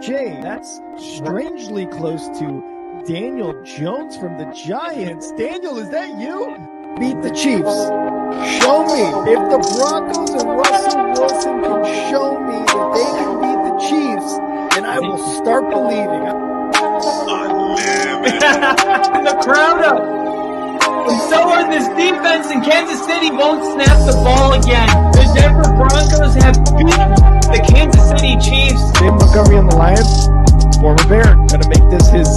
Jay, that's strangely close to Daniel Jones from the Giants. Daniel, is that you? Beat the Chiefs. Show me. If the Broncos and Russell Wilson can show me that they can beat the Chiefs, then I will start believing. The crowd up. And so are this defense, and Kansas City won't snap the ball again. The Denver Broncos have beaten the Kansas City Chiefs. David Montgomery on the Lions, former Bear, gonna make this his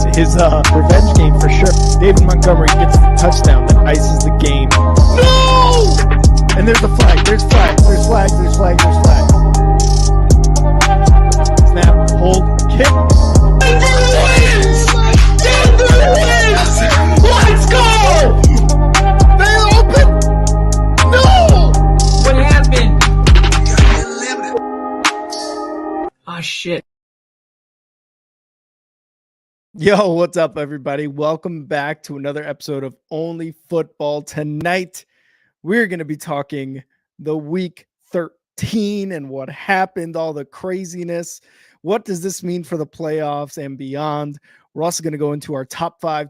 revenge game for sure. David Montgomery gets the touchdown that ices the game. No! And there's the flag. There's flags. There's flags. There's flags. There's flags. Snap. Hold. Kick. Denver wins! Denver wins! Let's go! They open. No! What happened? Oh shit. Yo, what's up, everybody? Welcome back to another episode of Only Football. Tonight, we're going to be talking the week 13 and what happened, all the craziness. What does this mean for the playoffs and beyond? We're also going to go into our top five,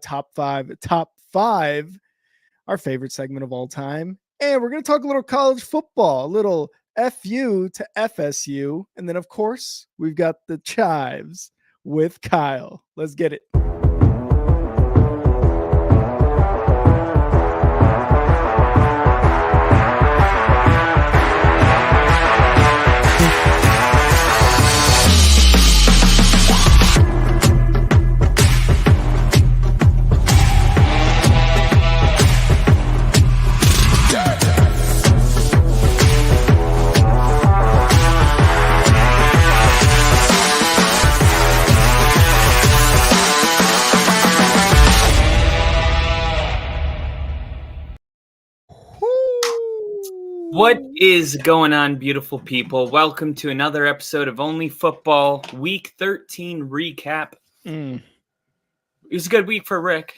our favorite segment of all time. And we're going to talk a little college football, a little FU to FSU. And then, of course, we've got the chives with Kyle. Let's get it. What is going on, beautiful people? Welcome to another episode of Only Football, Week 13 recap. It was a good week for Rick.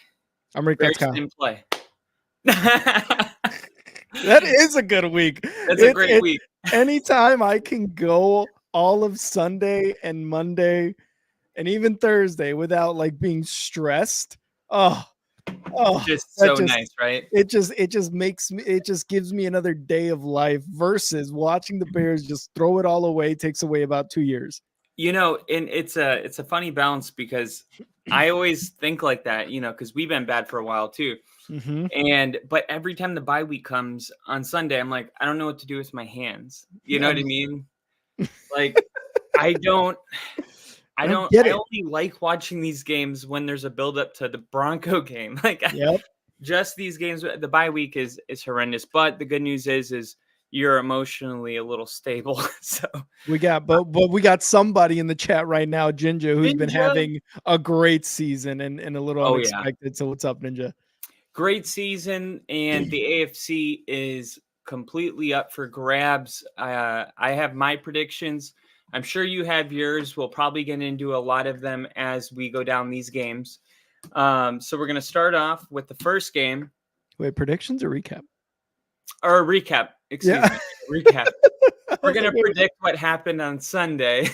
I'm Rick. That's Kyle. Didn't play. That is a good week. That's a great week. Anytime I can go all of Sunday and Monday and even Thursday without like being stressed. Just so nice, right? It just gives me another day of life versus watching the Bears just throw it all away. Takes away about 2 years. You know, and it's a funny balance because I always think like that, you know, because we've been bad for a while too. But every time the bye week comes on Sunday, I'm like, I don't know what to do with my hands. You know what I mean? Like, I only like watching these games when there's a build up to the Bronco game. Like, just these games, the bye week is horrendous. But the good news is you're emotionally a little stable. So we got somebody in the chat right now, Ninja, who's been having a great season and a little unexpected. Yeah. So what's up, Ninja? Great season, and the AFC is completely up for grabs. I have my predictions. I'm sure you have yours. We'll probably get into a lot of them as we go down these games. So we're going to start off with the first game. Wait, predictions or recap? Or recap, excuse me. Recap. We're going to predict what happened on Sunday.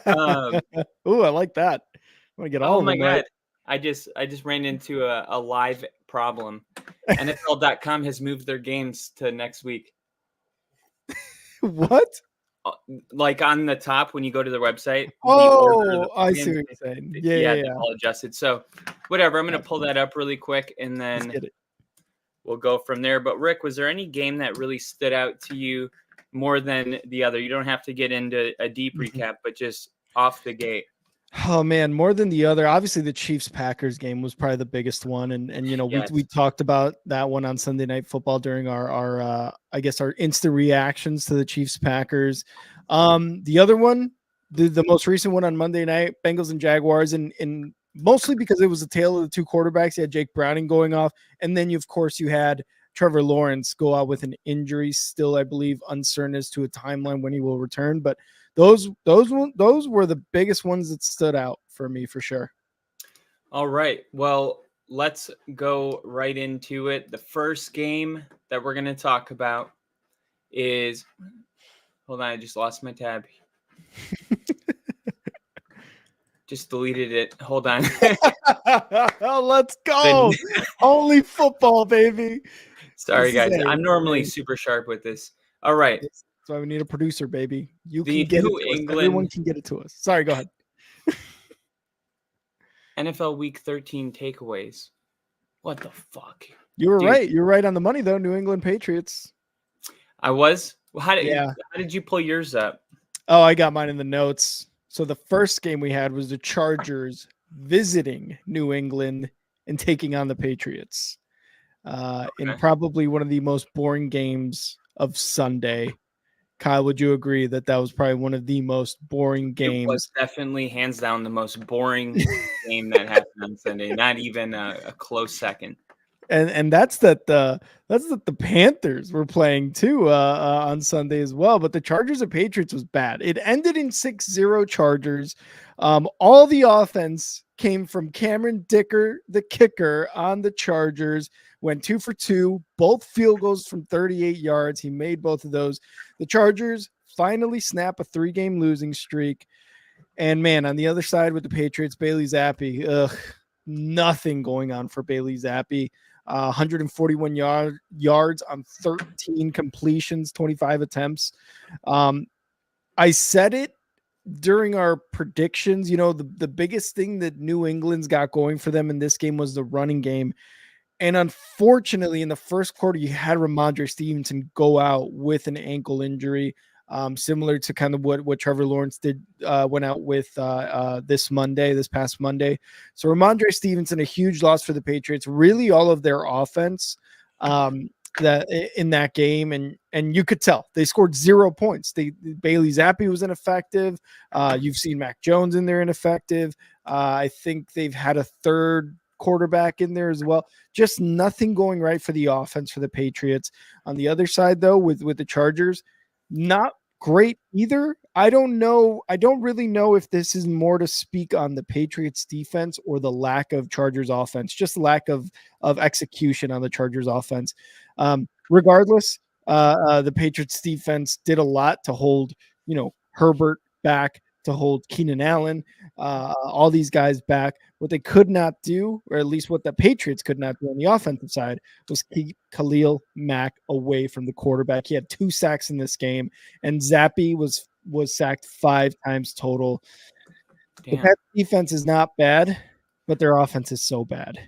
Ooh, I like that. I want to get all of them. Oh my God. Right. I just ran into a live problem. NFL.com has moved their games to next week. What? Like on the top when you go to the website. I see what you're saying. Yeah. They're all adjusted. So whatever, I'm going to pull that up really quick and then we'll go from there. But Rick, was there any game that really stood out to you more than the other? You don't have to get into a deep recap, but just off the gate. Oh man, more than the other. Obviously, the Chiefs-Packers game was probably the biggest one, and you know we talked about that one on Sunday Night Football during our instant reactions to the Chiefs-Packers. The other one, the most recent one on Monday night, Bengals and Jaguars, and mostly because it was a tale of the two quarterbacks. You had Jake Browning going off, and then you had Trevor Lawrence go out with an injury, still I believe uncertain as to a timeline when he will return, but. Those were the biggest ones that stood out for me for sure. All right. Well, let's go right into it. The first game that we're going to talk about is – hold on, I just lost my tab. just deleted it. Hold on. Let's go. Only football, baby. Sorry, This is guys. I'm normally super sharp with this. All right. That's why we need a producer, baby. You The can get New it to us. England Everyone can get it to us. Sorry, go ahead. NFL Week 13 takeaways. What the fuck? You were Dude. right. You're right on the money, though. New England Patriots. I was? How Yeah. did you pull yours up? Oh, I got mine in the notes. So the first game we had was the Chargers visiting New England and taking on the Patriots in probably one of the most boring games of Sunday. Kyle, would you agree that that was probably one of the most boring games? It was definitely hands down the most boring game that happened on Sunday. Not even a close second. And that's that the Panthers were playing too on Sunday as well. But the Chargers and Patriots was bad. It ended in 6-0 Chargers. All the offense came from Cameron Dicker, the kicker on the Chargers. Went 2 for 2, both field goals from 38 yards. He made both of those. The Chargers finally snap a 3-game losing streak. And man, on the other side with the Patriots, Bailey Zappi, nothing going on for Bailey Zappi. 141 yards on 13 completions, 25 attempts. I said it during our predictions. You know, the biggest thing that New England's got going for them in this game was the running game. And unfortunately, in the first quarter, you had Ramondre Stevenson go out with an ankle injury, similar to kind of what Trevor Lawrence did, went out with this past Monday. So Ramondre Stevenson, a huge loss for the Patriots. Really, all of their offense that in that game, and you could tell they scored 0 points. Bailey Zappi was ineffective. You've seen Mac Jones in there ineffective. I think they've had a third quarterback in there as well. Just nothing going right for the offense for the Patriots. On the other side, though, with the Chargers, not great either. I don't know. I don't really know if this is more to speak on the Patriots defense or the lack of Chargers offense, just lack of execution on the Chargers offense. Regardless, the Patriots defense did a lot to hold, Herbert back, to hold Keenan Allen, all these guys back. What they could not do, or at least what the Patriots could not do on the offensive side, was keep Khalil Mack away from the quarterback. He had 2 sacks in this game, and Zappi was sacked 5 times total. Damn. The Pats defense is not bad, but their offense is so bad.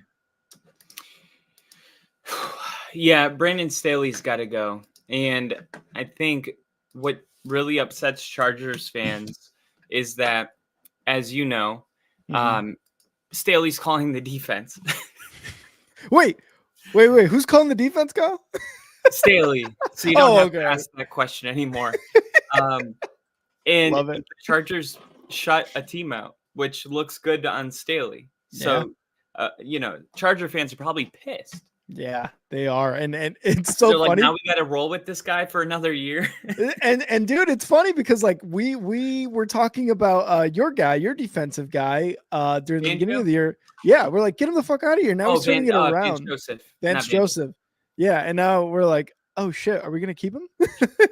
Yeah, Brandon Staley's got to go. And I think what really upsets Chargers fans is that, as you know, Staley's calling the defense. Wait. Who's calling the defense, Kyle? Staley. So you don't have to ask that question anymore. And the Chargers shut a team out, which looks good on Staley. So, Charger fans are probably pissed. Yeah, they are. And it's so funny. Like, now we got to roll with this guy for another year. and dude, it's funny because like we were talking about your defensive guy during the beginning of the year. Yeah, we're like, get him the fuck out of here. Now he's turning it around. Vance Joseph. Yeah, and now we're like, oh shit, are we gonna keep him?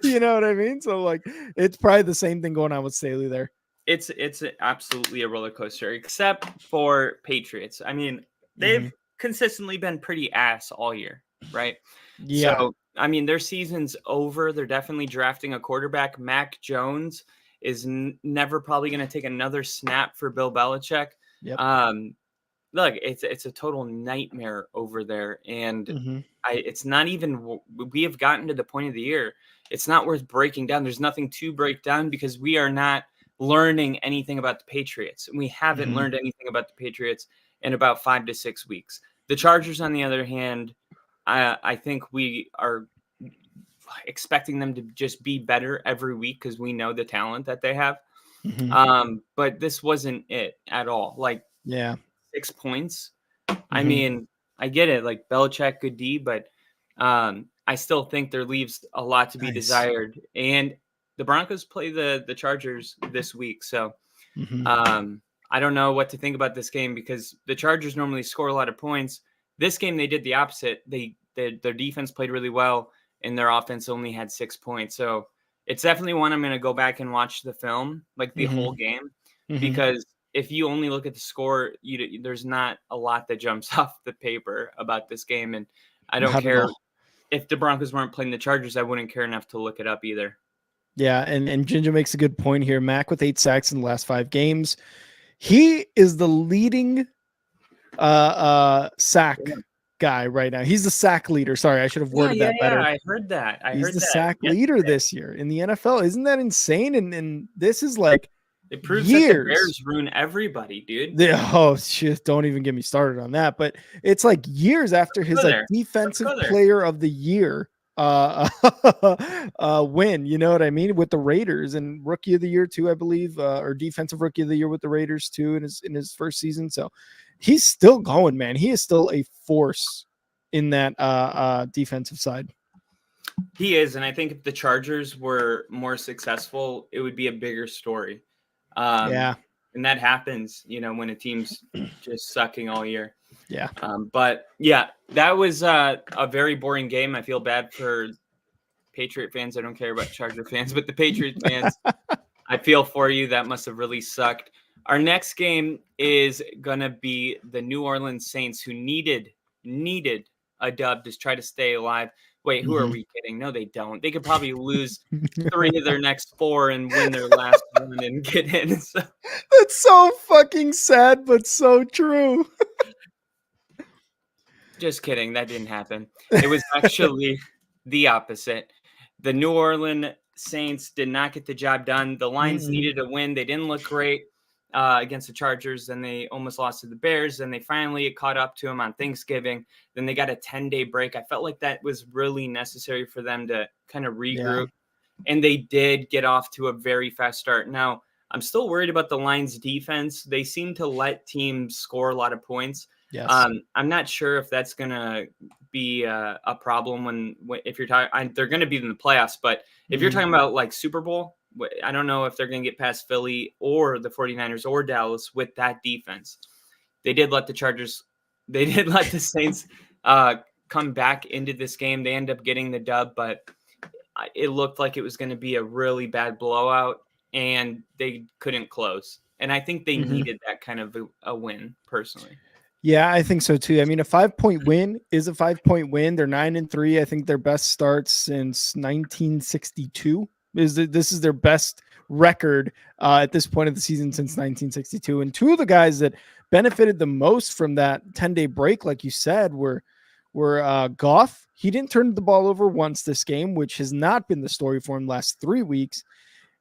You know what I mean? So like, it's probably the same thing going on with Staley there. It's absolutely a roller coaster, except for Patriots. I mean, they've consistently been pretty ass all year, right? Yeah. So, I mean, their season's over. They're definitely drafting a quarterback. Mac Jones is never probably going to take another snap for Bill Belichick. Yep. Look, it's a total nightmare over there, and it's not even. We have gotten to the point of the year. It's not worth breaking down. There's nothing to break down because we are not learning anything about the Patriots, and we haven't learned anything about the Patriots in about 5 to 6 weeks. The Chargers, on the other hand, I think we are expecting them to just be better every week because we know the talent that they have. But this wasn't it at all. Like, 6 points. I mean, I get it. Like, Belichick, good D, but I still think there leaves a lot to be desired. And the Broncos play the Chargers this week. So I don't know what to think about this game because the Chargers normally score a lot of points. This game, they did the opposite. Their defense played really well, and their offense only had 6 points. So it's definitely one I'm going to go back and watch the film, like the whole game, because if you only look at the score, there's not a lot that jumps off the paper about this game. And I don't care if the Broncos weren't playing the Chargers, I wouldn't care enough to look it up either. Yeah, and Ginger makes a good point here. Mac with 8 sacks in the last 5 games. He is the leading sack guy right now. He's the sack leader. Sorry, I should have worded that better. I heard that. He's the sack leader this year in the NFL. Isn't that insane? And this is like it proves that the Bears ruin everybody, dude. Oh shit! Don't even get me started on that. But it's like years after his defensive player of the year win. You know what I mean? With the Raiders, and rookie of the year too, I believe, or defensive rookie of the year with the Raiders too in his first season. So he's still going, man. He is still a force in that defensive side. He is, and I think if the Chargers were more successful, it would be a bigger story. And that happens, when a team's just sucking all year. Yeah. But yeah, that was a very boring game. I feel bad for Patriot fans. I don't care about Charger fans, but the Patriot fans, I feel for you. That must have really sucked. Our next game is going to be the New Orleans Saints, who needed a dub to try to stay alive. Wait, who are we kidding? No, they don't. They could probably lose 3 of their next 4 and win their last one and get in. So. That's so fucking sad, but so true. Just kidding. That didn't happen. It was actually the opposite. The New Orleans Saints did not get the job done. The Lions needed a win. They didn't look great against the Chargers. Then they almost lost to the Bears. Then they finally caught up to them on Thanksgiving. Then they got a 10-day break. I felt like that was really necessary for them to kind of regroup. Yeah. And they did get off to a very fast start. Now, I'm still worried about the Lions defense. They seem to let teams score a lot of points. Yes. I'm not sure if that's going to be a problem if you're talking, they're going to be in the playoffs, but if you're talking about like Super Bowl, I don't know if they're going to get past Philly or the 49ers or Dallas with that defense. They did let the Saints come back into this game. They end up getting the dub, but it looked like it was going to be a really bad blowout and they couldn't close. And I think they needed that kind of a win personally. Yeah, I think so too. I mean, a 5-point win is a 5-point win. They're 9-3. I think their best start since 1962 this is their best record at this point of the season since 1962. And 2 of the guys that benefited the most from that 10-day break, like you said, were Goff. He didn't turn the ball over once this game, which has not been the story for him the last 3 weeks.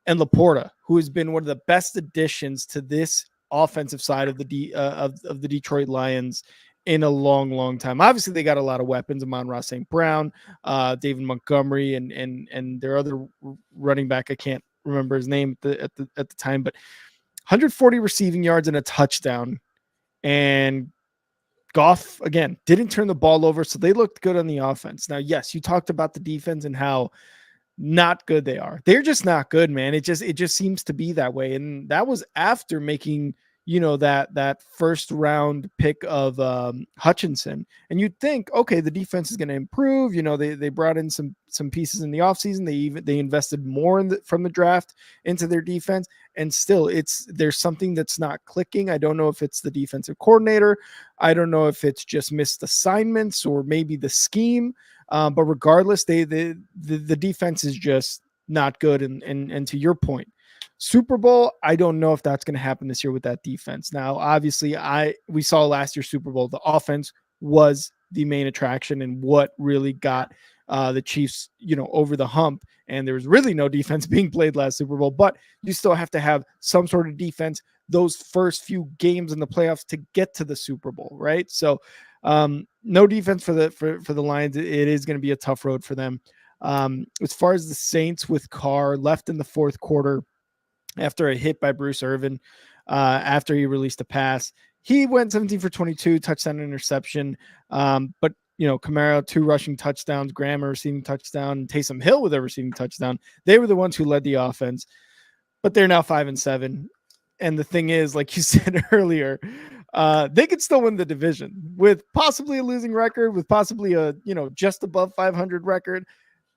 And Laporta, who has been one of the best additions to this offensive side of the Detroit Lions in a long time. Obviously, they got a lot of weapons: Amon-Ra St. Brown, David Montgomery, and their other running back. I can't remember his name at the time, but 140 receiving yards and a touchdown. And Goff again didn't turn the ball over, so they looked good on the offense. Now, yes, you talked about the defense and how not good they are. They're just not good, man. It just seems to be that way. And that was after making, that first round pick of Hutchinson. And you'd think, okay, the defense is going to improve. They brought in some pieces in the offseason. They invested more from the draft into their defense. And still there's something that's not clicking. I don't know if it's the defensive coordinator. I don't know if it's just missed assignments or maybe the scheme. But regardless, the defense is just not good. And to your point, Super Bowl, I don't know if that's going to happen this year with that defense. Now, obviously, we saw last year's Super Bowl. The offense was the main attraction and what really got the Chiefs, over the hump. And there was really no defense being played last Super Bowl. But you still have to have some sort of defense those first few games in the playoffs to get to the Super Bowl, right? So no defense for the Lions. It is going to be a tough road for them. As far as the Saints, with Carr left in the fourth quarter after a hit by Bruce Irvin, after he released a pass, he went 17 for 22, touchdown, interception. But Kamara, 2 rushing touchdowns, Graham a receiving touchdown, and Taysom Hill with a receiving touchdown. They were the ones who led the offense, but they're now 5-7. And the thing is, like you said earlier, they could still win the division with possibly a losing record, with possibly a, just above 500 record.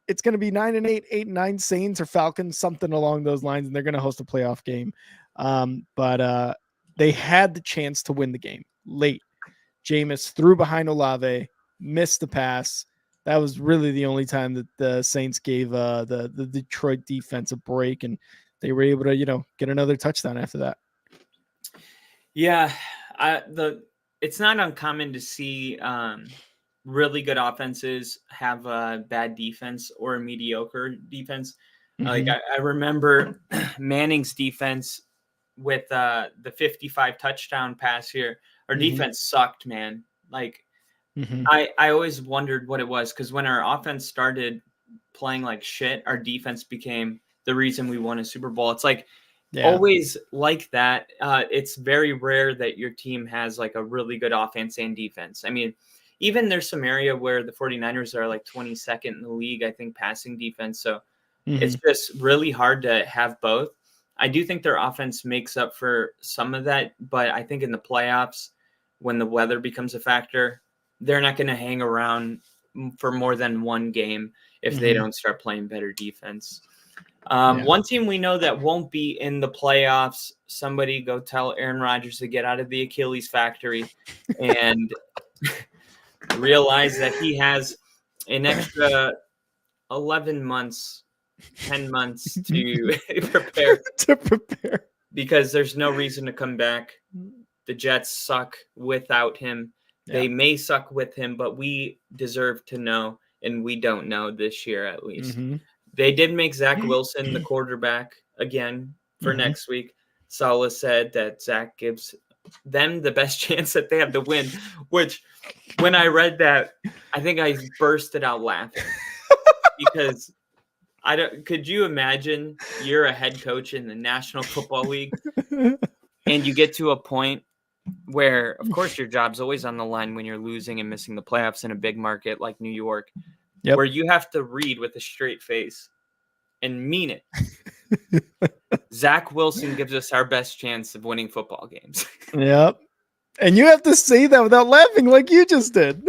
It's going to be 9-8, 8-9 Saints or Falcons, something along those lines, and they're going to host a playoff game. But They had the chance to win the game late. Jameis threw behind Olave, missed the pass. That was really the only time that the Saints gave the Detroit defense a break, and they were able to, get another touchdown after that. Yeah, it's not uncommon to see really good offenses have a bad defense or a mediocre defense. Mm-hmm. Like I remember Manning's defense with the 55 touchdown pass here. Our defense sucked, man. Like I always wondered what it was, because when our offense started playing like shit, our defense became the reason we won a Super Bowl. It's like always like that. It's very rare that your team has like a really good offense and defense. I mean, even there's some area where the 49ers are like 22nd in the league, I think, passing defense. So it's just really hard to have both. I do think their offense makes up for some of that, but I think in the playoffs, when the weather becomes a factor, they're not going to hang around for more than one game if they don't start playing better defense. One team we know that won't be in the playoffs, somebody go tell Aaron Rodgers to get out of the Achilles factory and realize that he has an extra 11 months, 10 months to prepare. Because there's no reason to come back. The Jets suck without him. They may suck with him, but we deserve to know, and we don't know this year at least. They did make Zach Wilson the quarterback again for next week. Saleh said that Zach gives them the best chance that they have to win, which when I read that, I think I bursted out laughing because could you imagine you're a head coach in the National Football League and you get to a point where, of course, your job's always on the line when you're losing and missing the playoffs in a big market like New York, where you have to read with a straight face and mean it. Zach Wilson gives us our best chance of winning football games. Yep. And you have to say that without laughing like you just did.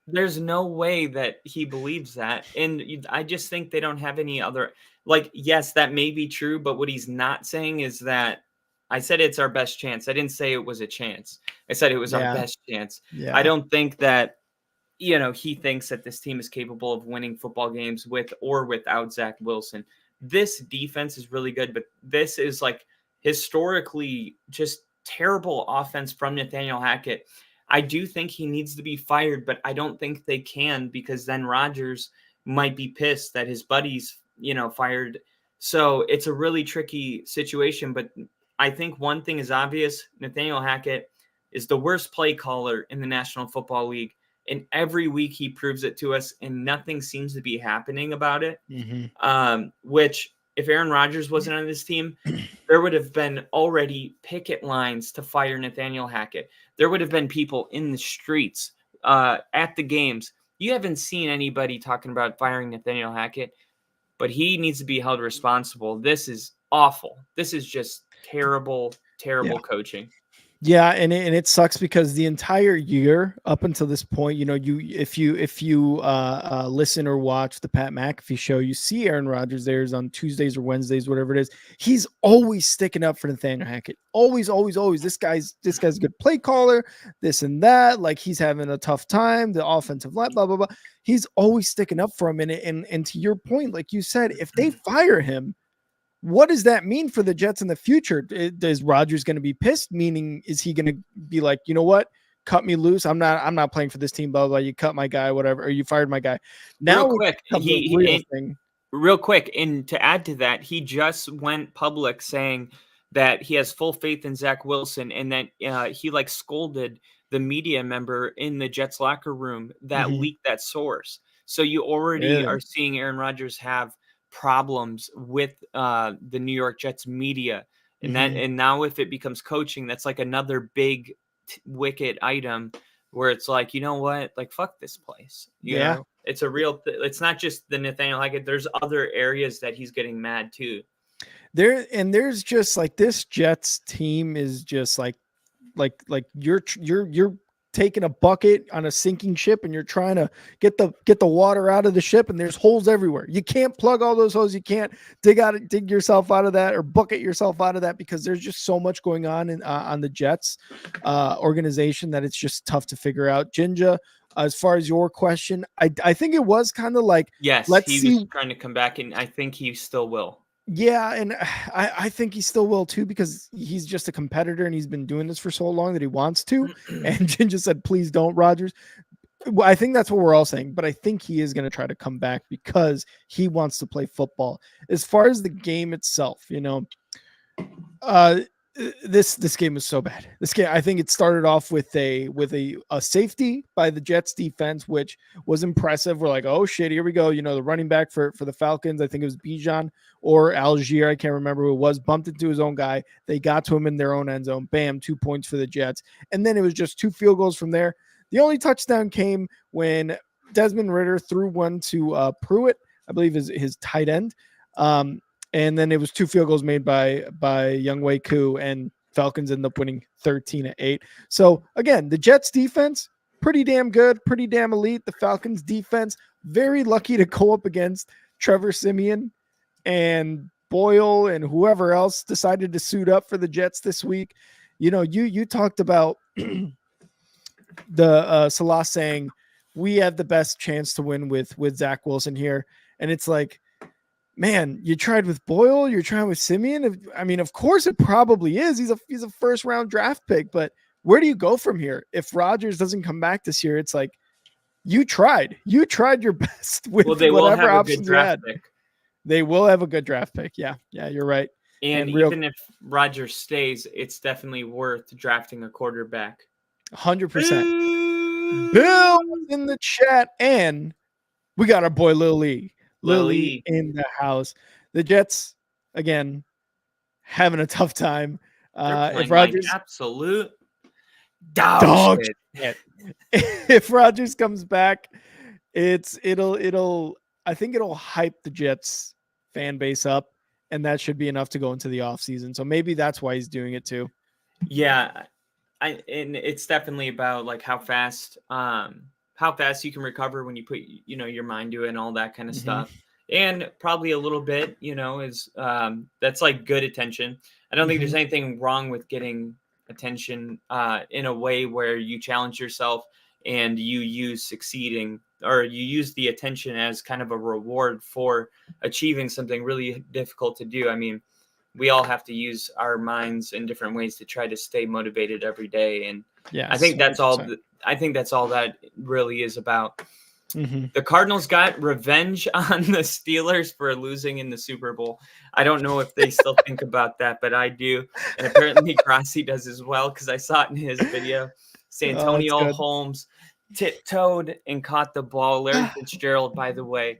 There's no way that he believes that. And I just think they don't have any other, like, yes, that may be true, but what he's not saying is that I said it's our best chance. I didn't say it was a chance. I said it was our best chance. I don't think that, he thinks that this team is capable of winning football games with or without Zach Wilson. This defense is really good, but this is like historically just terrible offense from Nathaniel Hackett. I do think he needs to be fired, but I don't think they can, because then Rodgers might be pissed that his buddies, fired. So it's a really tricky situation, but I think one thing is obvious. Nathaniel Hackett is the worst play caller in the National Football League. And every week he proves it to us, and nothing seems to be happening about it. Which, if Aaron Rodgers wasn't on this team, there would have been already picket lines to fire Nathaniel Hackett. There would have been people in the streets at the games. You haven't seen anybody talking about firing Nathaniel Hackett, but he needs to be held responsible. This is awful. This is just terrible coaching. Yeah, and it sucks because the entire year up until this point, if you listen or watch the Pat McAfee show, you see Aaron Rodgers there's on Tuesdays or Wednesdays, whatever it is. He's always sticking up for Nathaniel Hackett. Always, always, always. This guy's a good play caller, this and that. Like, he's having a tough time, the offensive line, blah, blah, blah. He's always sticking up for him. And to your point, like you said, if they fire him, what does that mean for the Jets in the future? Is Rodgers going to be pissed? Meaning, is he going to be like, you know what? Cut me loose. I'm not playing for this team, blah, blah. You cut my guy, whatever, or you fired my guy. Now, real quick. And to add to that, he just went public saying that he has full faith in Zach Wilson, and that he scolded the media member in the Jets locker room that leaked that source. So you already are seeing Aaron Rodgers have problems with the New York Jets media, and now if it becomes coaching, that's like another big wicket item where it's like, you know what, like, fuck this place. You know? It's a real it's not just the Nathaniel Hackett. There's other areas that he's getting mad too. There's just like, this Jets team is just like you're taking a bucket on a sinking ship and you're trying to get the water out of the ship and there's holes everywhere. You can't plug all those holes. You can't dig yourself out of that or bucket yourself out of that because there's just so much going on on the Jets organization that it's just tough to figure out. Jinja, as far as your question, I think it was kind of like, yes, he was trying to come back, and I think he still will. Yeah, and I think he still will too, because he's just a competitor and he's been doing this for so long that he wants to. And Jinja said, please don't, Rodgers. Well, I think that's what we're all saying, but I think he is going to try to come back because he wants to play football. As far as the game itself, this game was so bad. This game, I think it started off with a safety by the Jets defense, which was impressive. We're like, oh shit, here we go. The running back for the Falcons, I think it was Bijan or Algier, I can't remember who it was, bumped into his own guy. They got to him in their own end zone. Bam, 2 points for the Jets. And then it was just 2 field goals from there. The only touchdown came when Desmond Ridder threw one to Pruitt, I believe is his tight end. And then it was 2 field goals made by Younghoe Koo, and Falcons end up winning 13-8. So again, the Jets defense, pretty damn good, pretty damn elite. The Falcons defense, very lucky to go up against Trevor Siemian and Boyle and whoever else decided to suit up for the Jets this week. You talked about the Salah saying we have the best chance to win with Zach Wilson here. And it's like, man, you tried with Boyle, you're trying with Siemian. I mean, of course it probably is. He's a first round draft pick, but where do you go from here? If Rodgers doesn't come back this year, it's like you tried your best with whatever options you had. They will have a good draft pick. Yeah, you're right. And even if Rodgers stays, it's definitely worth drafting a quarterback. 100%. Bill in the chat, and we got our boy Lily in the house. The Jets, again, having a tough time. If Rodgers, absolute dog shit. If Rodgers comes back, it'll I think it'll hype the Jets fan base up, and that should be enough to go into the offseason. So maybe that's why he's doing it too. Yeah, and it's definitely about like how fast you can recover when you put your mind to it and all that kind of stuff. And probably a little bit, is that's like good attention. I don't think there's anything wrong with getting attention in a way where you challenge yourself and you use succeeding, or you use the attention as kind of a reward for achieving something really difficult to do. I mean, we all have to use our minds in different ways to try to stay motivated every day. And yeah, I think that's 100%. I think that's all that really is about. The Cardinals got revenge on the Steelers for losing in the Super Bowl. I don't know if they still think about that, but I do. And apparently Grassi does as well, because I saw it in his video. Santonio Holmes tiptoed and caught the ball. Larry Fitzgerald, by the way,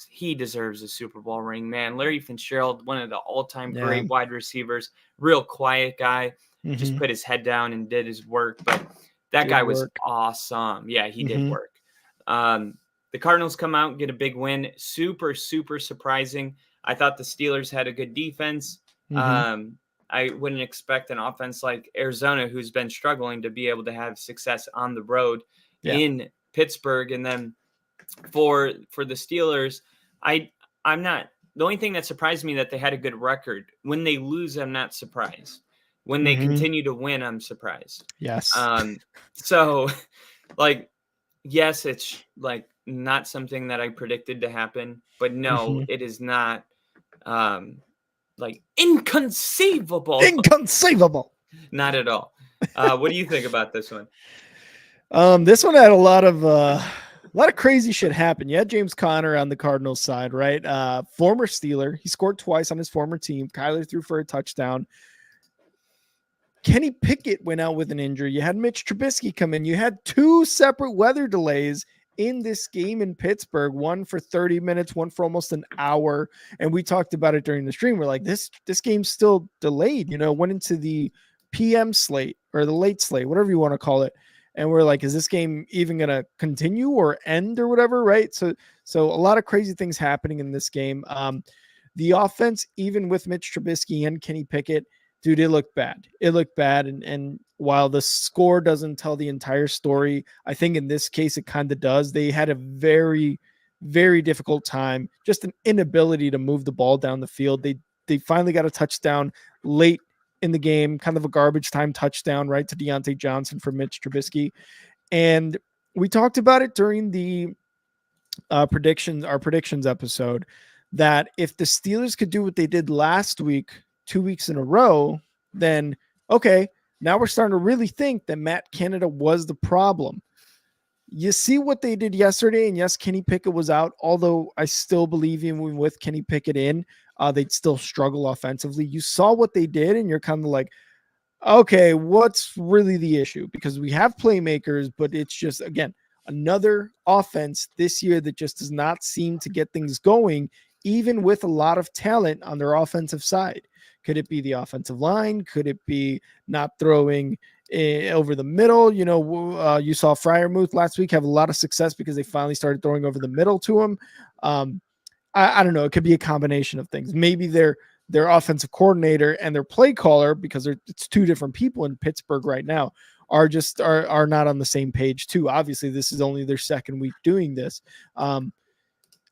he deserves a Super Bowl ring, man. Larry Fitzgerald, one of the all-time great wide receivers, real quiet guy, just put his head down and did his work. But that guy was awesome. Yeah, he did work. The Cardinals come out and get a big win. Super, super surprising. I thought the Steelers had a good defense. I wouldn't expect an offense like Arizona, who's been struggling, to be able to have success on the road in Pittsburgh. And then for the Steelers, I'm not. The only thing that surprised me that they had a good record. When they lose, I'm not surprised. When they continue to win, I'm surprised. Yes. So, like, yes, it's like not something that I predicted to happen, but no, it is not like inconceivable. Inconceivable. Not at all. What do you think about this one? This one had a lot of crazy shit happen. You had James Conner on the Cardinals side, right? Former Steeler. He scored twice on his former team. Kyler threw for a touchdown. Kenny Pickett went out with an injury. You had Mitch Trubisky come in. You had 2 separate weather delays in this game in Pittsburgh, one for 30 minutes, one for almost an hour. And we talked about it during the stream. We're like, this game's still delayed, went into the PM slate or the late slate, whatever you want to call it. And we're like, is this game even going to continue or end or whatever? Right. So a lot of crazy things happening in this game. The offense, even with Mitch Trubisky and Kenny Pickett, dude, it looked bad. It looked bad. And while the score doesn't tell the entire story, I think in this case it kind of does. They had a very, very difficult time, just an inability to move the ball down the field. They finally got a touchdown late in the game, kind of a garbage time touchdown, right, to Deontay Johnson for Mitch Trubisky. And we talked about it during the our predictions episode, that if the Steelers could do what they did last week, 2 weeks in a row, then okay, now we're starting to really think that Matt Canada was the problem. You see what they did yesterday, and yes, Kenny Pickett was out, although I still believe even with Kenny Pickett in, they'd still struggle offensively. You saw what they did, and you're kind of like, okay, what's really the issue? Because we have playmakers, but it's just, again, another offense this year that just does not seem to get things going, even with a lot of talent on their offensive side. Could it be the offensive line? Could it be not throwing over the middle? You saw Freiermuth last week have a lot of success because they finally started throwing over the middle to him. I don't know. It could be a combination of things. Maybe their offensive coordinator and their play caller, because it's two different people in Pittsburgh right now, are not on the same page too. Obviously, this is only their second week doing this.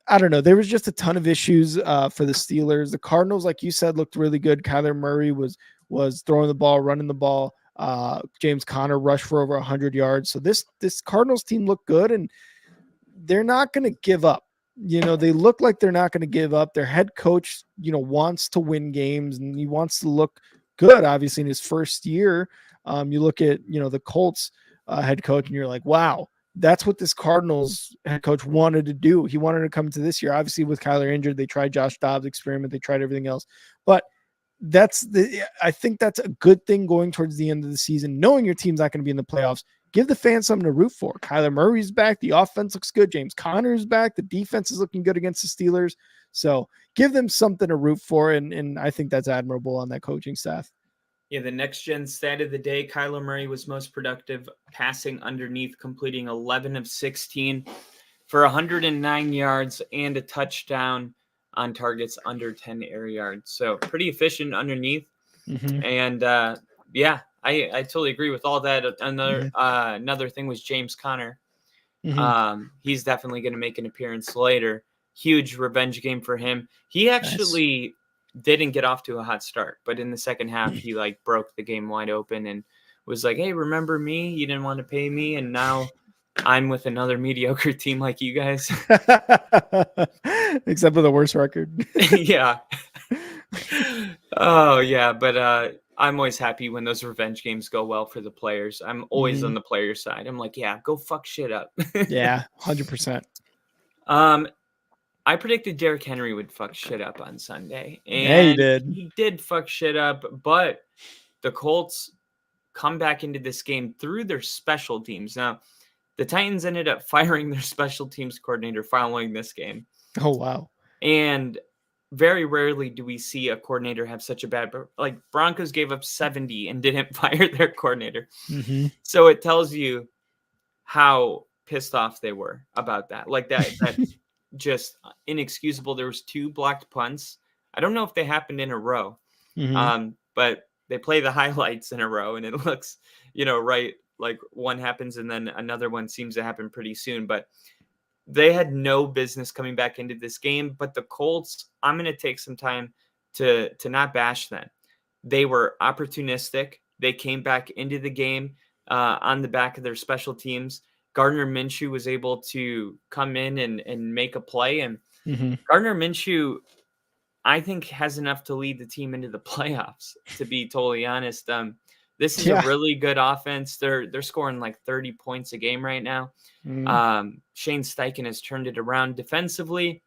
I don't know. There was just a ton of issues for the Steelers. The Cardinals, like you said, looked really good. Kyler Murray was throwing the ball, running the ball. James Conner rushed for over 100 yards. So this Cardinals team looked good, and they're not going to give up. They look like they're not going to give up. Their head coach, wants to win games, and he wants to look good, obviously, in his first year. You look at, the Colts head coach, and you're like, wow, that's what this Cardinals head coach wanted to do. He wanted to come to this year. Obviously, with Kyler injured, they tried Josh Dobbs experiment. They tried everything else. But I think that's a good thing going towards the end of the season, knowing your team's not going to be in the playoffs. Give the fans something to root for. Kyler Murray's back. The offense looks good. James Conner's back. The defense is looking good against the Steelers. So give them something to root for, and I think that's admirable on that coaching staff. Yeah, the next gen stat of the day, Kyler Murray was most productive passing underneath, completing 11 of 16 for 109 yards and a touchdown on targets under 10 air yards. So pretty efficient underneath. Mm-hmm. And yeah, I totally agree with all that. Another thing was James Conner. Mm-hmm. He's definitely going to make an appearance later. Huge revenge game for him. He actually didn't get off to a hot start, but in the second half, he broke the game wide open and was like, "Hey, remember me? You didn't want to pay me, and now I'm with another mediocre team like you guys." Except for the worst record. Yeah. Oh yeah, but I'm always happy when those revenge games go well for the players. I'm always on the player side. I'm like, yeah, go fuck shit up. Yeah, 100%. I predicted Derrick Henry would fuck shit up on Sunday. And yeah, he did. He did fuck shit up, but the Colts come back into this game through their special teams. Now, the Titans ended up firing their special teams coordinator following this game. Oh, wow. And very rarely do we see a coordinator have such a bad, Broncos gave up 70 and didn't fire their coordinator. Mm-hmm. So it tells you how pissed off they were about that. That just inexcusable. There was 2 blocked punts. I don't know if they happened in a row, but they play the highlights in a row, and it looks, right, like one happens and then another one seems to happen pretty soon. But they had no business coming back into this game. But the Colts, I'm going to take some time to not bash them. They were opportunistic. They came back into the game on the back of their special teams. Gardner Minshew was able to come in and make a play. And Gardner Minshew, I think, has enough to lead the team into the playoffs, to be totally honest. This is a really good offense. They're scoring 30 points a game right now. Shane Steichen has turned it around defensively.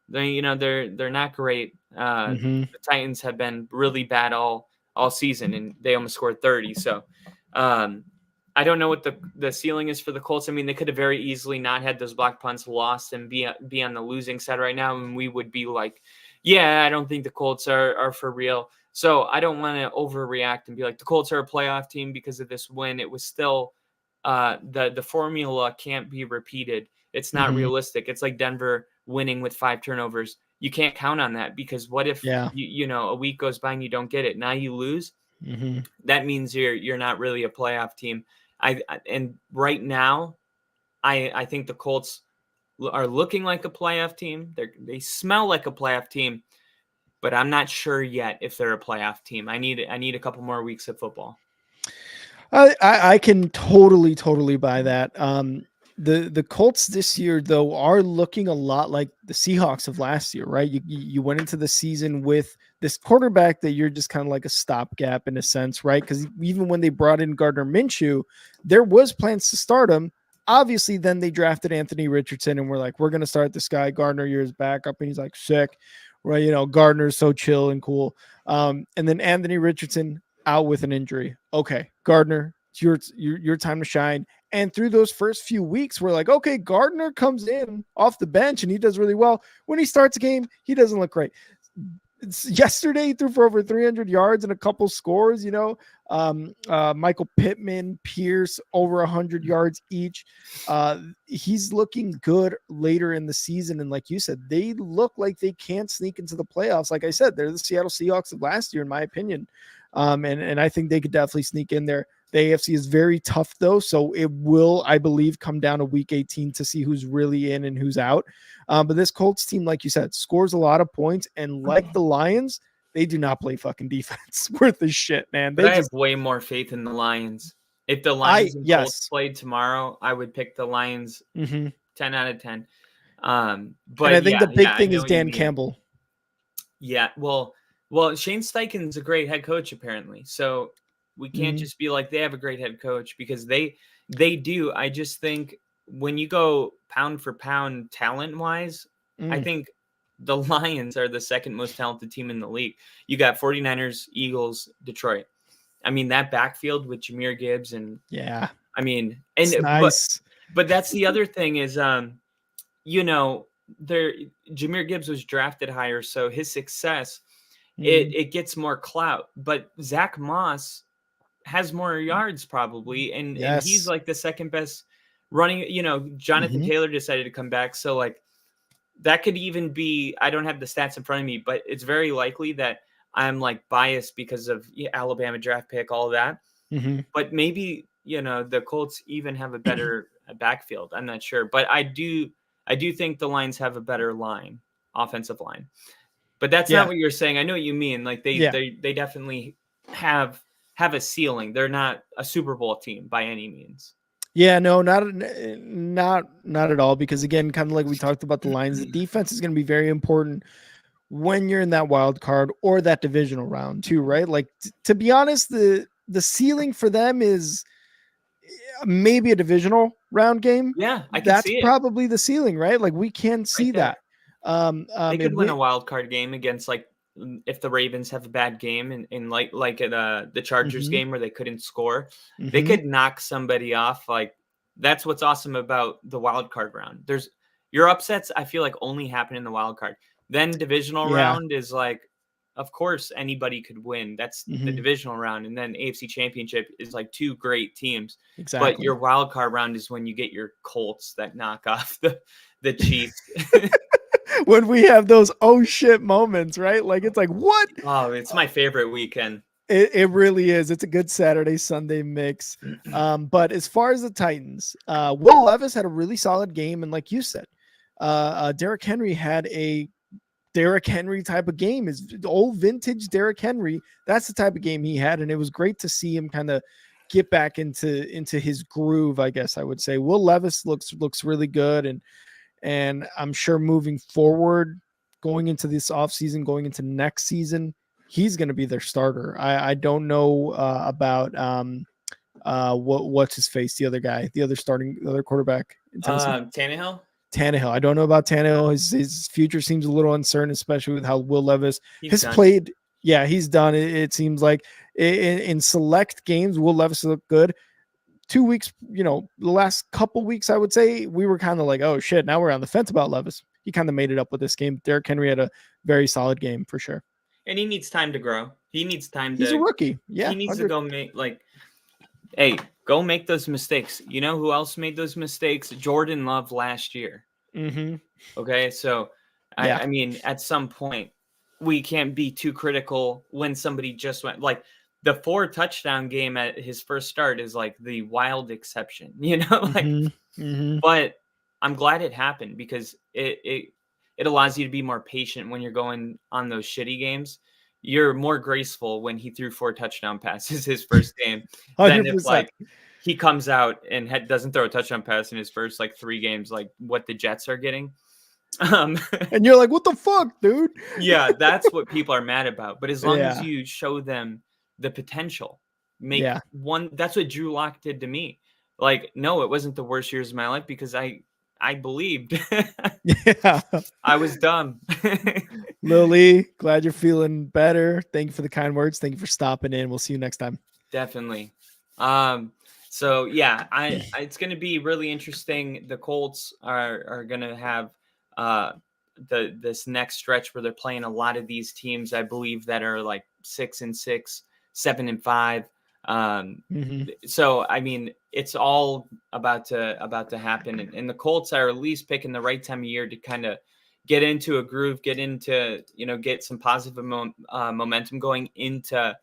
They're not great. The Titans have been really bad all season, and they almost scored 30. So I don't know what the ceiling is for the Colts. I mean, they could have very easily not had those block punts, lost, and be on the losing side right now, and we would be like, yeah, I don't think the Colts are for real. So I don't want to overreact and be like, the Colts are a playoff team because of this win. It was still the formula can't be repeated. It's not realistic. It's like Denver winning with 5 turnovers. You can't count on that, because what if a week goes by and you don't get it? Now you lose. that means you're not really a playoff team. And right now, I think the Colts are looking like a playoff team. They smell like a playoff team, but I'm not sure yet if they're a playoff team. I need a couple more weeks of football. I can totally buy that. The Colts this year though are looking a lot like the Seahawks of last year, right? You went into the season with this quarterback that you're just kind of like a stopgap in a sense, right? Because even when they brought in Gardner Minshew, there was plans to start him. Obviously, then they drafted Anthony Richardson, and we're like, we're gonna start this guy. Gardner years backup, and he's like sick, right? You know, Gardner's so chill and cool. And then Anthony Richardson out with an injury. Okay, Gardner, it's your time to shine. And through those first few weeks, we're like, okay, Gardner comes in off the bench and he does really well. When he starts a game, he doesn't look great. Yesterday, he threw for over 300 yards and a couple scores, you know. Michael Pittman, Pierce, over 100 yards each. He's looking good later in the season. And like you said, they look like they can't sneak into the playoffs. Like I said, they're the Seattle Seahawks of last year, in my opinion. And I think they could definitely sneak in there. The AFC is very tough, though, so it will, I believe, come down to Week 18 to see who's really in and who's out. But this Colts team, like you said, scores a lot of points, and like the Lions, they do not play fucking defense worth a shit, man. I have way more faith in the Lions. If the Lions and Colts played tomorrow, I would pick the Lions 10 out of 10. But and I think the big thing is Dan Campbell. Yeah, well, Shane Steichen's a great head coach, apparently. So we can't just be like, they have a great head coach, because they do. I just think when you go pound for pound talent-wise, I think the Lions are the second most talented team in the league. You got 49ers, Eagles, Detroit. I mean, that backfield with Jahmyr Gibbs and I mean, and nice. But that's the other thing is, you know, Jahmyr Gibbs was drafted higher, so his success it gets more clout. But Zach Moss has more yards probably, and he's like the second best running. You know, Jonathan Taylor decided to come back, so like that could even be. I don't have the stats in front of me, but it's very likely that I'm like biased because of Alabama draft pick, all of that. But maybe, you know, the Colts even have a better backfield. I'm not sure, but I do think the Lions have a better offensive line. But that's not what you're saying. I know what you mean. Like they definitely have a ceiling. They're not a Super Bowl team by any means. Yeah, no, not at all. Because again, kind of like we talked about the Lions, the defense is going to be very important when you're in that wild card or that divisional round too, right? Like to be honest, the ceiling for them is maybe a divisional round game. Yeah, that's probably the ceiling, right? Like we can see that. They could win a wild card game against, like, if the Ravens have a bad game and like at the Chargers game where they couldn't score, they could knock somebody off. Like that's what's awesome about the wild card round. Your upsets, I feel like, only happen in the wild card. Then divisional round is like, of course anybody could win. That's the divisional round, and then AFC Championship is like two great teams. Exactly. But your wild card round is when you get your Colts that knock off the Chiefs. When we have those oh shit moments, right? Like it's like, what? Oh, it's my favorite weekend. It really is. It's a good Saturday Sunday mix. But as far as the Titans, Will Levis had a really solid game, and like you said, Derrick Henry had a Derrick Henry type of game. Is old vintage Derrick Henry. That's the type of game he had, and it was great to see him kind of get back into his groove, I guess I would say. Will Levis looks really good, and I'm sure moving forward, going into this offseason, going into next season, he's going to be their starter. I don't know about what's his face, the other guy, the other quarterback in Tennessee. Tannehill. I don't know about Tannehill. His future seems a little uncertain, especially with how Will Levis has played. Yeah, he's done. It seems like in select games, Will Levis looked good. 2 weeks, you know, the last couple weeks, I would say we were kind of like, oh shit, now we're on the fence about Levis. He kind of made it up with this game. Derrick Henry had a very solid game for sure. And he needs time to grow. He needs time He's a rookie. Yeah. He needs to go go make those mistakes. You know who else made those mistakes? Jordan Love last year. Okay. So I mean, at some point we can't be too critical when somebody just went like the 4 touchdown game at his first start is like the wild exception, like, but I'm glad it happened because it allows you to be more patient when you're going on those shitty games. You're more graceful when he threw 4 touchdown passes his first game than if 100%. like he comes out and doesn't throw a touchdown pass in his first like 3 games, like what the Jets are getting. And you're like, what the fuck, dude? Yeah, that's what people are mad about. But as long as Yeah. you show them the potential, Yeah. that's what Drew Lock did to me. Like, no, it wasn't the worst years of my life because I believed. Yeah. I was dumb. Lily, glad you're feeling better. Thank you for the kind words. Thank you for stopping in. We'll see you next time. Definitely. So yeah, it's going to be really interesting. The Colts are going to have this next stretch where they're playing a lot of these teams, I believe, that are like 6-6, 7-5. So I mean, it's all about to happen, and the Colts are at least picking the right time of year to kind of get into a groove, get into get some positive momentum going into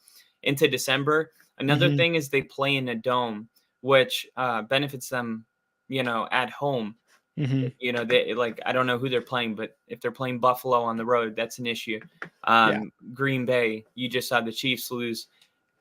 December. Another thing is they play in a dome, which benefits them, at home. They like, I don't know who they're playing, but if they're playing Buffalo on the road, that's an issue. Green Bay, you just saw the Chiefs lose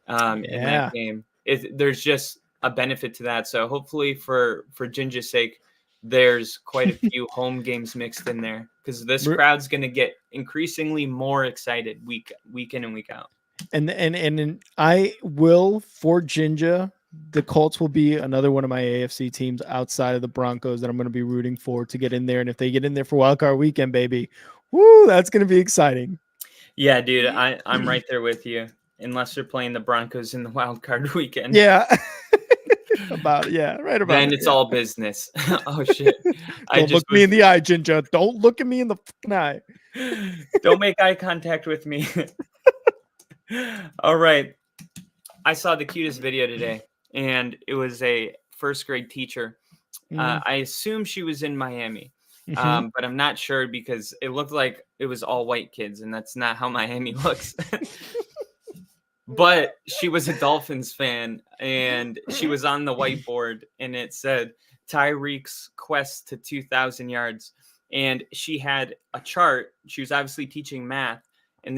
in that game. There's just a benefit to that. So hopefully for Ginger's sake, there's quite a few home games mixed in there because this crowd's going to get increasingly more excited week in and week out. And I will, for Ginger, the Colts will be another one of my AFC teams outside of the Broncos that I'm going to be rooting for to get in there. And if they get in there for wildcard weekend, baby, woo, that's going to be exciting. Yeah, dude, I'm right there with you. Unless they're playing the Broncos in the wildcard weekend. Yeah. Right about then it's all business. Oh shit. Don't look me in the eye, Ginger. Don't look at me in the eye. Don't make eye contact with me. All right. I saw the cutest video today, and it was a first grade teacher. I assume she was in Miami, but I'm not sure because it looked like it was all white kids, and that's not how Miami looks. But she was a Dolphins fan, and she was on the whiteboard, and it said Tyreek's quest to 2,000 yards. And she had a chart. She was obviously teaching math, and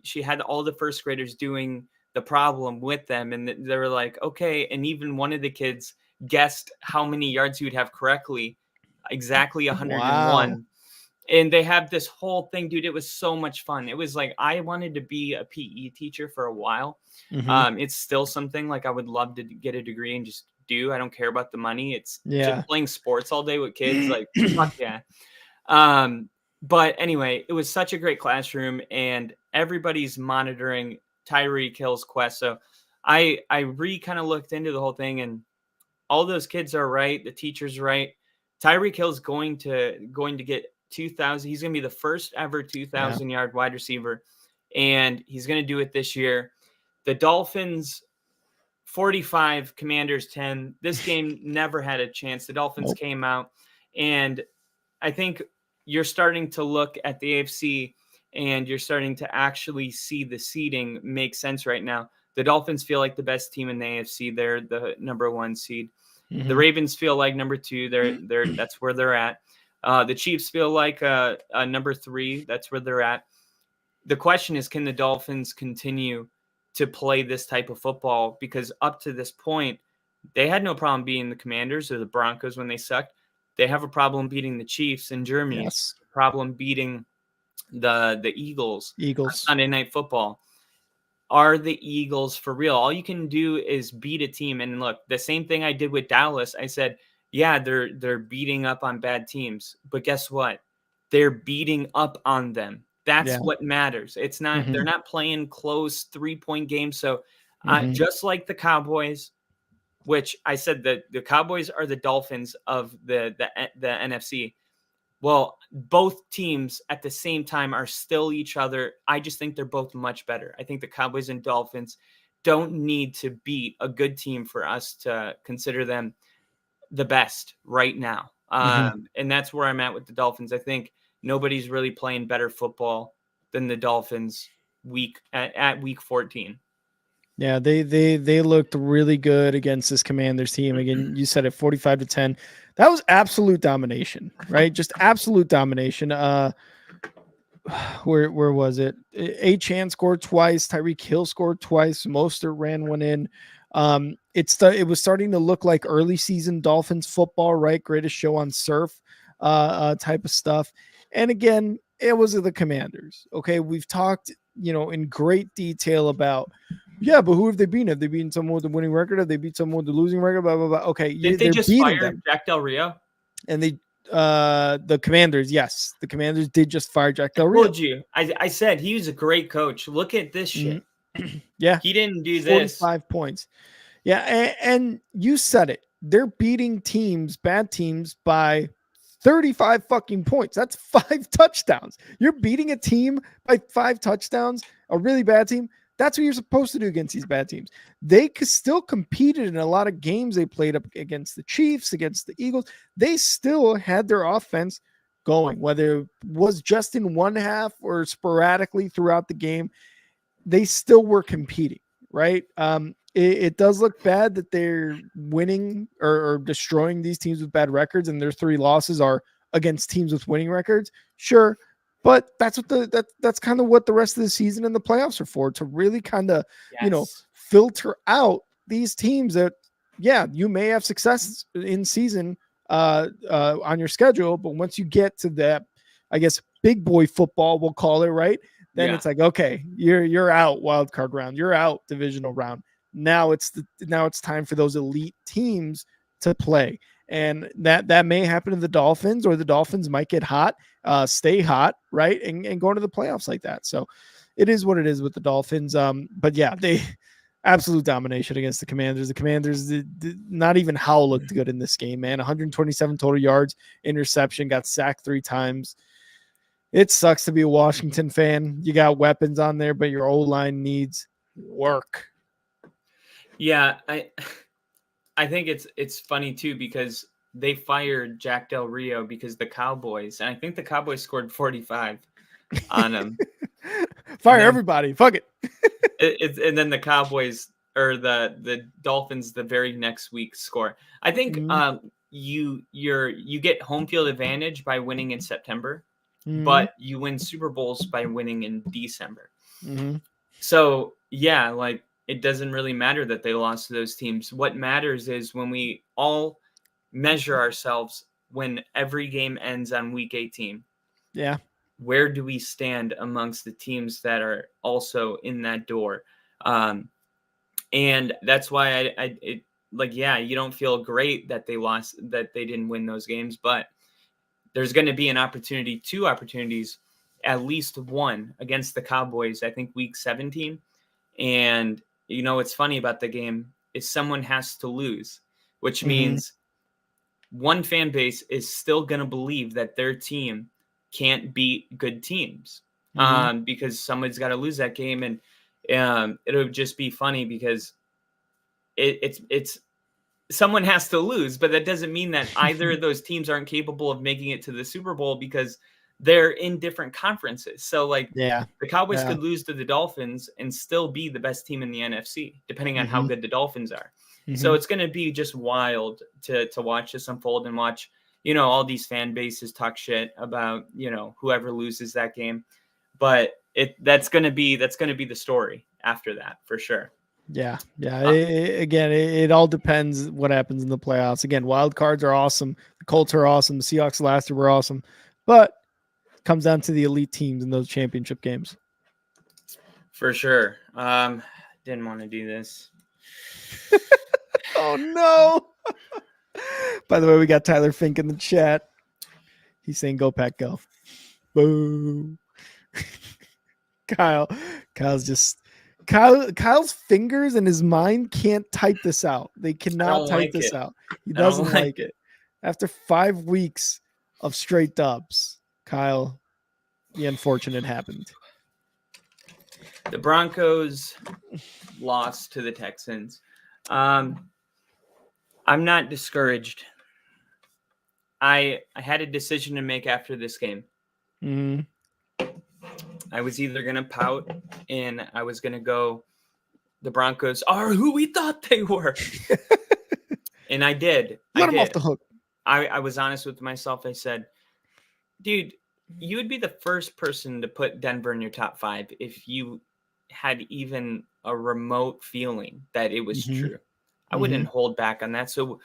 she had all the first graders doing the problem with them. And they were like, okay. And even one of the kids guessed how many yards he would have correctly, exactly 101. Wow. And they have this whole thing, dude. It was so much fun. It was like, I wanted to be a PE teacher for a while. It's still something like I would love to get a degree and just do. I don't care about the money. It's just playing sports all day with kids. Like, fuck yeah. But anyway, it was such a great classroom, and everybody's monitoring Tyreek Hill's quest. So I kind of looked into the whole thing, and all those kids are right. The teacher's right. Tyreek Hill's going to get 2,000. He's going to be the first ever 2,000 yard wide receiver, and he's going to do it this year. The Dolphins 45, Commanders 10. This game never had a chance. The Dolphins came out, and I think you're starting to look at the AFC and you're starting to actually see the seeding make sense right now. The Dolphins feel like the best team in the AFC. They're the number 1 seed. The Ravens feel like number 2. That's where they're at. The Chiefs feel like number 3. That's where they're at. The question is, can the Dolphins continue to play this type of football? Because up to this point, they had no problem beating the Commanders or the Broncos when they sucked. They have a problem beating the Chiefs in Germany. Yes. Problem beating the Eagles. Sunday Night Football. Are the Eagles for real? All you can do is beat a team. And look, the same thing I did with Dallas. I said, yeah, they're beating up on bad teams, but guess what? They're beating up on them. That's what matters. It's not they're not playing close 3-point games. So just like the Cowboys, which I said that the Cowboys are the Dolphins of the NFC. Well, both teams at the same time are still each other. I just think they're both much better. I think the Cowboys and Dolphins don't need to beat a good team for us to consider them the best right now. And that's where I'm at with the Dolphins. I think nobody's really playing better football than the Dolphins at week 14. Yeah, they looked really good against this Commanders team. Again, you said it 45-10. That was absolute domination, right? Just absolute domination. Where was it? Achane scored twice, Tyreek Hill scored twice, Mostert ran one in. It was starting to look like early season Dolphins football, right? Greatest show on surf type of stuff. And again, it was the Commanders. Okay, we've talked, in great detail about, yeah, but who have they beaten? Have they beaten someone with a winning record? Have they beat someone with a losing record? Blah blah blah. Okay, Didn't they they're just beating fire them, Jack Del Rio? and the Commanders, yes, the Commanders did just fire Jack Del I Rio. told you. I said he was a great coach. Look at this shit. Yeah, He didn't do 45 points. Yeah, and you said it. They're beating bad teams, by 35 fucking points. That's 5 touchdowns. You're beating a team by 5 touchdowns, a really bad team. That's what you're supposed to do against these bad teams. They still competed in a lot of games they played up against the Chiefs, against the Eagles. They still had their offense going, whether it was just in one half or sporadically throughout the game. They still were competing, right? It does look bad that they're winning or destroying these teams with bad records, and their 3 losses are against teams with winning records. Sure, but that's that's kind of what the rest of the season and the playoffs are for, to really kind of filter out these teams that, yeah, you may have success in season on your schedule, but once you get to that, I guess, big boy football, we'll call it, right? Then it's like, okay, you're out wild card round, you're out divisional round. Now it's time for those elite teams to play, and that may happen to the Dolphins, or the Dolphins might get hot, stay hot, right, and go into the playoffs like that. So it is what it is with the Dolphins. But yeah, they absolute domination against the Commanders. The Commanders, not even Howell looked good in this game, man. 127 total yards, interception, got sacked 3 times. It sucks to be a Washington fan. You got weapons on there, but your O-line needs work. Yeah, I think it's funny too, because they fired Jack Del Rio because the Cowboys, and I think the Cowboys scored 45 on him. Fire everybody. Fuck it. And then the Cowboys, or the Dolphins, the very next week score. I think you get home field advantage by winning in September. But you win Super Bowls by winning in December. So, yeah, like, it doesn't really matter that they lost to those teams. What matters is when we all measure ourselves when every game ends on week 18. Yeah. Where do we stand amongst the teams that are also in that door? And that's why you don't feel great that they lost, that they didn't win those games, but there's going to be 2 opportunities, at least one against the Cowboys, I think week 17. And, what's funny about the game is someone has to lose, which means one fan base is still going to believe that their team can't beat good teams, because someone's got to lose that game. And it'll just be funny because it's someone has to lose, but that doesn't mean that either of those teams aren't capable of making it to the Super Bowl, because they're in different conferences. So the Cowboys could lose to the Dolphins and still be the best team in the NFC, depending on how good the Dolphins are. So it's going to be just wild to watch this unfold, and watch, all these fan bases talk shit about, whoever loses that game. But that's going to be the story after that, for sure. Yeah. It all depends what happens in the playoffs. Again, wild cards are awesome. The Colts are awesome. The Seahawks last year were awesome, but it comes down to the elite teams in those championship games. For sure. Didn't want to do this. Oh no! By the way, we got Tyler Fink in the chat. He's saying, "Go Pack, go!" Boo. Kyle's fingers and his mind can't type this out. They cannot type this out. He doesn't like it. After 5 weeks of straight dubs, Kyle, the unfortunate happened. The Broncos lost to the Texans. I'm not discouraged. I had a decision to make after this game. I was either going to pout and I was going to go the Broncos are who we thought they were. And I did. Let them off the hook. I was honest with myself. I said, dude, you would be the first person to put Denver in your top 5 if you had even a remote feeling that it was true. I wouldn't hold back on that. So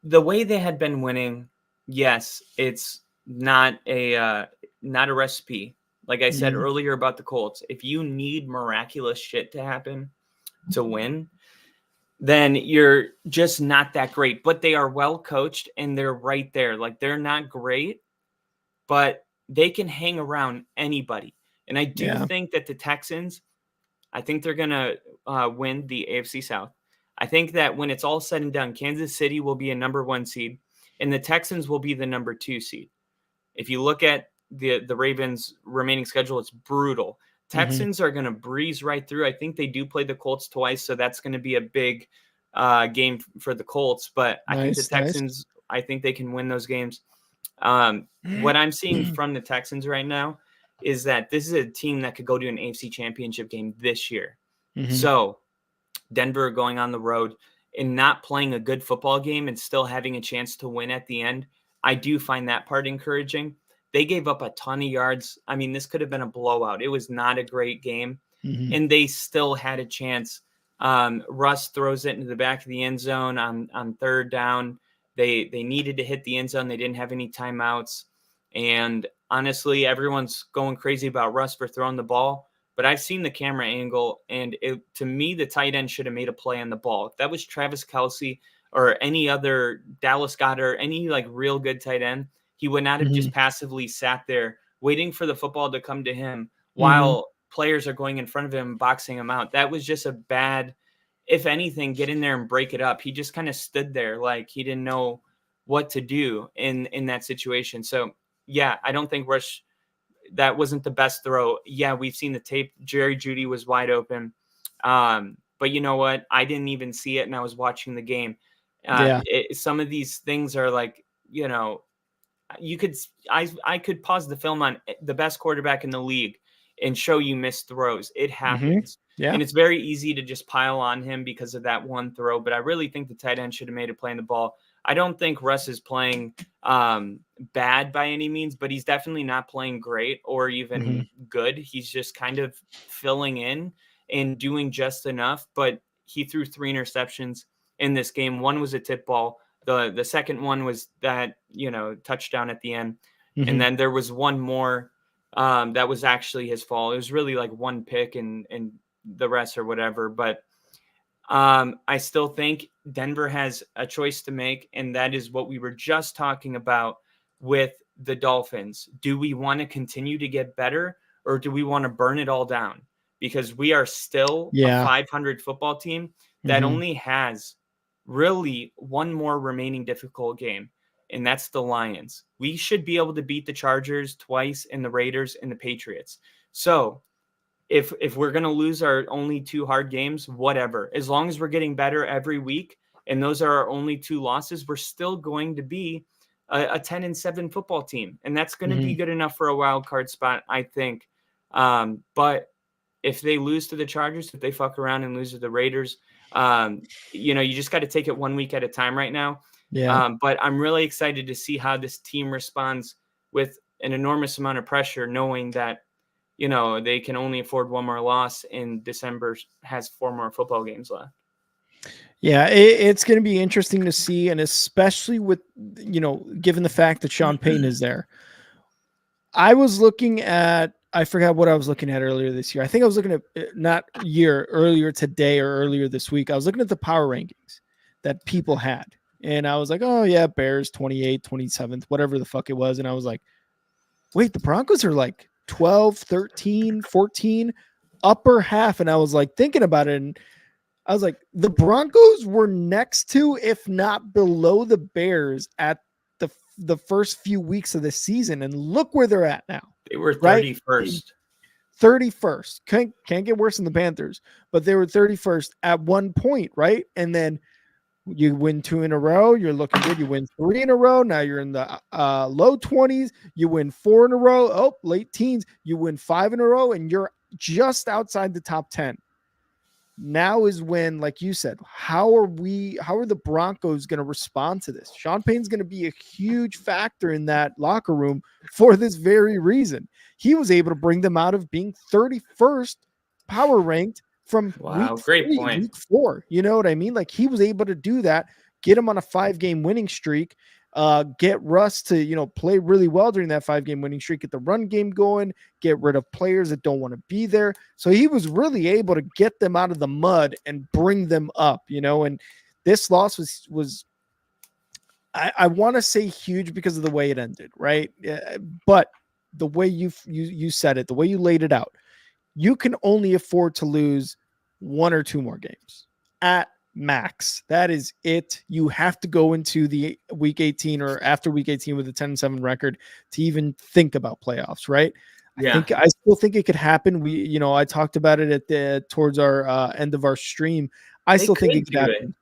the way they had been winning, yes, it's not a recipe. Like I said earlier about the Colts, if you need miraculous shit to happen to win, then you're just not that great. But they are well coached and they're right there. Like, they're not great, but they can hang around anybody. And I do think that the Texans, I think they're going to win the AFC South. I think that when it's all said and done, Kansas City will be a number 1 seed and the Texans will be the number 2 seed. If you look at the Ravens' remaining schedule, it's brutal. Texans are going to breeze right through. I think they do play the Colts twice, so that's going to be a big game for the Colts. But I think the Texans, I think they can win those games. What I'm seeing from the Texans right now is that this is a team that could go to an AFC Championship game this year. So Denver going on the road and not playing a good football game and still having a chance to win at the end, I do find that part encouraging. They gave up a ton of yards. I mean, this could have been a blowout. It was not a great game, and they still had a chance. Russ throws it into the back of the end zone on 3rd down. They needed to hit the end zone. They didn't have any timeouts. And honestly, everyone's going crazy about Russ for throwing the ball. But I've seen the camera angle, and to me, the tight end should have made a play on the ball. If that was Travis Kelce or any other Dallas Goedert, any like real good tight end, he would not have just passively sat there waiting for the football to come to him while players are going in front of him, boxing him out. That was just a bad, if anything, get in there and break it up. He just kind of stood there like he didn't know what to do in that situation. So, yeah, I don't think Rush, that wasn't the best throw. Yeah, we've seen the tape. Jerry Jeudy was wide open. But you know what? I didn't even see it, and I was watching the game. Some of these things are like, you know, I could pause the film on the best quarterback in the league and show you missed throws. It happens. And it's very easy to just pile on him because of that one throw. But I really think the tight end should have made a play in the ball. I don't think Russ is playing bad by any means, but he's definitely not playing great or even good. He's just kind of filling in and doing just enough. But he threw 3 interceptions in this game. One was a tip ball. The second one was that, you know, touchdown at the end. And then there was one more that was actually his fault. It was really like one pick and the rest or whatever. But I still think Denver has a choice to make, and that is what we were just talking about with the Dolphins. Do we want to continue to get better, or do we want to burn it all down? Because we are still a 500 football team that only has really one more remaining difficult game, and that's the Lions. We should be able to beat the Chargers twice and the Raiders and the Patriots. So if we're going to lose our only 2 hard games, whatever, as long as we're getting better every week and those are our only 2 losses, we're still going to be a 10-7 football team. And that's going to be good enough for a wild card spot, I think. But if they lose to the Chargers, if they fuck around and lose to the Raiders, you know, you just got to take it 1 week at a time right now. But I'm really excited to see how this team responds with an enormous amount of pressure, knowing that, you know, they can only afford 1 more loss, and December has 4 more football games left. Yeah, it's going to be interesting to see, and especially with, you know, given the fact that Sean Payton is there. I was looking at, I forgot what I was looking at earlier this year. I think I was looking at, earlier today or earlier this week. I was looking at the power rankings that people had. And I was like, oh, yeah, Bears 28th, 27th, whatever the fuck it was. And I was like, wait, the Broncos are like 12, 13, 14, upper half. And I was like thinking about it. And I was like, the Broncos were next to, if not below, the Bears at the first few weeks of the season. And look where they're at now. They were 31st. Right? 31st. Can't get worse than the Panthers, but they were 31st at one point, right? And then you win 2 in a row. You're looking good. You win 3 in a row. Now you're in the low 20s. You win 4 in a row. Oh, late teens. You win 5 in a row, and you're just outside the top 10. now is when, like you said, how are the Broncos going to respond to this? Sean Payton's going to be a huge factor in that locker room for this very reason. He was able to bring them out of being 31st power ranked from week 4. You know what I mean? Like, he was able to do that, get him on a 5-game winning streak, get Russ to, play really well during that 5-game winning streak, get the run game going, get rid of players that don't want to be there. So he was really able to get them out of the mud and bring them up, and this loss was I want to say huge because of the way it ended, right? But the way you said it, the way you laid it out, you can only afford to lose 1 or 2 more games at max. That is it. You have to go into the week 18 or after week 18 with a 10-7 record to even think about playoffs, right? Yeah. I still think it could happen. I talked about it towards our end of our stream. I still think it could happen.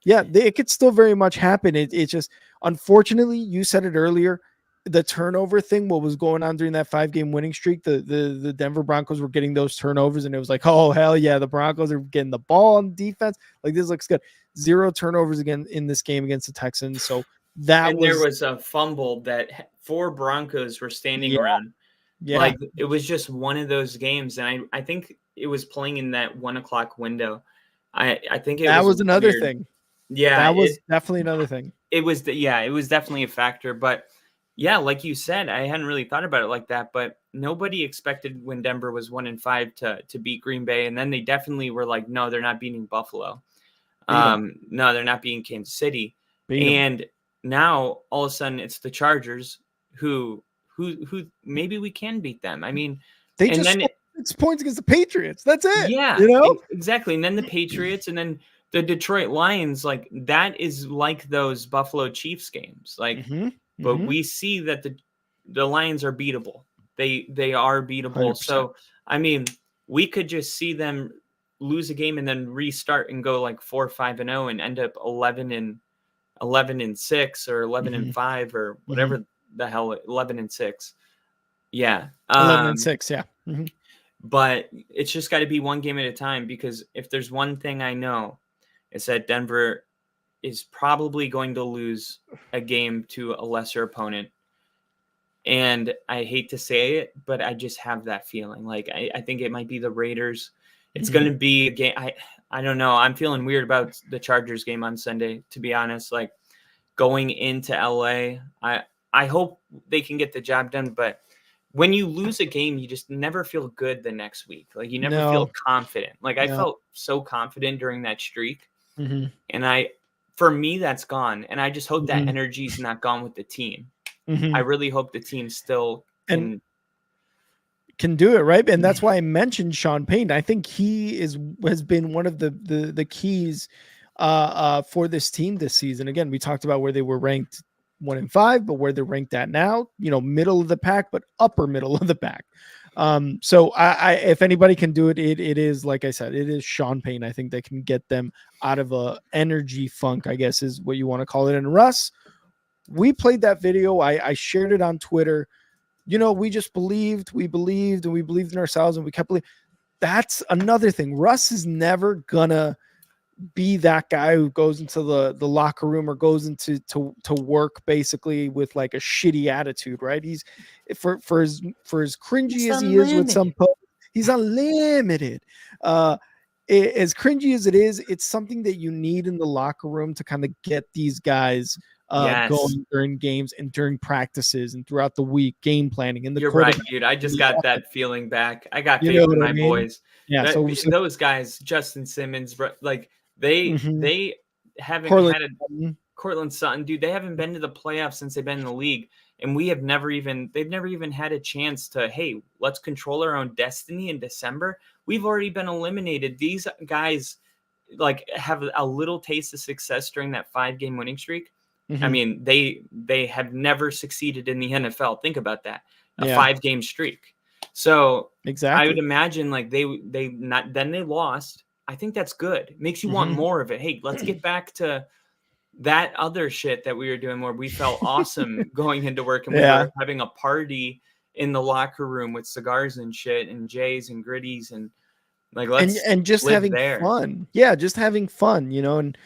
Yeah, it could still very much happen. It's just, unfortunately, you said it earlier, the turnover thing, what was going on during that 5-game winning streak, the Denver Broncos were getting those turnovers, and it was like, oh, hell yeah, the Broncos are getting the ball on defense. Like, this looks good. 0 turnovers again in this game against the Texans. So there was a fumble that 4 Broncos were standing around. Yeah. Like, it was just one of those games, and I think it was playing in that 1:00 window. I think that was another thing. Yeah, that was definitely another thing. It was definitely a factor, but yeah, like you said, I hadn't really thought about it like that, but nobody expected when Denver was 1-5 to beat Green Bay, and then they definitely were like, no, they're not beating Buffalo. No, they're not beating Kansas City. And now all of a sudden it's the Chargers who maybe we can beat them. I mean, they just scored 6 points against the Patriots. That's it. Yeah, exactly. And then the Patriots, and then the Detroit Lions. Like, that is like those Buffalo Chiefs games. Like. But we see that the Lions are beatable. They are beatable. 100%. So, I mean, we could just see them lose a game and then restart and go like 4-5-0 and end up 11-6 or 11-5 or whatever the hell, 11-6. Yeah. 11-6. Yeah. But it's just got to be one game at a time, because if there's one thing I know, it's that Denver is probably going to lose a game to a lesser opponent. And I hate to say it, but I just have that feeling. Like, I think it might be the Raiders. It's going to be a game. I don't know. I'm feeling weird about the Chargers game on Sunday, to be honest. Like, going into LA, I hope they can get the job done, but when you lose a game, you just never feel good the next week. Like, you never feel confident. Like, I felt so confident during that streak. And for me, that's gone. And I just hope that energy's not gone with the team. I really hope the team still can do it, right? And that's why I mentioned Sean Payton. I think he has been one of the keys for this team this season. Again, we talked about where they were ranked 1-5, but where they're ranked at now, middle of the pack, but upper middle of the pack. So I if anybody can do it, it is, like I said, it is Sean Payton. I think that can get them out of a energy funk, I guess is what you want to call it. And Russ, we played that video. I shared it on Twitter. We just believed in ourselves, and we kept believing. That's another thing. Russ is never gonna be that guy who goes into the locker room or goes into to work basically with like a shitty attitude, right? He's for as cringy as he is with some he's unlimited. As cringy as it is, it's something that you need in the locker room to kind of get these guys going during games and during practices and throughout the week, game planning. And you're right, dude. I just got that feeling back. I got faith in my boys. Yeah, so those guys, Justin Simmons, like they haven't had a Cortland Sutton, dude. They haven't been to the playoffs since they've been in the league, and they've never even had a chance to, hey, let's control our own destiny in December. We've already been eliminated. These guys like have a little taste of success during that 5-game winning streak. I mean, they have never succeeded in the NFL. Think about that. A 5-game streak. So exactly, I would imagine like they lost. I think that's good. It makes you want more of it. Hey, let's get back to that other shit that we were doing where we felt awesome going into work, and we were having a party in the locker room with cigars and shit and J's and Gritties and Like, let's and just live having there. fun. Yeah, just having fun, and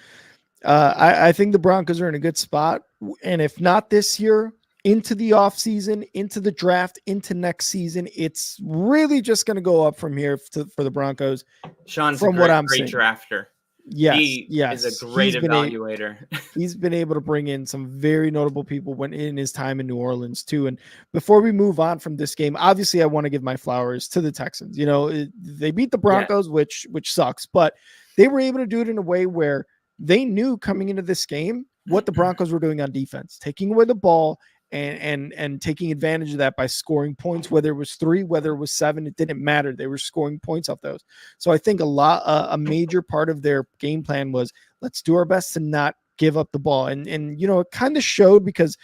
I think the Broncos are in a good spot. And if not this year, into the offseason, into the draft, into next season, it's really just going to go up from here for the Broncos. Sean's from a what I'm great seeing. drafter. Yes, He is a great evaluator. He's been able to bring in some very notable people when in his time in New Orleans too. And before we move on from this game, obviously I want to give my flowers to the Texans. They beat the Broncos, which sucks, but they were able to do it in a way where they knew coming into this game what the Broncos were doing on defense, taking away the ball and taking advantage of that by scoring points, whether it was 3, whether it was 7, it didn't matter. They were scoring points off those. So I think a major part of their game plan was, let's do our best to not give up the ball. And it kind of showed, because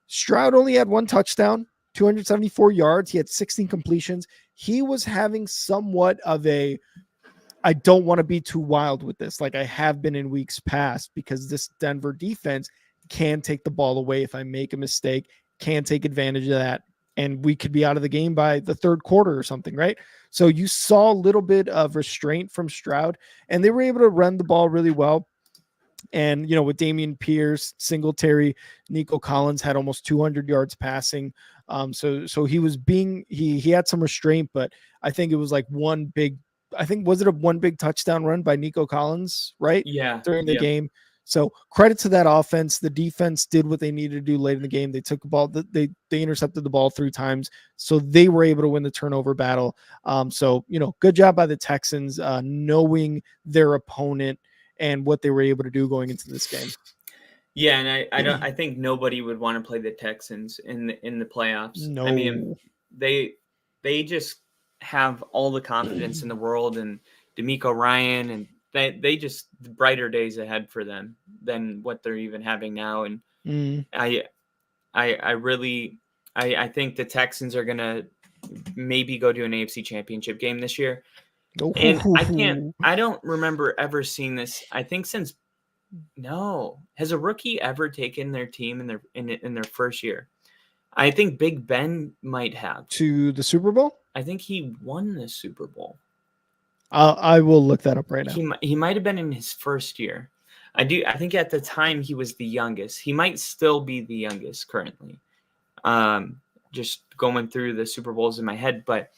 Stroud only had 1 touchdown, 274 yards. He had 16 completions. He was having somewhat of I don't want to be too wild with this, like I have been in weeks past, because this Denver defense can take the ball away if I make a mistake, can take advantage of that, and we could be out of the game by the 3rd quarter or something, right? So you saw a little bit of restraint from Stroud, and they were able to run the ball really well. And, with Dameon Pierce, Singletary, Nico Collins had almost 200 yards passing. So he was he had some restraint, but I think it was like one big touchdown run by Nico Collins, right? Yeah. During the game. So credit to that offense. The defense did what they needed to do late in the game. They took the ball, they intercepted the ball 3 times. So they were able to win the turnover battle. So, good job by the Texans, knowing their opponent and what they were able to do going into this game. Yeah, and I think nobody would want to play the Texans in the playoffs. No. I mean, they just have all the confidence in the world, and DeMeco Ryan, and they just brighter days ahead for them than what they're even having now. And I think the Texans are gonna maybe go to an AFC Championship game this year. And I don't remember ever seeing this. I think has a rookie ever taken their team in their first year? I think Big Ben might have. To the Super Bowl? I think he won the Super Bowl. I will look that up right now. He might have been in his first year. I think at the time he was the youngest. He might still be the youngest currently. Just going through the Super Bowls in my head, but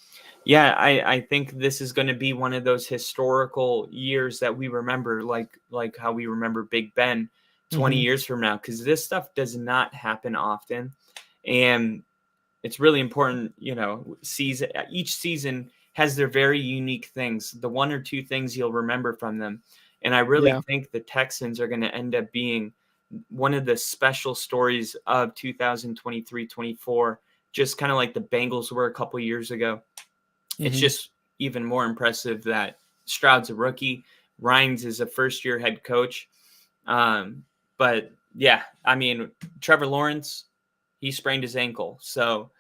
yeah, I think this is going to be one of those historical years that we remember, like how we remember Big Ben 20 years from now, because this stuff does not happen often, and it's really important. Each season has their very unique things, the 1 or 2 things you'll remember from them, and I really think the Texans are going to end up being one of the special stories of 2023-24, just kind of like the Bengals were a couple years ago. It's just even more impressive that Stroud's a rookie. Ryans is a first-year head coach. But, yeah, I mean, Trevor Lawrence, he sprained his ankle. So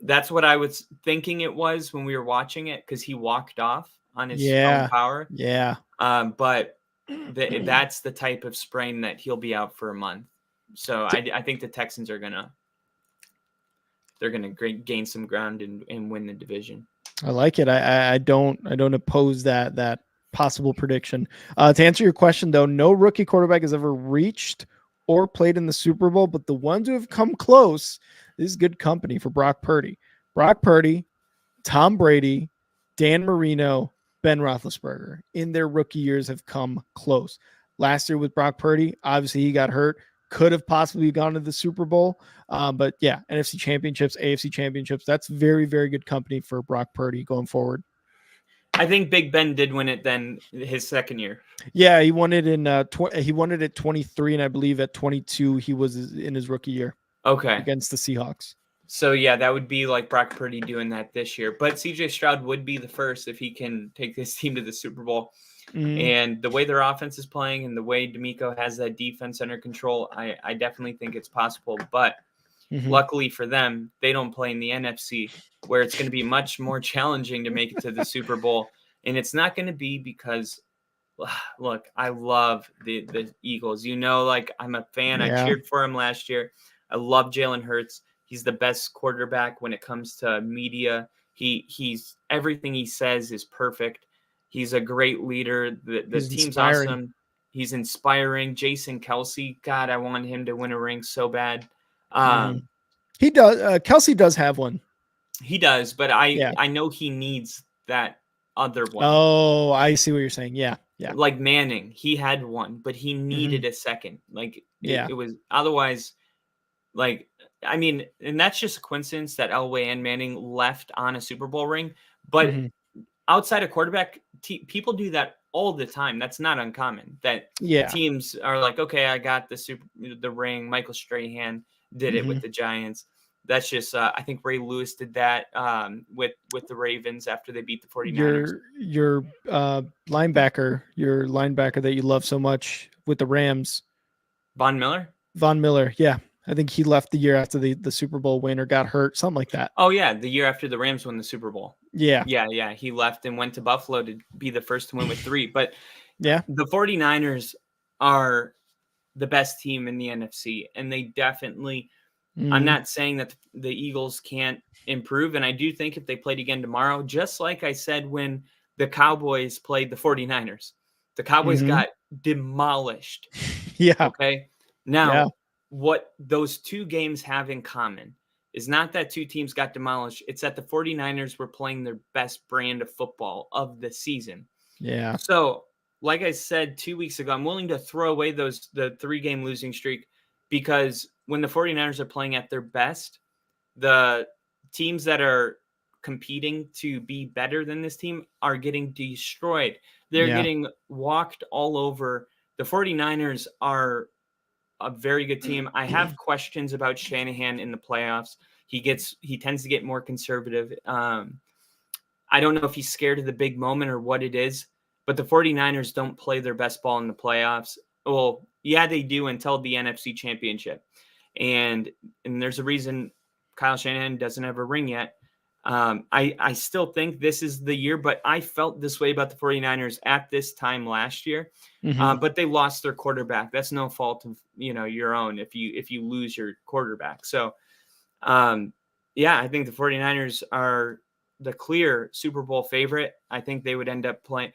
that's what I was thinking it was when we were watching it, because he walked off on his own power. Yeah. But that's the type of sprain that he'll be out for a month. So I think the Texans are they're gonna gain some ground and win the division. I like it. I don't oppose that possible prediction. To answer your question, though, no rookie quarterback has ever reached or played in the Super Bowl, but the ones who have come close, this is good company for Brock Purdy. Brock Purdy, Tom Brady, Dan Marino, Ben Roethlisberger in their rookie years have come close. Last year with Brock Purdy, obviously he got hurt. Could have possibly gone to the Super Bowl. But yeah, NFC championships, AFC championships, that's very, very good company for Brock Purdy going forward. I think Big Ben did win it then his second year. Yeah, he won it he won it at 23, and I believe at 22 he was in his rookie year. Okay. Against the Seahawks. So yeah, that would be like Brock Purdy doing that this year. But CJ Stroud would be the first if he can take this team to the Super Bowl. And the way their offense is playing and the way DeMeco has that defense under control, I definitely think it's possible. But luckily for them, they don't play in the NFC, where it's going to be much more challenging to make it to the Super Bowl. And it's not going to be because, look, I love the Eagles. Like I'm a fan. I cheered for him last year. I love Jalen Hurts. He's the best quarterback when it comes to media. He's everything he says is perfect. He's a great leader. The He's team's inspiring. awesome. He's inspiring. Jason Kelsey, God, I want him to win a ring so bad. He does. Kelsey does have one. He does, but I know he needs that other one. Oh, I see what you're saying. Yeah. Like Manning, he had one, but he needed a second. Like it was otherwise. Like, I mean, and that's just a coincidence that Elway and Manning left on a Super Bowl ring. But outside of quarterback, people do that all the time. That's not uncommon. That teams are like, okay, I got the ring. Michael Strahan did it with the Giants. That's just, I think Ray Lewis did that with the Ravens after they beat the 49ers. Your linebacker that you love so much with the Rams. Von Miller? Yeah. I think he left the year after the Super Bowl win or got hurt, something like that. Oh, yeah, the year after the Rams won the Super Bowl. Yeah. He left and went to Buffalo to be the first to win with 3. But the 49ers are the best team in the NFC, and they definitely I'm not saying that the Eagles can't improve, and I do think if they played again tomorrow, just like I said when the Cowboys played the 49ers, the Cowboys got demolished. Okay? Now, what those two games have in common is not that two teams got demolished. It's that the 49ers were playing their best brand of football of the season. Yeah. So, like I said 2 weeks ago, I'm willing to throw away the 3-game losing streak because when the 49ers are playing at their best, the teams that are competing to be better than this team are getting destroyed. They're getting walked all over. The 49ers are a very good team. I have questions about Shanahan in the playoffs. He tends to get more conservative. I don't know if he's scared of the big moment or what it is, but the 49ers don't play their best ball in the playoffs. Well, yeah, they do until the NFC Championship. And there's a reason Kyle Shanahan doesn't have a ring yet. I still think this is the year, but I felt this way about the 49ers at this time last year. But they lost their quarterback. That's no fault of your own if you lose your quarterback. So I think the 49ers are the clear Super Bowl favorite. I think they would end up playing.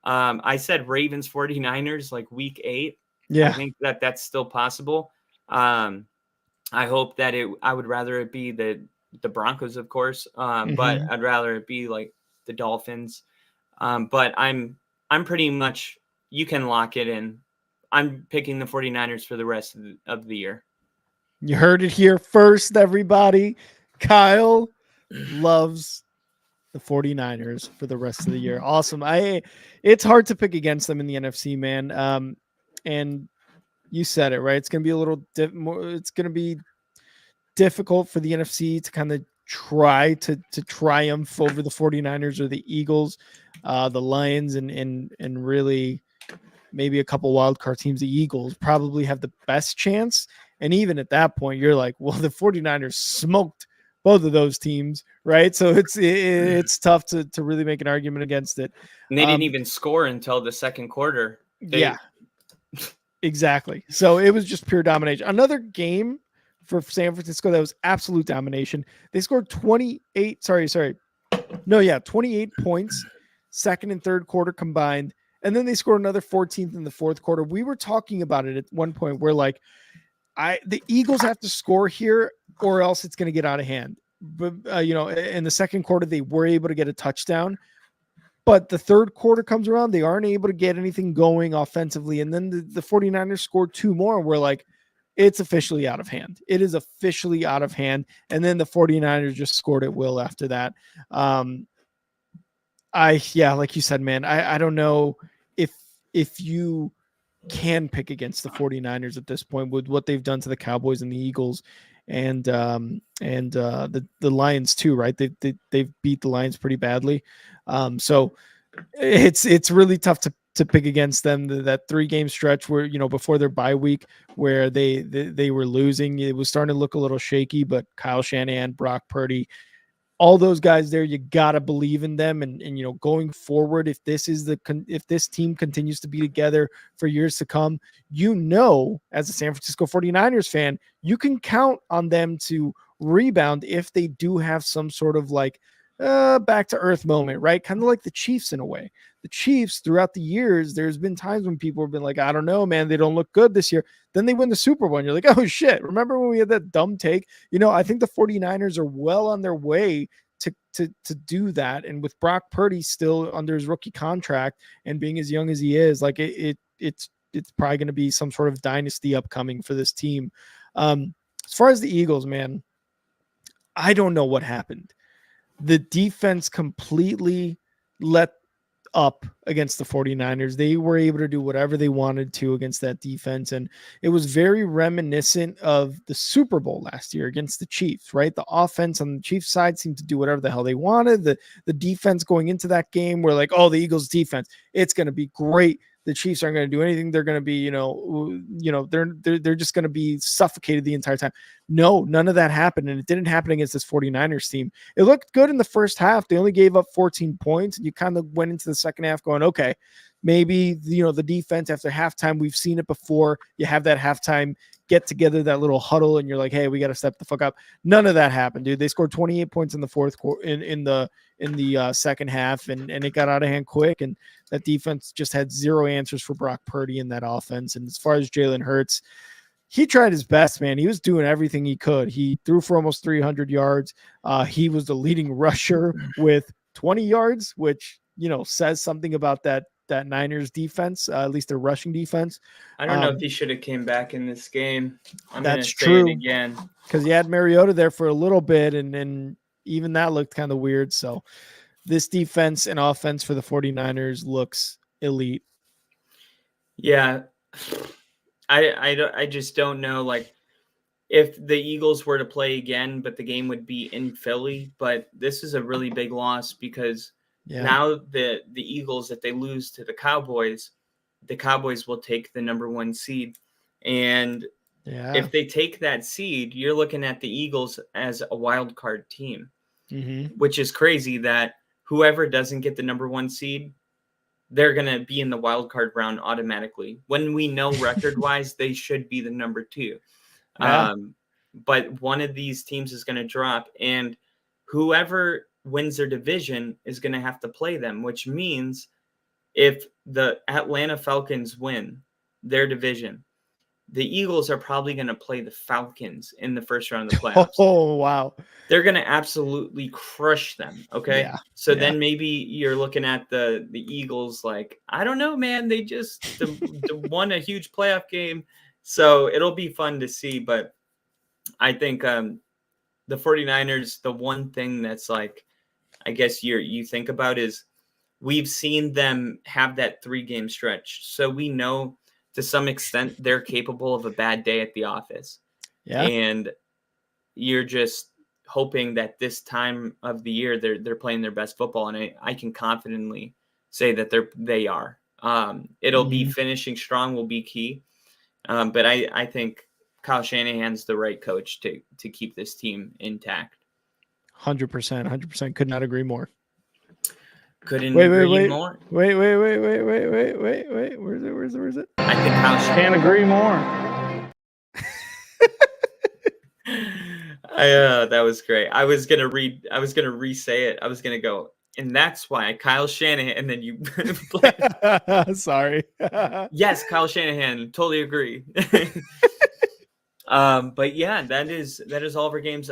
I said Ravens 49ers like week 8. I think that's still possible. I hope that I would rather it be the Broncos, of course, but I'd rather it be like the Dolphins. But I'm pretty much, you can lock it in. I'm picking the 49ers for the rest of the year. You heard it here first, everybody. Kyle loves the 49ers for the rest of the year. Awesome. It's hard to pick against them in the NFC, man. And you said it, right? It's going to be a little it's going to be difficult for the NFC to kind of try to triumph over the 49ers or the Eagles, the Lions, and really maybe a couple wild card teams. The Eagles probably have the best chance. And even at that point, you're like, well, the 49ers smoked both of those teams, right? So it's tough to really make an argument against it. And they didn't even score until the second quarter. Exactly. So it was just pure domination. Another game for San Francisco that was absolute domination. They scored 28 points, second and third quarter combined. And then they scored another 14th in the fourth quarter. We were talking about it at one point where the Eagles have to score here or else it's going to get out of hand. But, in the second quarter, they were able to get a touchdown. But the third quarter comes around, they aren't able to get anything going offensively. And then the 49ers scored 2 more. And we're like, it's officially out of hand. It is officially out of hand. And then the 49ers just scored at will after that. Like you said, man, I don't know if you can pick against the 49ers at this point with what they've done to the Cowboys and the Eagles and the Lions too, right? They've beat the Lions pretty badly. So it's really tough to pick against them. That 3-game stretch where, before their bye week where they were losing, it was starting to look a little shaky, but Kyle Shanahan, Brock Purdy, all those guys there, you got to believe in them. And going forward, if this team continues to be together for years to come, as a San Francisco 49ers fan, you can count on them to rebound if they do have some sort of back to earth moment, right? Kind of like the Chiefs in a way. The Chiefs, throughout the years, there's been times when people have been like, I don't know, man, they don't look good this year. Then they win the Super Bowl. And you're like, oh shit. Remember when we had that dumb take? I think the 49ers are well on their way to do that. And with Brock Purdy still under his rookie contract and being as young as he is, like it's probably going to be some sort of dynasty upcoming for this team. As far as the Eagles, man, I don't know what happened. The defense completely let up against the 49ers. They were able to do whatever they wanted to against that defense. And it was very reminiscent of the Super Bowl last year against the Chiefs, right? The offense on the Chiefs side seemed to do whatever the hell they wanted. The defense going into that game were like, oh, the Eagles defense, it's going to be great. The Chiefs aren't going to do anything. They're going to be, they're just going to be suffocated the entire time. No, none of that happened. And it didn't happen against this 49ers team. It looked good in the first half. They only gave up 14 points. And you kind of went into the second half going, okay, maybe, the defense after halftime, we've seen it before. You have that halftime get together, that little huddle, and you're like, hey, we got to step the fuck up. None of that happened, dude. They scored 28 points in the fourth quarter, in the second half, and it got out of hand quick. And that defense just had zero answers for Brock Purdy in that offense. And as far as Jalen Hurts, he tried his best, man. He was doing everything he could. He threw for almost 300 yards. He was the leading rusher with 20 yards, which, says something about that Niners defense, at least their rushing defense. I don't know if he should have came back in this game. That's true. Again, because he had Mariota there for a little bit, and even that looked kind of weird. So this defense and offense for the 49ers looks elite. Yeah. I just don't know, like, if the Eagles were to play again, but the game would be in Philly. But this is a really big loss because now the Eagles, if they lose to the Cowboys will take the number 1 seed. And if they take that seed, you're looking at the Eagles as a wild card team, which is crazy that whoever doesn't get the number 1 seed, they're going to be in the wild card round automatically, when we know record wise, they should be the number 2. Yeah. But one of these teams is going to drop, and whoever wins their division is going to have to play them, which means if the Atlanta Falcons win their division, the Eagles are probably going to play the Falcons in the first round of the playoffs. Oh, wow. They're going to absolutely crush them. Okay. Yeah. So then maybe you're looking at the Eagles like, I don't know, man, they just won a huge playoff game. So it'll be fun to see. But I think the 49ers, the one thing that's like, I guess you think about is we've seen them have that 3-game stretch. So we know to some extent they're capable of a bad day at the office. Yeah. And you're just hoping that this time of the year they're playing their best football, and I can confidently say that they are. It'll be finishing strong will be key, but I think Kyle Shanahan's the right coach to keep this team intact. 100%. Could not agree more. Couldn't agree more. Wait. Where's it? I think Kyle can't agree more. That was great. I was gonna re-say it. I was gonna go, and that's why Kyle Shanahan, and then you sorry. Yes, Kyle Shanahan, totally agree. But yeah, that is all of our games.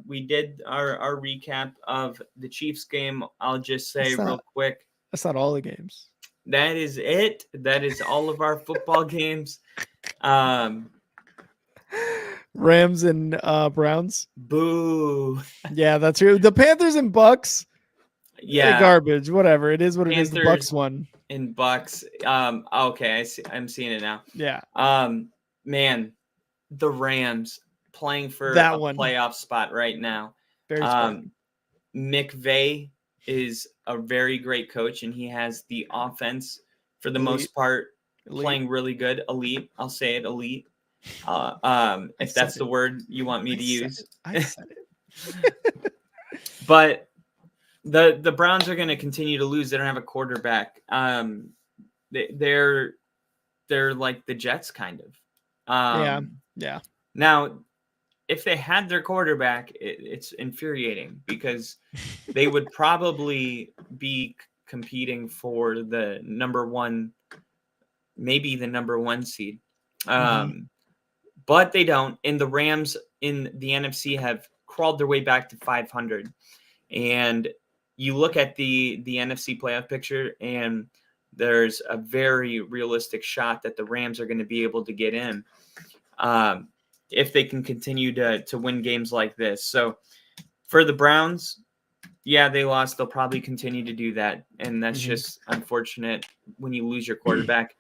We did our recap of the Chiefs game. I'll just say real quick. That's not all the games. That is it. That is all of our football games. Rams and Browns. Boo. Yeah, that's true. The Panthers and Bucks. Yeah, garbage. Whatever. It is what Panthers it is. The Bucks won. And Bucks. Okay, I see. I'm seeing it now. Yeah. Man, the Rams playing for that playoff spot right now. Very McVay is a very great coach, and he has the offense for the most part playing really good. Elite. I'll say it. Elite. If that's the word you want me to use. I said it. But the Browns are going to continue to lose. They don't have a quarterback. They're like the Jets kind of. Yeah. Now, if they had their quarterback, it's infuriating because they would probably be competing for the number one, maybe the number one seed. But they don't. And the Rams in the NFC have crawled their way back to 500. And you look at the NFC playoff picture, and there's a very realistic shot that the Rams are going to be able to get in if they can continue to win games like this. So for the Browns, yeah, they lost. They'll probably continue to do that. And that's just unfortunate when you lose your quarterback.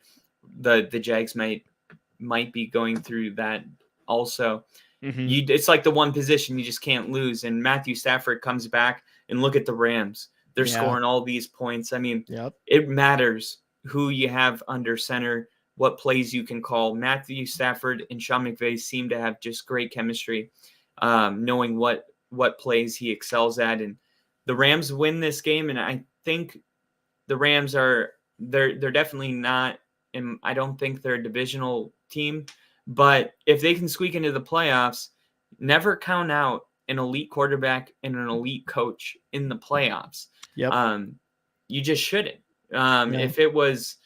The Jags might be going through that also. It's like the one position you just can't lose. And Matthew Stafford comes back, and look at the Rams. They're scoring all these points. I mean, it matters who you have under center, what plays you can call. Matthew Stafford and Sean McVay seem to have just great chemistry, knowing what plays he excels at. And the Rams win this game, and I think the Rams they're definitely not, and I don't think they're a divisional team, but if they can squeak into the playoffs, never count out an elite quarterback and an elite coach in the playoffs. You just shouldn't. If it was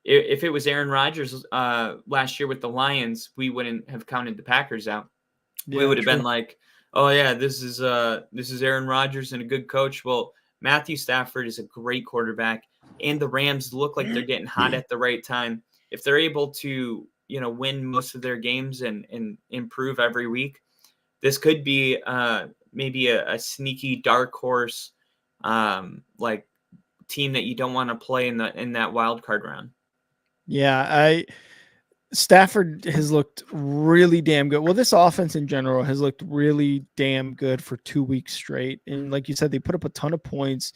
Aaron Rodgers last year with the Lions, we wouldn't have counted the Packers out. We would have been like, oh yeah, this is Aaron Rodgers and a good coach. Well, Matthew Stafford is a great quarterback, and the Rams look like they're getting hot at the right time. If they're able to, win most of their games and improve every week, this could be maybe a sneaky dark horse like team that you don't want to play in that wild card round. Yeah, Stafford has looked really damn good. Well, this offense in general has looked really damn good for 2 weeks straight. And like you said, they put up a ton of points,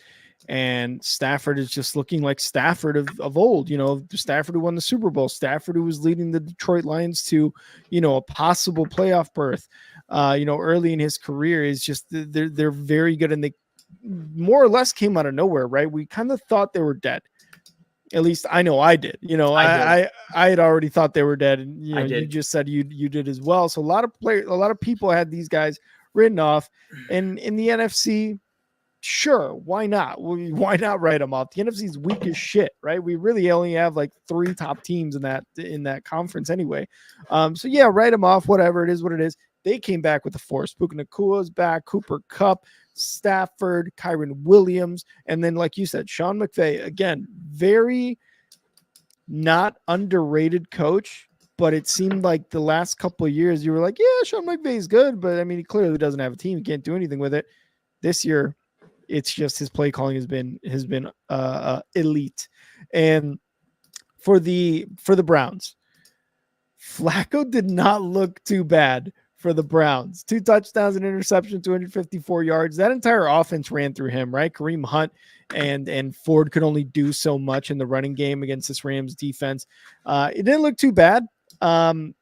and Stafford is just looking like Stafford of old, Stafford who won the Super Bowl, Stafford who was leading the Detroit Lions to, a possible playoff berth, early in his career. Is just, they're very good. And they more or less came out of nowhere, right? We kind of thought they were dead. At least I know I did. I had already thought they were dead, and you just said you did as well. So a lot of people had these guys written off, and in the NFC, sure, why not? Why not write them off? The NFC is weak as shit, right? We really only have like 3 top teams in that conference anyway. So yeah, write them off. Whatever, it is what it is. They came back with the force. Puka Nakua's back, Cooper Kupp, Stafford, Kyron Williams, and then, like you said, Sean McVay, again, very not underrated coach, but it seemed like the last couple of years you were like, yeah, Sean McVay's good, but I mean, he clearly doesn't have a team. He can't do anything with it. This year, it's just his play calling has been elite. And for the Browns, Flacco did not look too bad for the Browns. 2 touchdowns, an interception, 254 yards. That entire offense ran through him, right? Kareem Hunt and Ford could only do so much in the running game against this Rams defense. It didn't look too bad. And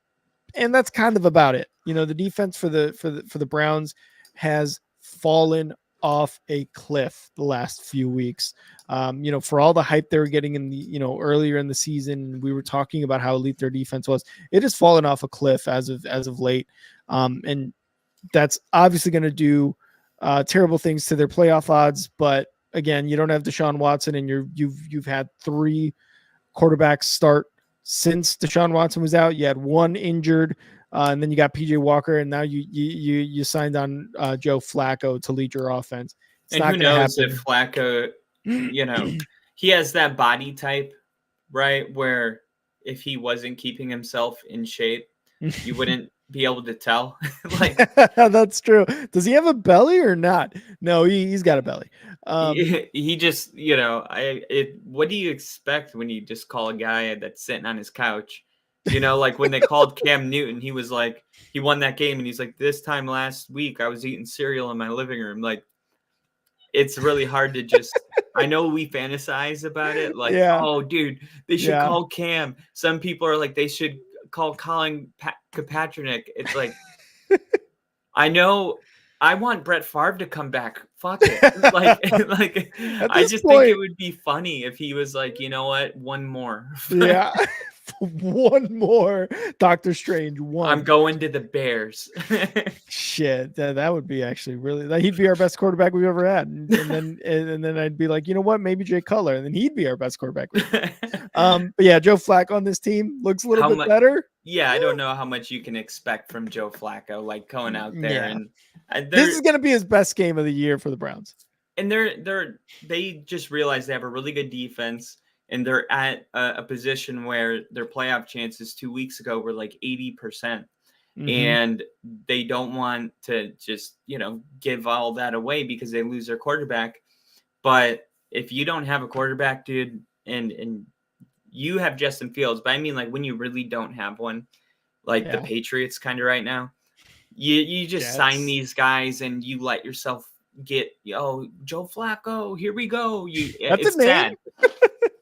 that's kind of about it. The defense for the Browns has fallen off a cliff the last few weeks. For all the hype they were getting in the, earlier in the season, we were talking about how elite their defense was. It has fallen off a cliff as of late. And that's obviously going to do terrible things to their playoff odds. But again, you don't have Deshaun Watson, and you've had 3 quarterbacks start since Deshaun Watson was out. You had 1 injured. And then you got PJ Walker, and now you signed on Joe Flacco to lead your offense. It's and who knows happen. If Flacco, he has that body type, right? Where if he wasn't keeping himself in shape, you wouldn't be able to tell. That's true. Does he have a belly or not? No, he's got a belly. He just, what do you expect when you just call a guy that's sitting on his couch? Like when they called Cam Newton, he was like, he won that game, and he's like, this time last week, I was eating cereal in my living room. Like, it's really hard to just, I know we fantasize about it. Like, oh, dude, they should call Cam. Some people are like, they should call Colin Kaepernick. It's like, I know. I want Brett Favre to come back. Fuck it. I just think it would be funny if he was like, you know what, one more. Yeah. One more Doctor Strange. One. I'm going to the Bears. Shit, that would be actually really. He'd be our best quarterback we've ever had, and then I'd be like, you know what, maybe Jay Cutler, and then he'd be our best quarterback. But yeah, Joe Flacco on this team looks a little bit better. Yeah, I don't know how much you can expect from Joe Flacco, like going out there and this is going to be his best game of the year for the Browns. And they just realized they have a really good defense, and they're at a position where their playoff chances 2 weeks ago were like 80%. And they don't want to just, give all that away because they lose their quarterback. But if you don't have a quarterback, dude, and you have Justin Fields, but I mean, like, when you really don't have one, like the Patriots kind of right now, you just sign these guys and you let yourself get, Joe Flacco, here we go. It's sad.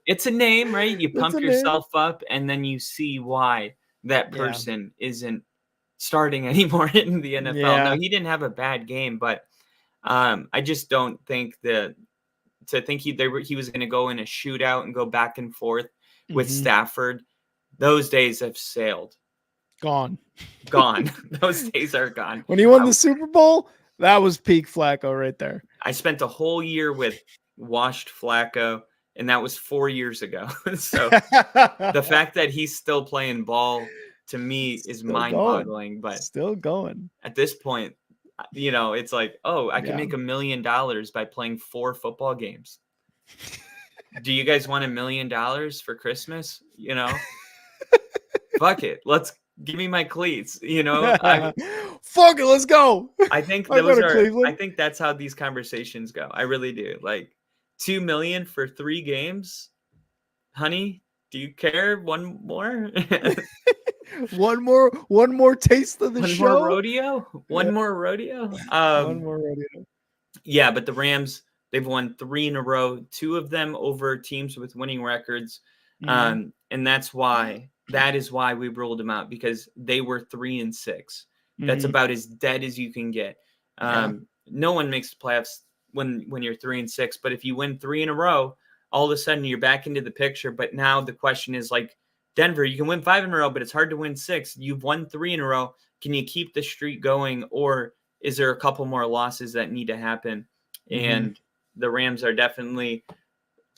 It's a name, right? You pump yourself up, and then you see why that person isn't starting anymore in the NFL. Yeah. No, he didn't have a bad game, but I just don't think he was going to go in a shootout and go back and forth with Stafford. Those days have sailed. Gone. Those days are gone. When he won the Super Bowl, that was peak Flacco right there. I spent a whole year with washed Flacco, and that was 4 years ago. So the fact that he's still playing ball, to me, is mind-boggling. But still going. At this point, it's like, I can make $1 million by playing 4 football games. Do you guys want $1 million for Christmas? Fuck it. Give me my cleats. Fuck it. Let's go. I think that's how these conversations go. I really do. Like, $2 million for 3 games, honey. Do you care? One more. One more taste of the show. One more rodeo. Yeah, but the Rams, they've won 3 in a row, 2 of them over teams with winning records. And that is why we ruled them out, because they were 3-6. That's about as dead as you can get. No one makes the playoffs when you're 3-6, but if you win 3 in a row, all of a sudden you're back into the picture. But now the question is, like, Denver, you can win 5 in a row, but it's hard to win 6. You've won 3 in a row. Can you keep the streak going, or is there a couple more losses that need to happen? And the Rams are definitely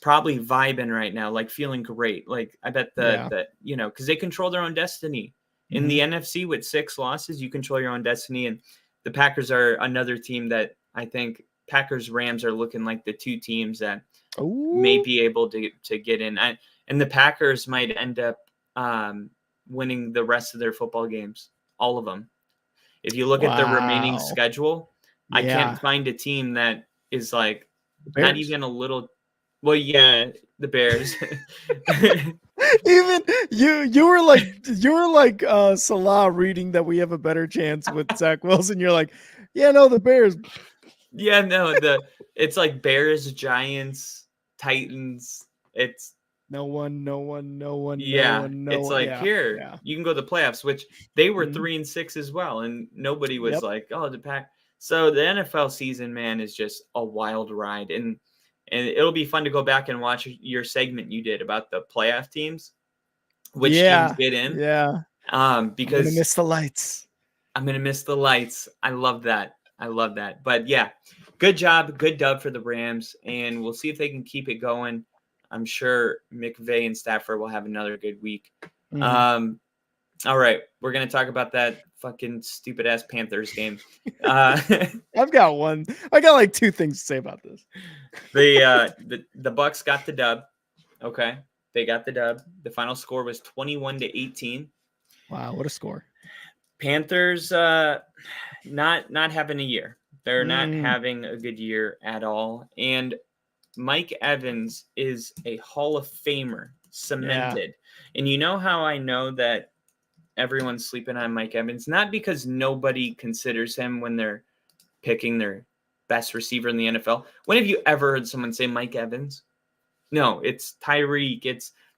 probably vibing right now, like feeling great. Like, I bet because they control their own destiny. In the NFC with 6 losses, you control your own destiny. And the Packers are another team that I think Packers Rams are looking like the 2 teams that may be able to get in. And the Packers might end up winning the rest of their football games, all of them. If you look at the remaining schedule, I can't find a team that is like not even a little. Well, yeah, the Bears. Even you were like Salah reading that we have a better chance with Zach Wilson. You're like, yeah, no, the Bears. Yeah, no, it's like Bears, Giants, Titans. It's no one. Yeah, it's like you can go to the playoffs, which they were 3-6 as well, and nobody was like, oh, the Pack. So the NFL season, man, is just a wild ride, and it'll be fun to go back and watch your segment you did about the playoff teams, which teams get in. Yeah. Because I'm gonna miss the lights. I'm gonna miss the lights. I love that. But yeah, good job, good dub for the Rams, and we'll see if they can keep it going. I'm sure McVay and Stafford will have another good week. All right, we're gonna talk about that fucking stupid ass Panthers game. I've got one. I got like 2 things to say about this. The Bucks got the dub. Okay, they got the dub. The final score was 21-18. Wow, what a score! Panthers not having a year. They're not having a good year at all. And Mike Evans is a Hall of Famer, cemented. Yeah. And you know how I know that everyone's sleeping on Mike Evans? Not because nobody considers him when they're picking their best receiver in the NFL. When have you ever heard someone say Mike Evans? No, it's Tyreek.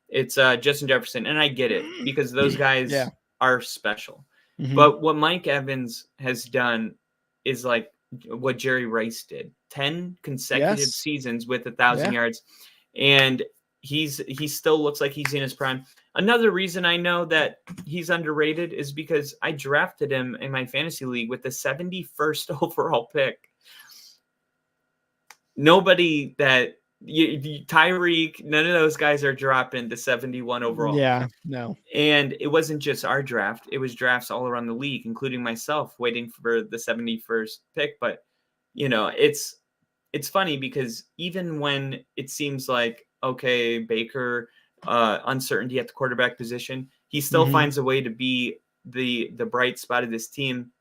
It's Justin Jefferson. And I get it because those guys are special. But what Mike Evans has done is like what Jerry Rice did. 10 consecutive seasons with 1,000 yards. And he still looks like he's in his prime. Another reason I know that he's underrated is because I drafted him in my fantasy league with the 71st overall pick. Nobody that Tyreek, none of those guys are dropping to 71 overall. Yeah, no. And it wasn't just our draft. It was drafts all around the league, including myself, waiting for the 71st pick. But, it's funny because even when it seems like, okay, Baker, uncertainty at the quarterback position, he still finds a way to be the bright spot of this team.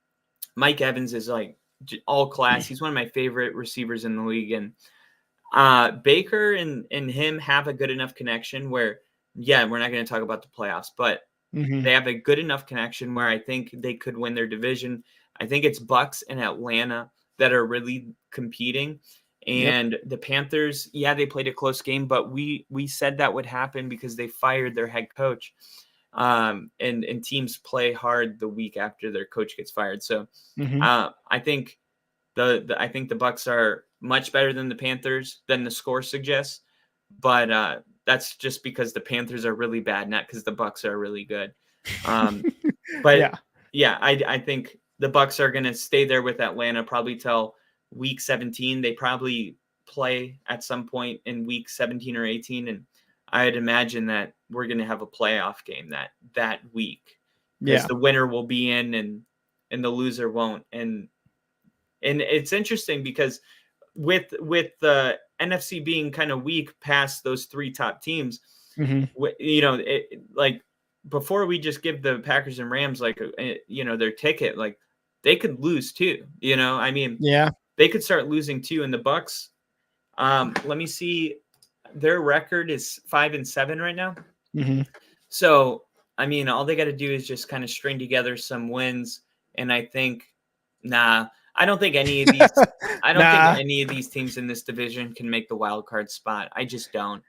Mike Evans is like all class. He's one of my favorite receivers in the league. And Baker and him have a good enough connection where, yeah, we're not going to talk about the playoffs, but they have a good enough connection where I think they could win their division. I think it's Bucks and Atlanta that are really competing. And the Panthers, yeah, they played a close game, but we said that would happen because they fired their head coach. And teams play hard the week after their coach gets fired. So I think I think the Bucks are much better than the Panthers than the score suggests. But that's just because the Panthers are really bad, not because the Bucks are really good. But I think the Bucks are going to stay there with Atlanta probably till week 17. They probably play at some point in week 17 or 18. And I'd imagine that we're going to have a playoff game that week. Because the winner will be in and the loser won't. And it's interesting because with the NFC being kind of weak past those three top teams, like before we just give the Packers and Rams their ticket, like they could lose too. I mean, they could start losing too. And the Bucks, let me see, their record is 5-7 right now. So I mean, all they got to do is just kind of string together some wins, and I think, I don't think any of these. I don't think any of these teams in this division can make the wild card spot. I just don't.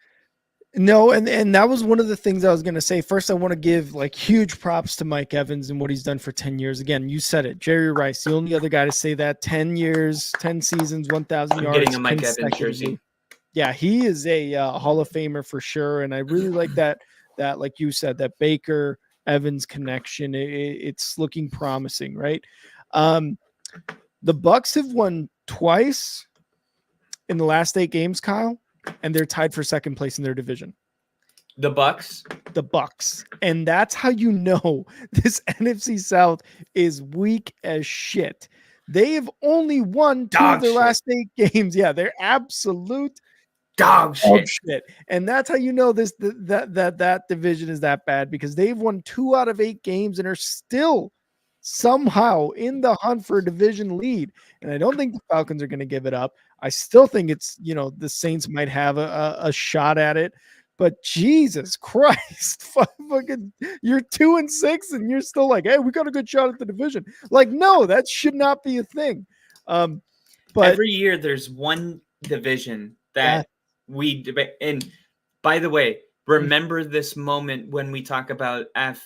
No, and that was one of the things I was going to say. First, I want to give huge props to Mike Evans and what he's done for 10 years. Again, you said it, Jerry Rice, the only other guy to say that. 10 years, 10 seasons, 1,000 yards. Getting a Mike Evans jersey. Yeah, he is a Hall of Famer for sure, and I really like that. Like you said, that Baker Evans connection. It's looking promising, right? The Bucks have won twice in the last 8 games, Kyle, and they're tied for second place in their division. The Bucks, and that's how you know this NFC South is weak as shit. They have only won 2 of their last 8 games. Yeah, they're absolute dog shit. And that's how you know that division is that bad, because they've won 2 out of 8 games and are still somehow in the hunt for a division lead. And I don't think the Falcons are going to give it up. I still think it's, the Saints might have a shot at it, but Jesus Christ, fucking, you're 2-6 and you're still like, hey, we got a good shot at the division. Like, no, that should not be a thing. But every year there's one division that we debate. And by the way, remember this moment when we talk about the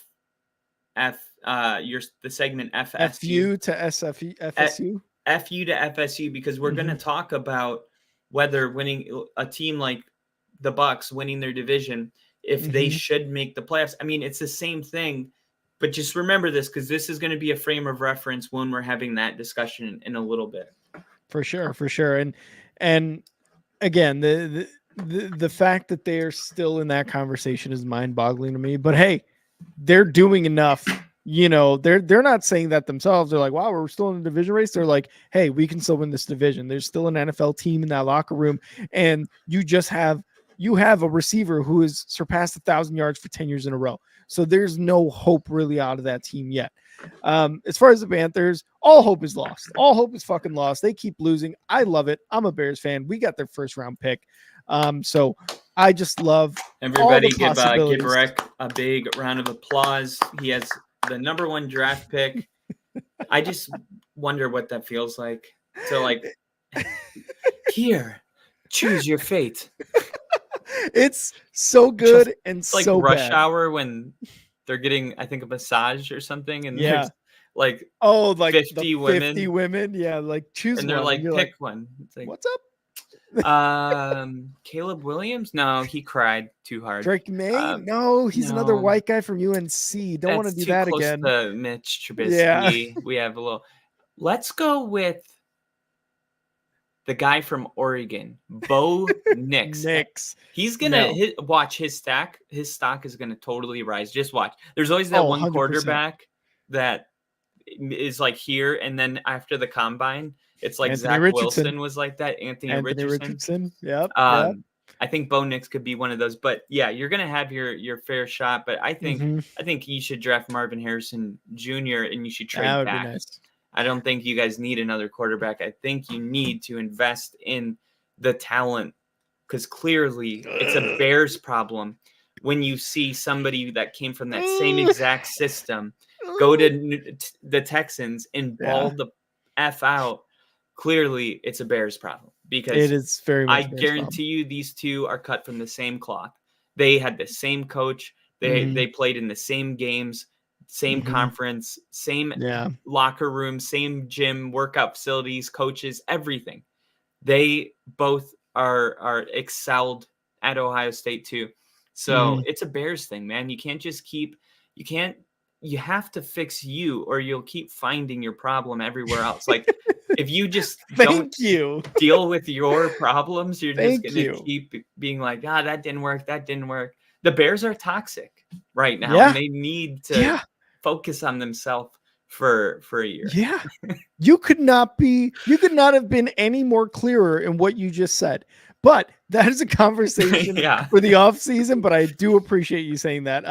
segment FSU. FU to SFU, FSU. FU to FSU, because we're going to talk about whether winning a team like the Bucks winning their division, if they should make the playoffs. I mean, it's the same thing, but just remember this, because this is going to be a frame of reference when we're having that discussion in a little bit. For sure. And again, the fact that they're still in that conversation is mind-boggling to me. But hey, they're doing enough. They're not saying that themselves. They're like, wow, we're still in the division race. They're like, hey, we can still win this division. There's still an NFL team in that locker room, and you have a receiver who has surpassed 1,000 yards for 10 years in a row. So there's no hope really out of that team yet. As far as the Panthers, all hope is lost. All hope is fucking lost. They keep losing. I love it. I'm a Bears fan. We got their first round pick. So I just love everybody. Give Rick a big round of applause. He has the number 1 draft pick. I just wonder what that feels like. So here, choose your fate. It's so good and it's like so rush bad. hour when they're getting, I think, a massage or something, and there's 50 women. 50 women, yeah, choose. And they're one. like, pick one. It's like, what's up? Caleb Williams? No, he cried too hard. Drake May? No, he's another No. white guy from UNC. Don't want to do that close again. To Mitch Trubisky. Yeah. We have a little. Let's go with the guy from Oregon, Bo Nix. He's gonna watch his stack. His stock is gonna totally rise. Just watch. There's always that one 100%. quarterback that is like here, and then after the combine, it's like Anthony Zach Richardson. Wilson was like that. Anthony Richardson. Yep. I think Bo Nix could be one of those. But yeah, you're gonna have your fair shot. But I think you should draft Marvin Harrison Jr. and you should trade back. That would be nice. I don't think you guys need another quarterback. I think you need to invest in the talent because clearly it's a Bears problem when you see somebody that came from that same exact system go to the Texans and ball the F out. Clearly, it's a Bears problem because it is very much I guarantee you these two are cut from the same cloth. They had the same coach. They played in the same games. Same conference, same locker room, same gym, workout facilities, coaches, everything. They both are excelled at Ohio State too. So it's a Bears thing, man. You can't just you have to fix you or you'll keep finding your problem everywhere else. Like if you just don't deal with your problems, you're just going to keep being like, that didn't work. That didn't work. The Bears are toxic right now and they need to focus on themselves for a year. Yeah. You could not have been any more clearer in what you just said. But that is a conversation for the off season, but I do appreciate you saying that.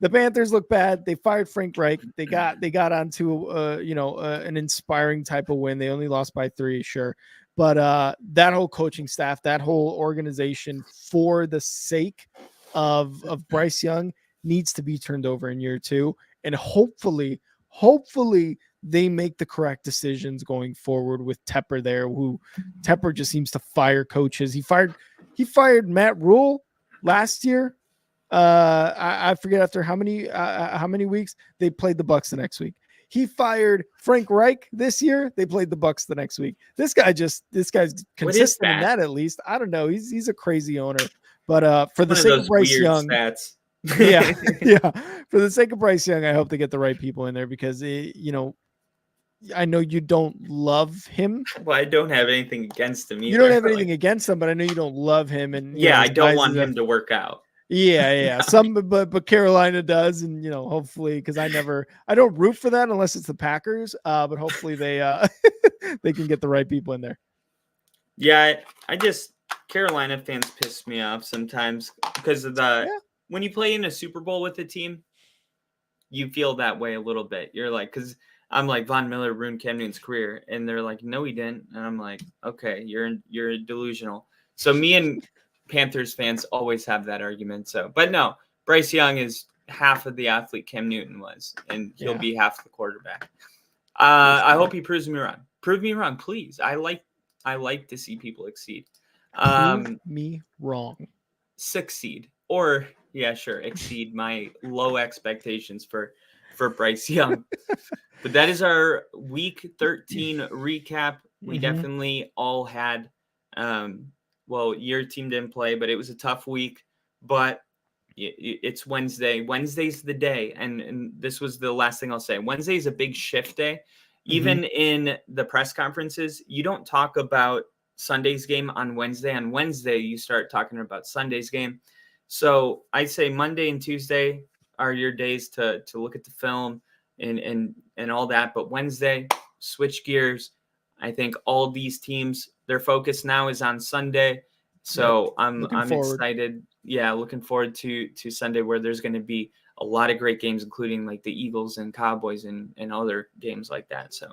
The Panthers look bad. They fired Frank Reich. They got onto an inspiring type of win. They only lost by 3, sure. But that whole coaching staff, that whole organization, for the sake of Bryce Young, needs to be turned over in year 2. And hopefully they make the correct decisions going forward with Tepper there, who Tepper just seems to fire coaches. He fired Matt Rule last year. I forget after how many weeks. They played the Bucs the next week. He fired Frank Reich this year. They played the Bucs the next week. This guy's consistent in that, at least. I don't know. He's a crazy owner. But for the sake of Bryce Young, yeah. For the sake of Bryce Young, I hope they get the right people in there because I know you don't love him. Well, I don't have anything against him either. You don't have anything against him, but I know you don't love him. And I don't want him to work out. Yeah. But Carolina does, and hopefully, because I don't root for that unless it's the Packers. But hopefully they they can get the right people in there. Yeah, Carolina fans piss me off sometimes because of when you play in a Super Bowl with a team, you feel that way a little bit. You're like, because I'm like, Von Miller ruined Cam Newton's career, and they're like, no, he didn't, and I'm like, okay, you're delusional. So me and Panthers fans always have that argument. So, but no, Bryce Young is half of the athlete Cam Newton was, and he'll be half the quarterback. I hope he proves me wrong. Prove me wrong, please. I like to see people exceed. Prove me wrong. Succeed or exceed my low expectations for Bryce Young. But that is our week 13 recap. We definitely all had your team didn't play, but it was a tough week. But it's Wednesday. Wednesday's the day, and this was the last thing I'll say. Wednesday is a big shift day. Even in the press conferences, you don't talk about Sunday's game on Wednesday. On Wednesday, you start talking about Sunday's game. So I'd say Monday and Tuesday are your days to look at the film and all that. But Wednesday, switch gears. I think all these teams, their focus now is on Sunday. So I'm excited. Yeah, looking forward to Sunday, where there's going to be a lot of great games, including like the Eagles and Cowboys and other games like that. So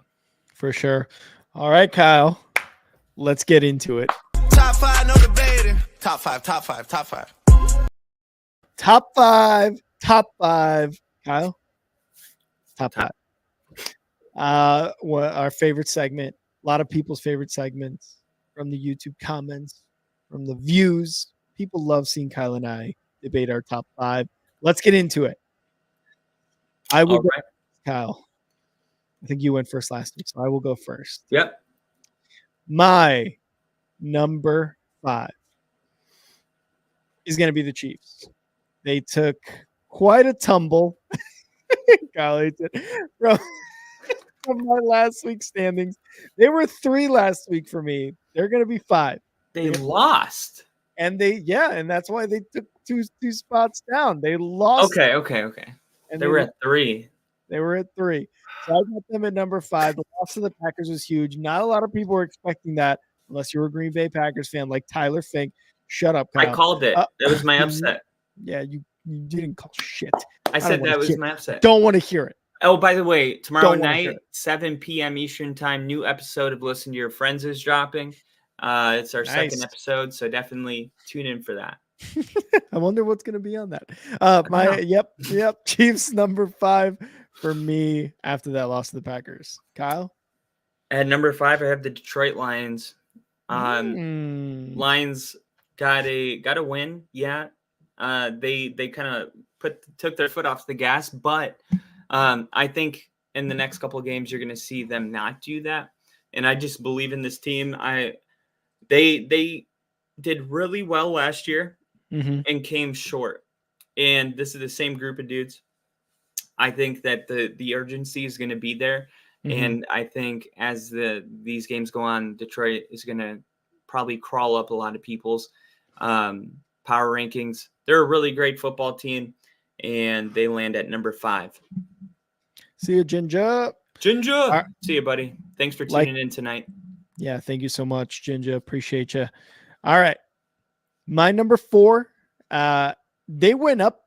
for sure. All right, Kyle, let's get into it. Top 5, no debating. Top 5. Top five. Kyle, top 5. What our favorite segment, a lot of people's favorite segments from the YouTube comments, from the views. People love seeing Kyle and I debate our top 5. Let's get into it. I will go first, Kyle. I think you went first last week, so I will go first. Yep. My number 5 is going to be the Chiefs. They took quite a tumble, golly, from my last week's standings. They were 3 last week for me. They're going to be 5. They lost. And and that's why they took two spots down. They lost. Okay. And they were at 3. They were at 3. So I got them at number 5. The loss to the Packers was huge. Not a lot of people were expecting that, unless you were a Green Bay Packers fan like Tyler Fink. Shut up, Kyle. I called it. That was my upset. Yeah, you didn't call shit. I said that was my upset. Don't want to hear it. Oh, by the way, tomorrow night, 7 p.m. Eastern time, new episode of Listen to Your Friends is dropping. It's our second episode, so definitely tune in for that. I wonder what's going to be on that. Yep. Chiefs number 5 for me after that loss to the Packers. Kyle? At number 5, I have the Detroit Lions. Lions got a win. Yeah. They kind of took their foot off the gas, but I think in the next couple of games you're going to see them not do that. And I just believe in this team. They did really well last year and came short. And this is the same group of dudes. I think that the urgency is going to be there. And I think as these games go on, Detroit is going to probably crawl up a lot of people's power rankings. They're a really great football team, and they land at number 5. See you, Ginger. Right. See you, buddy. Thanks for tuning in tonight. Yeah, thank you so much, Ginger. Appreciate you. All right. My number 4, they went up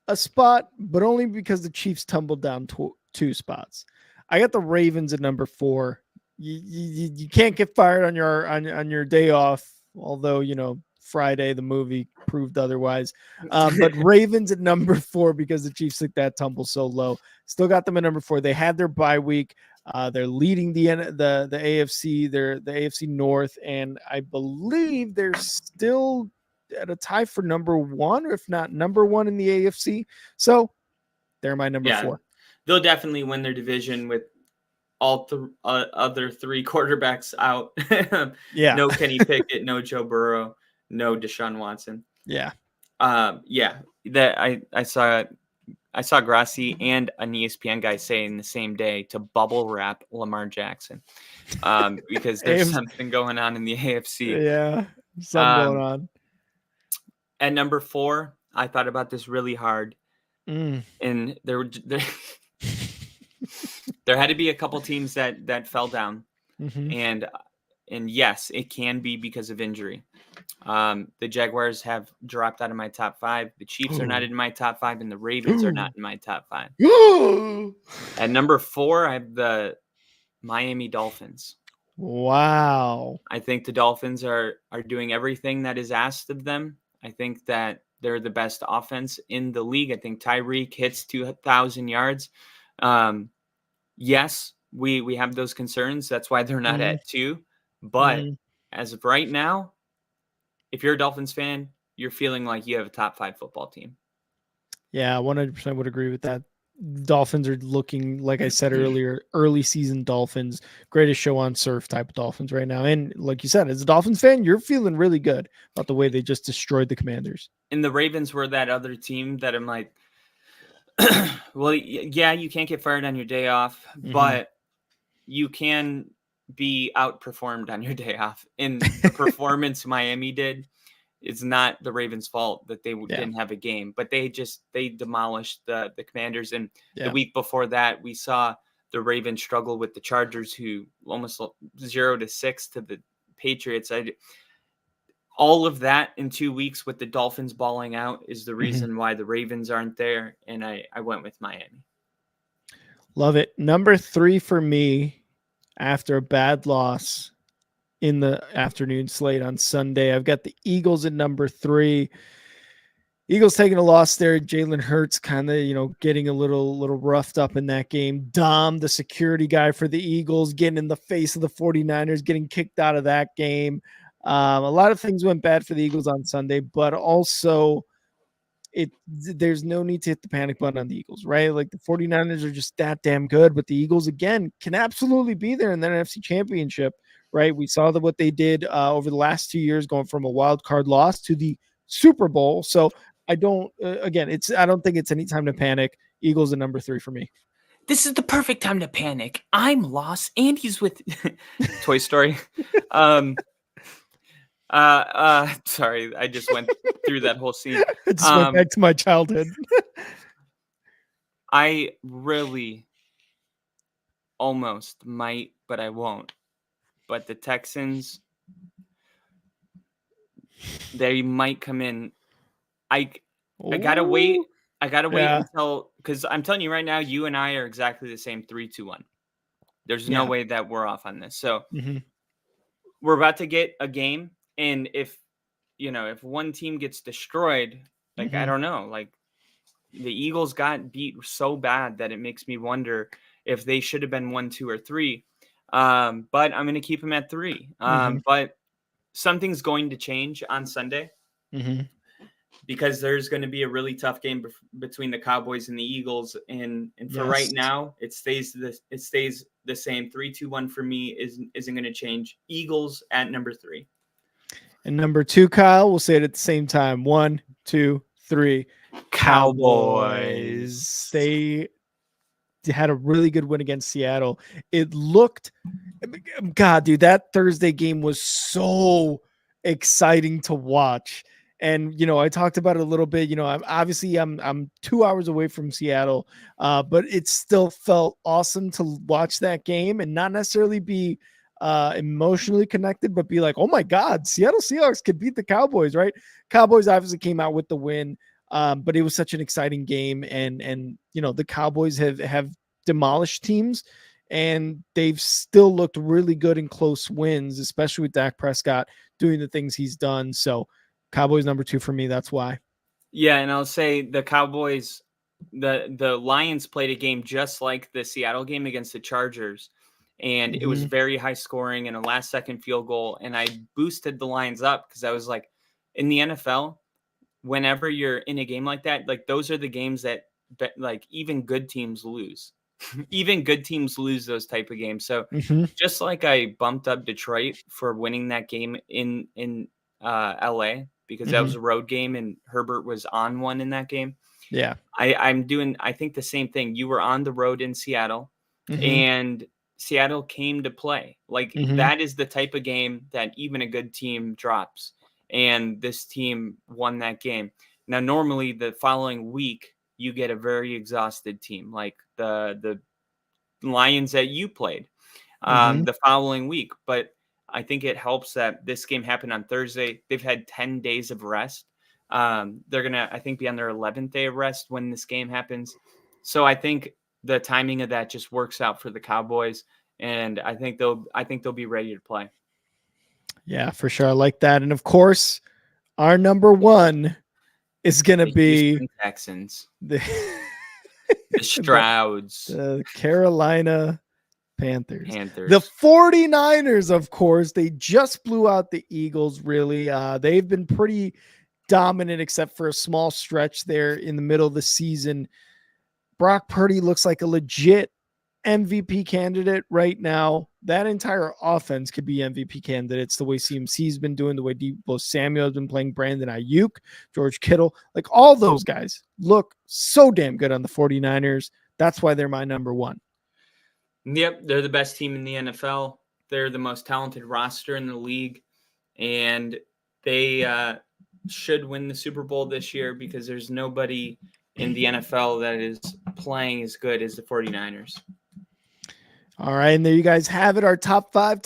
a spot, but only because the Chiefs tumbled down 2 spots. I got the Ravens at number 4. You can't get fired on your day off, although, Friday, the movie proved otherwise. But Ravens at number 4 because the Chiefs took that tumble so low. Still got them at number 4. They had their bye week. They're leading the AFC. They're the AFC North, and I believe they're still at a tie for number 1, or if not number 1 in the AFC. So they're my number 4. They'll definitely win their division with all other 3 quarterbacks out. No Kenny Pickett, no Joe Burrow, no Deshaun Watson. Yeah. That I saw Grassi and an ESPN guy say in the same day to bubble wrap Lamar Jackson because there's something going on in the AFC. Yeah, something going on. At number 4, I thought about this really hard, and there had to be a couple teams that fell down, and yes, it can be because of injury. The Jaguars have dropped out of my top 5. The Chiefs are not in my top 5, and the Ravens are not in my top 5. At number 4, I have the Miami Dolphins. Wow. I think the Dolphins are doing everything that is asked of them. I think that they're the best offense in the league. I think Tyreek hits 2,000 yards. Yes, we have those concerns. That's why they're not at 2. But as of right now, if you're a Dolphins fan, you're feeling like you have a top 5 football team. Yeah, 100% would agree with that. Dolphins are looking, like I said earlier, early season Dolphins, greatest show on surf type of Dolphins right now. And like you said, as a Dolphins fan, you're feeling really good about the way they just destroyed the Commanders. And the Ravens were that other team that I'm like, well, yeah, you can't get fired on your day off, but you can be outperformed on your day off. And the performance Miami did, it's not the Ravens' fault that they didn't have a game, but they demolished the Commanders. And the week before that, we saw the Ravens struggle with the Chargers, who almost 0-6 to the Patriots. All of that in 2 weeks with the Dolphins balling out is the reason why the Ravens aren't there. And I went with Miami. Love it. Number 3 for me after a bad loss in the afternoon slate on Sunday. I've got the Eagles at number 3. Eagles taking a loss there. Jalen Hurts kind of, getting a little roughed up in that game. Dom, the security guy for the Eagles, getting in the face of the 49ers, getting kicked out of that game. A lot of things went bad for the Eagles on Sunday, but also there's no need to hit the panic button on the Eagles, right? Like the 49ers are just that damn good, but the Eagles, again, can absolutely be there in the NFC Championship. right? We saw what they did over the last 2 years, going from a wild card loss to the Super Bowl. So I don't think it's any time to panic. Eagles are number 3 for me. This is the perfect time to panic. I'm lost. Andy's with Toy Story. Sorry, I just went through that whole scene. I just went back to my childhood. I really almost might, but I won't. But the Texans, they might come in. I gotta wait. I gotta wait until, because I'm telling you right now, you and I are exactly the same 3-2-1. There's no way that we're off on this. So we're about to get a game, and if one team gets destroyed, like I don't know, like the Eagles got beat so bad that it makes me wonder if they should have been 1, 2, or 3. But I'm going to keep them at 3. But something's going to change on Sunday. Because there's going to be a really tough game between the Cowboys and the Eagles, and for right now, it stays the same. 3-2-1 for me isn't going to change. Eagles at number 3. And number 2, Kyle, we'll say it at the same time. 1, 2, 3. Cowboys. They had a really good win against Seattle. It looked, God, dude, that Thursday game was so exciting to watch. And, I talked about it a little bit, I'm 2 hours away from Seattle, but it still felt awesome to watch that game and not necessarily be emotionally connected, but be like, oh my God, Seattle Seahawks could beat the Cowboys, right? Cowboys obviously came out with the win, but it was such an exciting game. And the Cowboys have demolished teams, and they've still looked really good in close wins, especially with Dak Prescott doing the things he's done. So Cowboys number 2 for me. That's why. Yeah. And I'll say the Cowboys, the Lions played a game just like the Seattle game against the Chargers. And it was very high scoring and a last second field goal. And I boosted the Lions up because I was like, in the NFL, whenever you're in a game like that, like those are the games that like even good teams lose. Even good teams lose those type of games. So just like I bumped up Detroit for winning that game in LA, because that was a road game and Herbert was on one in that game. Yeah. I'm doing, I think, the same thing. You were on the road in Seattle and Seattle came to play. Like that is the type of game that even a good team drops. And this team won that game. Now, normally the following week, you get a very exhausted team, like the Lions that you played the following week. But I think it helps that this game happened on Thursday. They've had 10 days of rest. They're going to, I think, be on their 11th day of rest when this game happens. So I think the timing of that just works out for the Cowboys, and I think they'll be ready to play. Yeah, for sure. I like that. And of course, our number 1 is going to be Houston Texans. The Strouds. The Carolina Panthers. The 49ers, of course, they just blew out the Eagles, really. They've been pretty dominant except for a small stretch there in the middle of the season. Brock Purdy looks like a legit MVP candidate right now. That entire offense could be MVP candidates the way CMC's been doing, the way Deebo Samuel has been playing, Brandon Ayuk, George Kittle. Like all those guys look so damn good on the 49ers. That's why they're my number 1. Yep, they're the best team in the NFL. They're the most talented roster in the league, and they should win the Super Bowl this year because there's nobody in the NFL that is playing as good as the 49ers. All right, and there you guys have it, our top 5.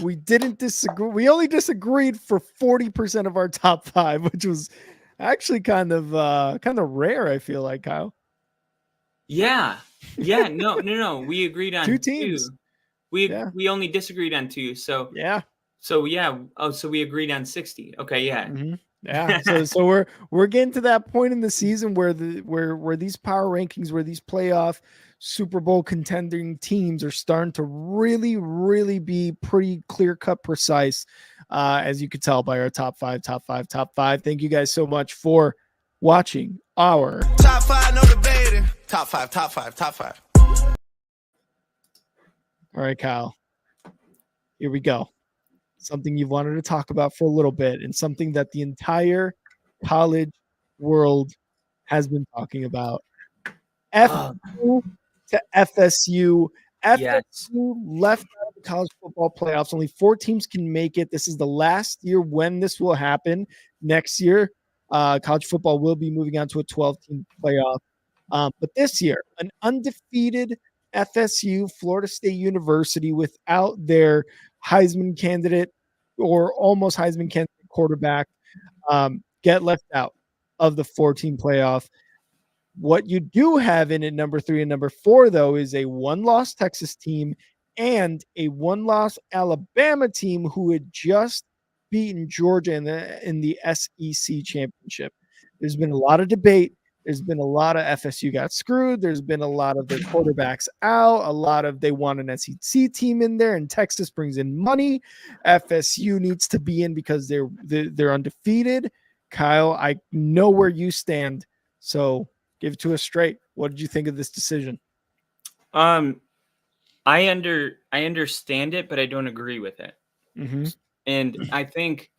We didn't disagree. We only disagreed for 40% of our top 5, which was actually kind of rare, I feel like, Kyle. Yeah. No. We agreed on 2 teams. 2. We only disagreed on 2. So yeah. So yeah. Oh, so we agreed on 60. Okay. Yeah. Yeah. So we're getting to that point in the season where these power rankings, where these playoff Super Bowl contending teams are starting to really, really be pretty clear-cut precise, as you could tell by our top 5. Thank you guys so much for watching our top 5, no debating. Top 5. All right, Kyle. Here we go. Something you've wanted to talk about for a little bit, and something that the entire college world has been talking about. FU to FSU. Yes. FSU left out of the college football playoffs. Only 4 teams can make it. This is the last year when this will happen. Next year, college football will be moving on to a 12-team playoff. But this year, an undefeated FSU, Florida State University, without their Heisman candidate or almost Heisman candidate quarterback, get left out of the 4-team playoff. What you do have in at number 3 and number 4, though, is a 1-loss Texas team and a 1-loss Alabama team who had just beaten Georgia in the SEC championship. There's been a lot of debate. There's been a lot of FSU got screwed. There's been a lot of their quarterbacks out. A lot of they want an SEC team in there, and Texas brings in money. FSU needs to be in because they're undefeated. Kyle, I know where you stand, so give it to us straight. What did you think of this decision? I understand it, but I don't agree with it. Mm-hmm. And I think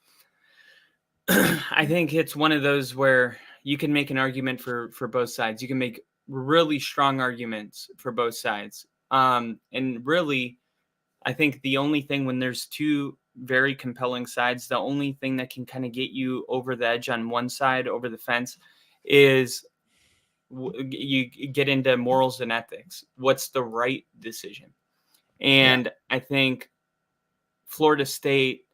it's one of those where you can make an argument for both sides. You can make really strong arguments for both sides. And really, I think the only thing when there's two very compelling sides, the only thing that can kind of get you over the edge on one side, over the fence, is you get into morals and ethics. What's the right decision? And I think Florida State,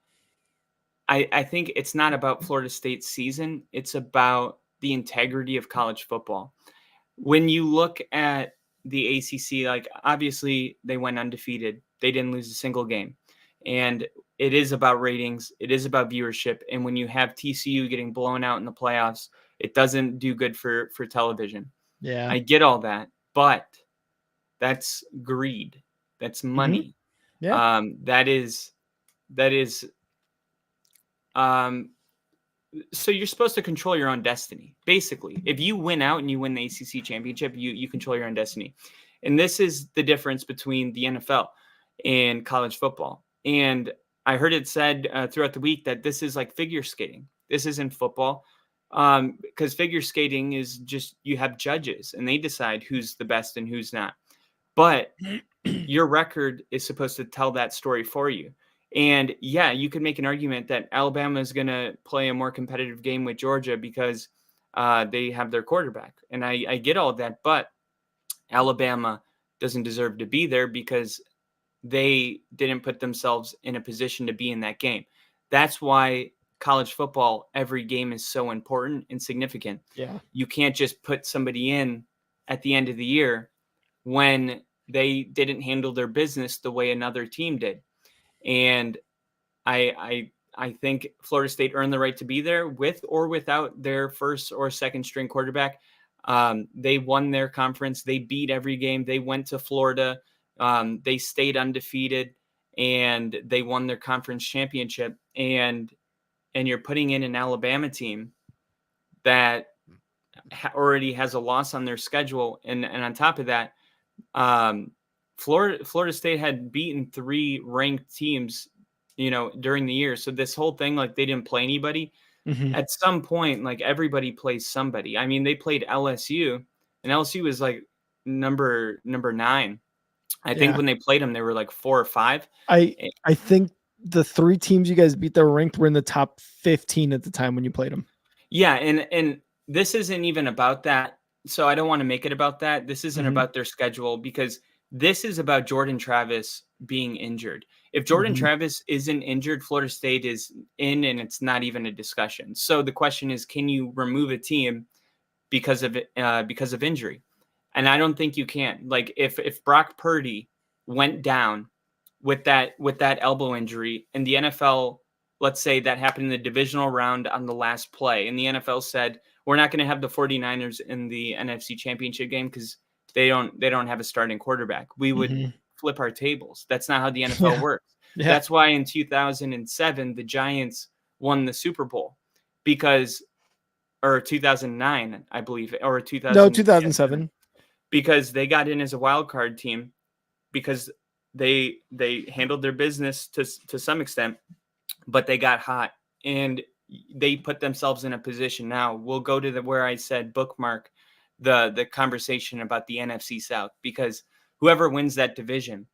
I think it's not about Florida State's season. It's about the integrity of college football. When you look at the ACC, like obviously they went undefeated. They didn't lose a single game. And it is about ratings. It is about viewership. And when you have TCU getting blown out in the playoffs, it doesn't do good for television. Yeah. I get all that, but that's greed. That's money. Mm-hmm. That is so you're supposed to control your own destiny. Basically, if you win out and you win the ACC championship, you control your own destiny. And this is the difference between the NFL and college football. And I heard it said throughout the week that this is like figure skating. This isn't football. Because figure skating is just, you have judges and they decide who's the best and who's not. But your record is supposed to tell that story for you. And yeah, you could make an argument that Alabama is going to play a more competitive game with Georgia because they have their quarterback. And I get all of that, but Alabama doesn't deserve to be there because they didn't put themselves in a position to be in that game. That's why college football, every game is so important and significant. Yeah. You can't just put somebody in at the end of the year when they didn't handle their business the way another team did. And I think Florida State earned the right to be there with or without their first or second string quarterback. They won their conference. They beat every game. They went to Florida. They stayed undefeated and they won their conference championship. And you're putting in an Alabama team that already has a loss on their schedule. And on top of that, Florida State had beaten 3 ranked teams, during the year. So this whole thing, like they didn't play anybody. Mm-hmm. At some point, like everybody plays somebody. I mean, they played LSU and LSU was like number 9. I think when they played them, they were like 4 or 5. I think the 3 teams you guys beat that were ranked were in the top 15 at the time when you played them. Yeah. And this isn't even about that. So I don't want to make it about that. This isn't about their schedule because this is about Jordan Travis being injured. If Jordan Travis isn't injured, Florida State is in and it's not even a discussion. So the question is, can you remove a team because of injury? And I don't think you can. Like if Brock Purdy went down with that elbow injury and the NFL, let's say that happened in the divisional round on the last play, and the NFL said, we're not going to have the 49ers in the NFC Championship game because they don't have a starting quarterback. We would flip our tables. That's not how the NFL works. Yeah. That's why in 2007, the Giants won the Super Bowl or 2009, I believe, or 2007. No, 2007. Because they got in as a wild card team because they handled their business to some extent, but they got hot and they put themselves in a position. Now we'll go to where I said bookmark the conversation about the NFC South, because whoever wins that division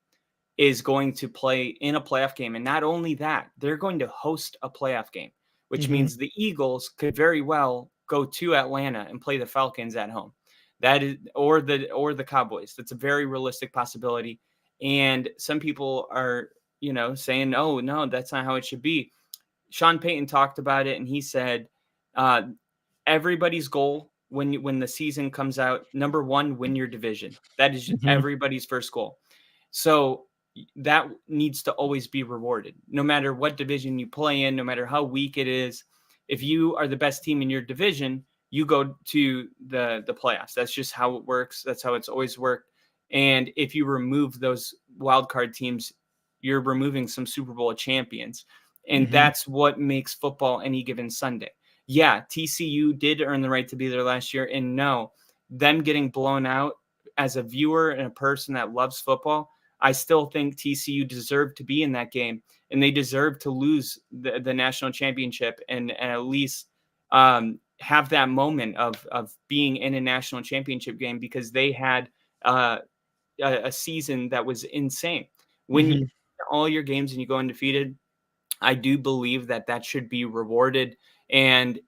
is going to play in a playoff game. And not only that, they're going to host a playoff game, which means the Eagles could very well go to Atlanta and play the Falcons at home. That is, or the Cowboys. That's a very realistic possibility. And some people are, saying, oh, no, that's not how it should be. Sean Payton talked about it, and he said, everybody's goal when the season comes out, number one, win your division. That is everybody's first goal. So that needs to always be rewarded, no matter what division you play in, no matter how weak it is. If you are the best team in your division, you go to the playoffs. That's just how it works. That's how it's always worked. And if you remove those wild card teams, you're removing some Super Bowl champions. And that's what makes football any given Sunday. Yeah, TCU did earn the right to be there last year. And no, them getting blown out as a viewer and a person that loves football, I still think TCU deserved to be in that game, and they deserve to lose the national championship and at least have that moment of being in a national championship game, because they had a season that was insane. When you win all your games and you go undefeated, I do believe that should be rewarded. And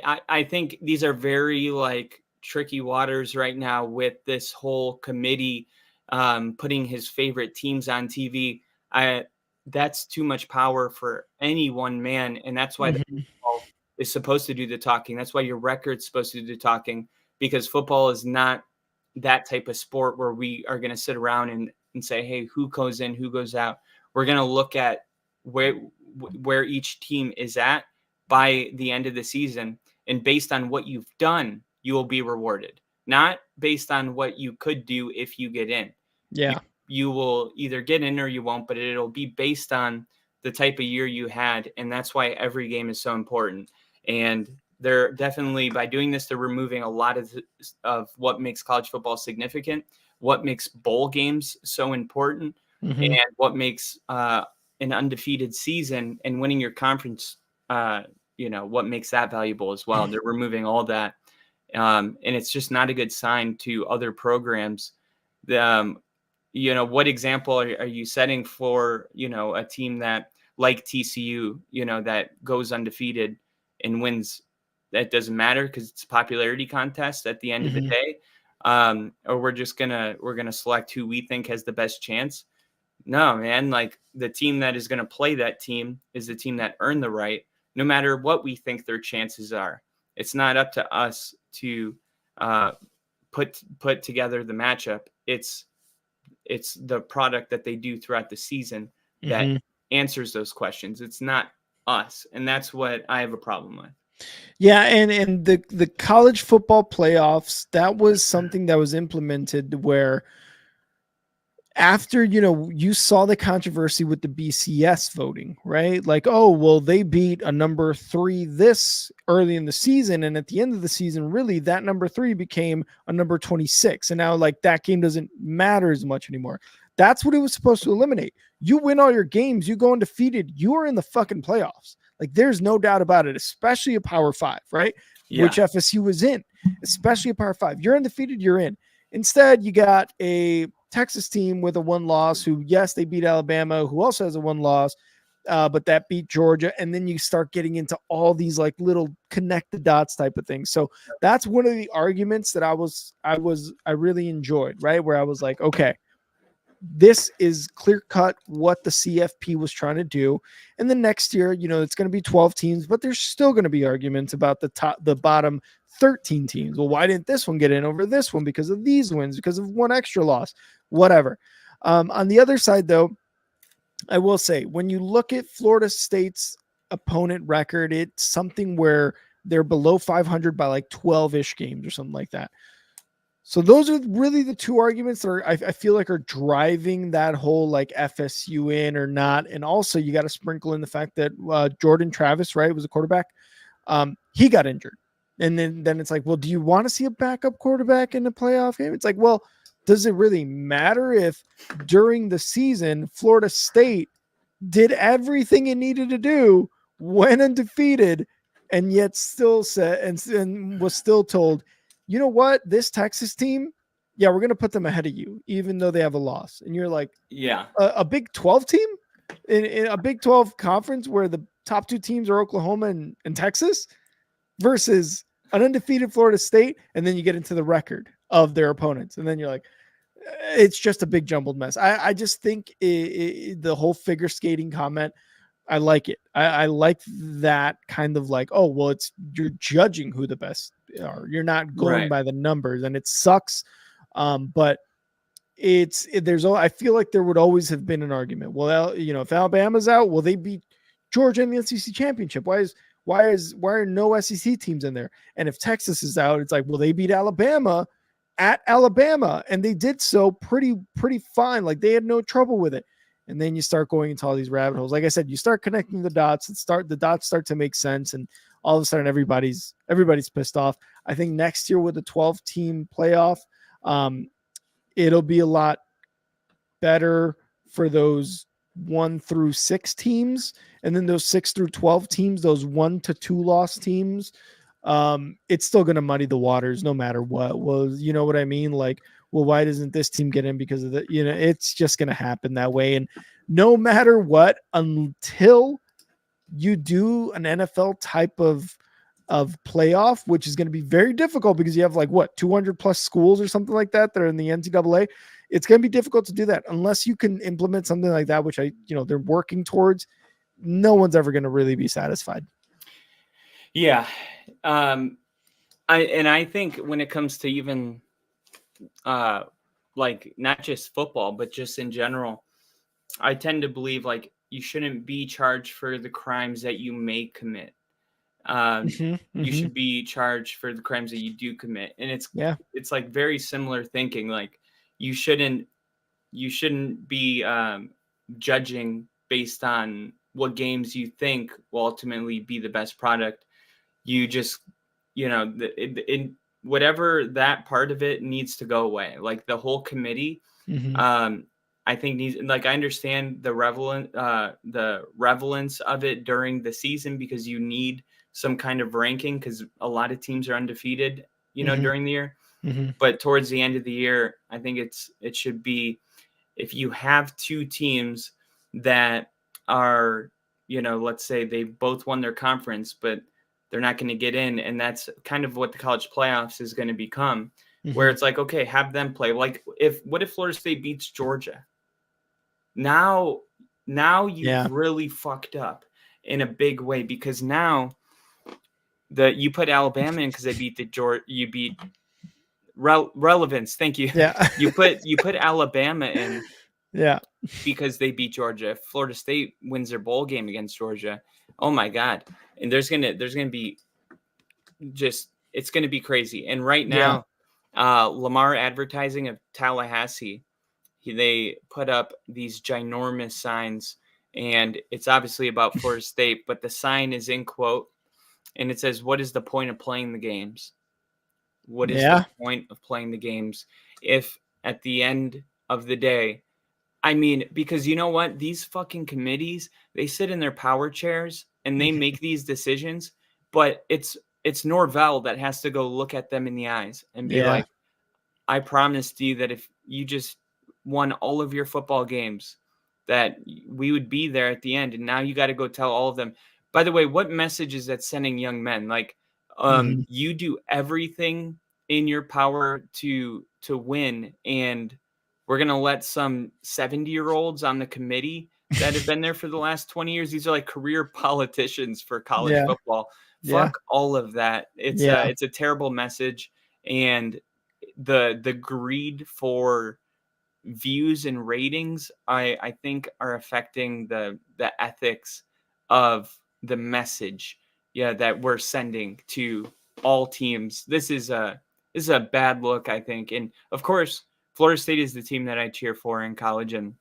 I think these are very tricky waters right now with this whole committee putting his favorite teams on TV. That's too much power for any one man. And that's why the football is supposed to do the talking. That's why your record's supposed to do the talking, because football is not that type of sport where we are going to sit around and say, hey, who goes in, who goes out. We're going to look at where each team is at by the end of the season. And based on what you've done, you will be rewarded, not based on what you could do if you get in. Yeah. You will either get in or you won't, but it'll be based on the type of year you had. And that's why every game is so important. And they're definitely, by doing this, they're removing a lot of what makes college football significant, what makes bowl games so important, and what makes an undefeated season and winning your conference, what makes that valuable as well. They're removing all that. And it's just not a good sign to other programs. What example are you setting for, a team that like TCU, that goes undefeated and wins? That doesn't matter because it's a popularity contest at the end of the day. Or we're going to select who we think has the best chance. No, man, the team that is going to play that team is the team that earned the right, no matter what we think their chances are. It's not up to us to put together the matchup. It's the product that they do throughout the season that answers those questions. It's not us. And that's what I have a problem with. Yeah, and the college football playoffs, that was something that was implemented where after, you saw the controversy with the BCS voting, right? They beat a number 3 this early in the season. And at the end of the season, really that number 3 became a number 26. And now that game doesn't matter as much anymore. That's what it was supposed to eliminate. You win all your games, you go undefeated, you are in the fucking playoffs. There's no doubt about it, especially a Power 5, right? Yeah. Which FSU was in, especially a Power 5. You're undefeated, you're in. Instead, you got a Texas team with a 1 loss who, yes, they beat Alabama, who also has a 1 loss, but that beat Georgia. And then you start getting into all these little connect the dots type of things. So that's one of the arguments that I really enjoyed, right? Where I was like, okay, this is clear cut what the CFP was trying to do. And then next year, it's going to be 12 teams, but there's still going to be arguments about the bottom 13 teams. Well, why didn't this one get in over this one? Because of these wins, because of 1 extra loss, whatever. On the other side, though, I will say, when you look at Florida State's opponent record, it's something where they're below 500 by 12-ish games or something like that. So those are really the 2 arguments that I feel like are driving that whole FSU in or not. And also you got to sprinkle in the fact that Jordan Travis, right, was a quarterback. He got injured. And then it's well, do you want to see a backup quarterback in the playoff game? It's does it really matter if during the season Florida State did everything it needed to do, went undefeated, and yet still said and was still told, you know what, this Texas team, yeah, we're going to put them ahead of you, even though they have a loss. And you're like, yeah, a Big 12 team in a Big 12 conference where the top two teams are Oklahoma and Texas versus an undefeated Florida State. And then you get into the record of their opponents. And then you're like, it's just a big jumbled mess. I just think the whole figure skating comment, I like it. I like that kind of like, oh, well, you're judging who the best are. You're not going by the numbers, and it sucks. But I feel like there would always have been an argument. Well, if Alabama's out, will they beat Georgia in the SEC championship? Why are no SEC teams in there? And if Texas is out, it's like, will they beat Alabama at Alabama? And they did so pretty fine. Like, they had no trouble with it. And then you start going into all these rabbit holes. Like I said, you start connecting the dots and the dots start to make sense. And all of a sudden everybody's pissed off. I think next year with the 12-team playoff, it'll be a lot better for those 1 through 6 teams. And then those 6 through 12 teams, those 1 to 2 loss teams, it's still going to muddy the waters no matter what. Well, you know what I mean? Like, well, why doesn't this team get in? Because of it's just going to happen that way. And no matter what, until you do an NFL type of playoff, which is going to be very difficult because you have 200 plus schools or something like that are in the NCAA. It's going to be difficult to do that unless you can implement something like that, which they're working towards. No one's ever going to really be satisfied. Yeah. I think when it comes to even not just football, but just in general, I tend to believe you shouldn't be charged for the crimes that you may commit. You should be charged for the crimes that you do commit. And it's like very similar thinking. Like, you shouldn't be judging based on what games you think will ultimately be the best product. You just, whatever that part of it needs to go away. Like, the whole committee, I think needs, I understand the relevance of it during the season, because you need some kind of ranking, because a lot of teams are undefeated, during the year. But towards the end of the year, I think it should be, if you have 2 teams that are, let's say they both won their conference, but they're not going to get in. And that's kind of what the college playoffs is going to become, where it's like, okay, have them play. What if Florida State beats Georgia? Now you've really fucked up in a big way, because now you put Alabama in because they beat you beat relevance. Thank you. Yeah. you put Alabama in. Yeah. Because they beat Georgia. If Florida State wins their bowl game against Georgia, oh my God. And there's gonna be it's gonna be crazy. And right now, Lamar Advertising of Tallahassee, they put up these ginormous signs, and it's obviously about Florida State, but the sign is in quote, and it says, "What is the point of playing the games? What is the point of playing the games if at the end of the day," I mean, because you know what? These fucking committees, they sit in their power chairs and they make these decisions, but it's Norvell that has to go look at them in the eyes and be like, I promised you that if you just won all of your football games, that we would be there at the end. And now you got to go tell all of them. By the way, what message is that sending young men? Like, you do everything in your power to win, and we're going to let some 70-year-olds on the committee that have been there for the last 20 years. These are like career politicians for college football. Fuck all of that. It's a terrible message. And the greed for views and ratings, I think, are affecting the ethics of the message that we're sending to all teams. This is a bad look, I think. And of course, Florida State is the team that I cheer for in college, and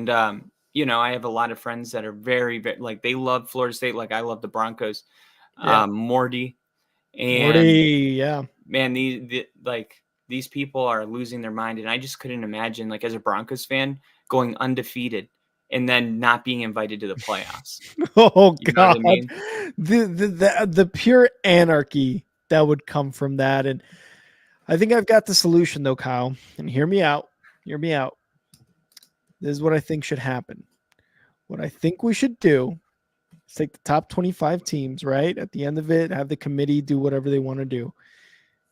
I have a lot of friends that are very, very they love Florida State, like I love the Broncos. Morty, man, these people are losing their mind. And I just couldn't imagine, like, as a Broncos fan, going undefeated and then not being invited to the playoffs. Oh You know what God, I mean? the pure anarchy that would come from that. And I think I've got the solution though, Kyle. And hear me out. Hear me out. This is what I think should happen. What I think we should do is take the top 25 teams, right? At the end of it, have the committee do whatever they want to do.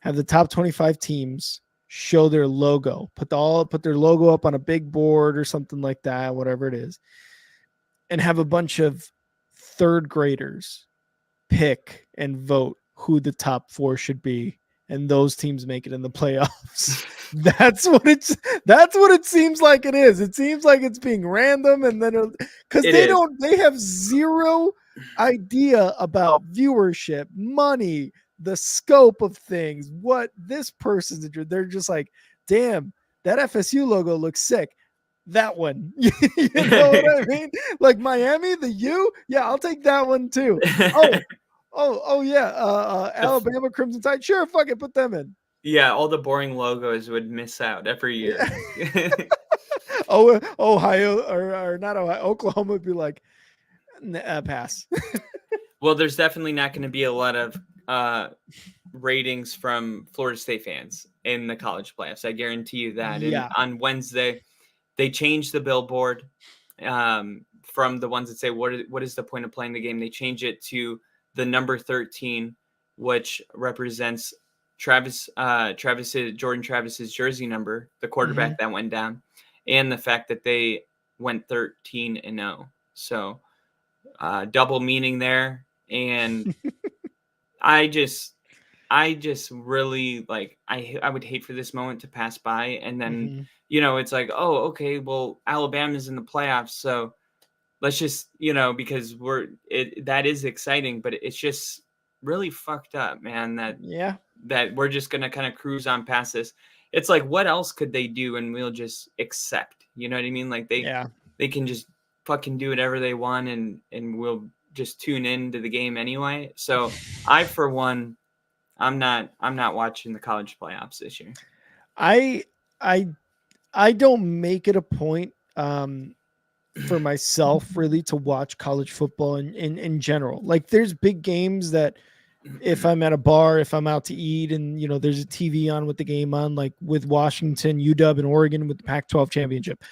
Have the top 25 teams show their logo, put their logo up on a big board or something like that, whatever it is, and have a bunch of third graders pick and vote who the top 4 should be, and those teams make it in the playoffs. That's what it seems like it is. It seems like it's being random, and then because they have zero idea about viewership, money, the scope of things, what this person's interested. They're just like, damn, that FSU logo looks sick. That one. You know what I mean? Like Miami, the U, yeah, I'll take that one too. Oh yeah, Alabama Crimson Tide, sure, fuck it, put them in. Yeah, all the boring logos would miss out every year. Ohio or not Ohio, Oklahoma would be like, pass. Well, there's definitely not going to be a lot of ratings from Florida State fans in the college playoffs. I guarantee you that. Yeah. And on Wednesday, they changed the billboard from the ones that say, what is the point of playing the game? They change it to the number 13, which represents Jordan Travis's jersey number, the quarterback that went down, and the fact that they went 13-0. So double meaning there. And I just really, like, I would hate for this moment to pass by. And then, it's like, oh, okay, well, Alabama's in the playoffs. So let's just, because that is exciting, but it's just really fucked up, man, that we're just going to kind of cruise on past this. It's like, what else could they do? And we'll just accept, you know what I mean? Like they can just fucking do whatever they want and we'll just tune into the game anyway. So I, for one, I'm not watching the college playoffs this year. I don't make it a point for myself really to watch college football in general. Like there's big games that if I'm at a bar, if I'm out to eat and, there's a TV on with the game on, like with Washington, UW and Oregon with the Pac-12 championship,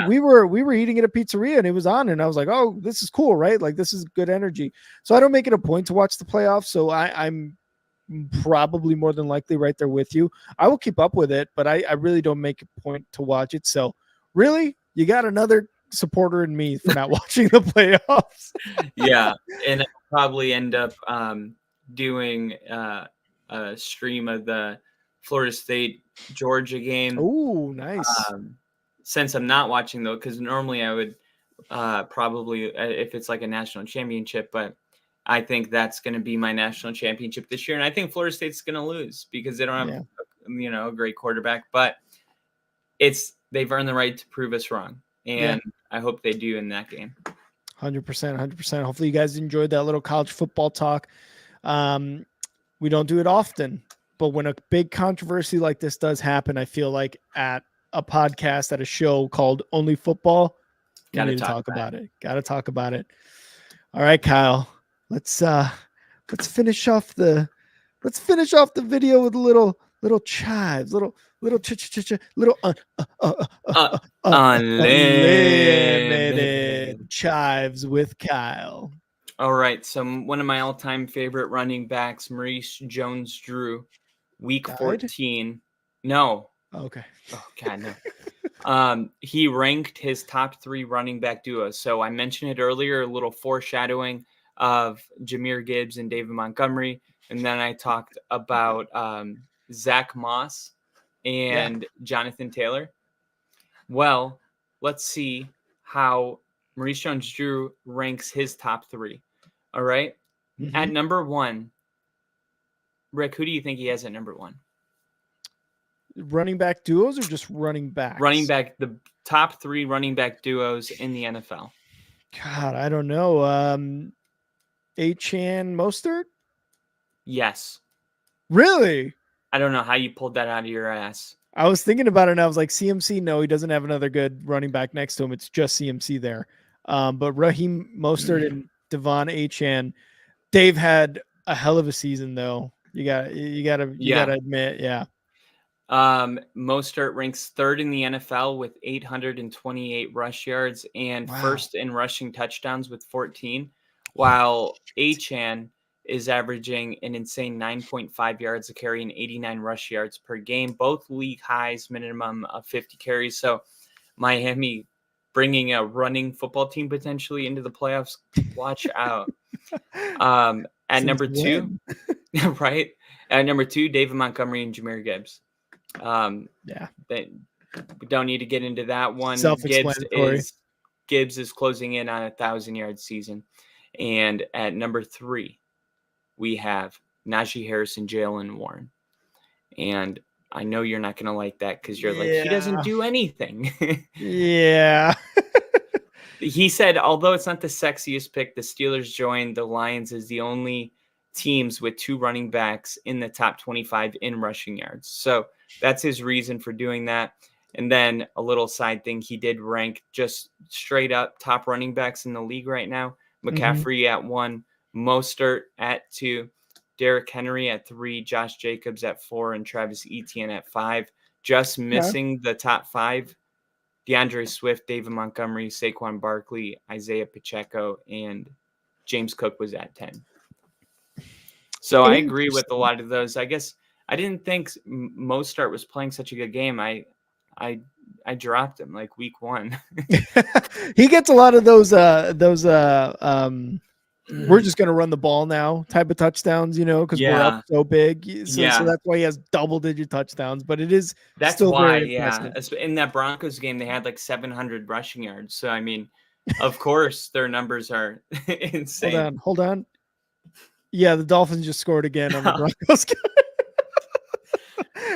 we were eating at a pizzeria and it was on and I was like, oh, this is cool, right? Like this is good energy. So I don't make it a point to watch the playoffs. So I'm probably more than likely right there with you. I will keep up with it, but I really don't make a point to watch it. So really, you got another supporter in me for not watching the playoffs. Yeah. And I'll probably end up doing a stream of the Florida State Georgia game. Oh, nice. Since I'm not watching though, because normally I would probably if it's like a national championship, but I think that's going to be my national championship this year, and I think Florida State's going to lose because they don't have a great quarterback, but they've earned the right to prove us wrong, and I hope they do in that game. 100%. Hopefully you guys enjoyed that little college football talk. We don't do it often, but when a big controversy like this does happen, I feel like at a podcast, at a show called Only Football, we need to talk about it. Got to talk about it. All right, Kyle, let's finish off the video with little chives, little unlimited chives with Kyle. All right, so one of my all-time favorite running backs, Maurice Jones-Drew, week 14. No. Okay. Oh, God, no. He ranked his top 3 running back duos. So I mentioned it earlier, a little foreshadowing of Jahmyr Gibbs and David Montgomery. And then I talked about Zach Moss and Jonathan Taylor. Well, let's see how Maurice Jones-Drew ranks his top 3. All right. At number 1, Rick, who do you think he has at number 1? Running back duos or just running backs? Running back, the top 3 running back duos in the NFL. God, I don't know. Achane Mostert? Yes. Really? I don't know how you pulled that out of your ass. I was thinking about it and I was like, CMC, no, he doesn't have another good running back next to him. It's just CMC there. But Raheem Mostert and Devon Achane, they've had a hell of a season though. You gotta admit, yeah. Mostert ranks third in the NFL with 828 rush yards and first in rushing touchdowns with 14, while Achane is averaging an insane 9.5 yards a carry and 89 rush yards per game, both league highs, minimum of 50 carries. So Miami bringing a running football team potentially into the playoffs. Watch out. At number 2, right? At number 2, David Montgomery and Jahmyr Gibbs. We don't need to get into that one. Gibbs is closing in on 1,000-yard season. And at number 3, we have Najee Harris and Jaylen Warren. And I know you're not going to like that because you're like, he doesn't do anything. Yeah. He said, although it's not the sexiest pick, the Steelers joined the Lions as the only teams with 2 running backs in the top 25 in rushing yards. So that's his reason for doing that. And then a little side thing, he did rank just straight up top running backs in the league right now. McCaffrey at 1, Mostert at 2, Derrick Henry at 3, Josh Jacobs at 4, and Travis Etienne at 5. Just missing the top 5, DeAndre Swift, David Montgomery, Saquon Barkley, Isaiah Pacheco, and James Cook was at 10. So I agree with a lot of those. I guess I didn't think Mostert was playing such a good game. I dropped him like week 1. He gets a lot of those we're just going to run the ball now type of touchdowns, because we're up so big. So that's why he has double-digit touchdowns. But that's still why, very impressive. In that Broncos game, they had like 700 rushing yards. So, I mean, of course, their numbers are insane. Hold on. Yeah, the Dolphins just scored again on the Broncos game.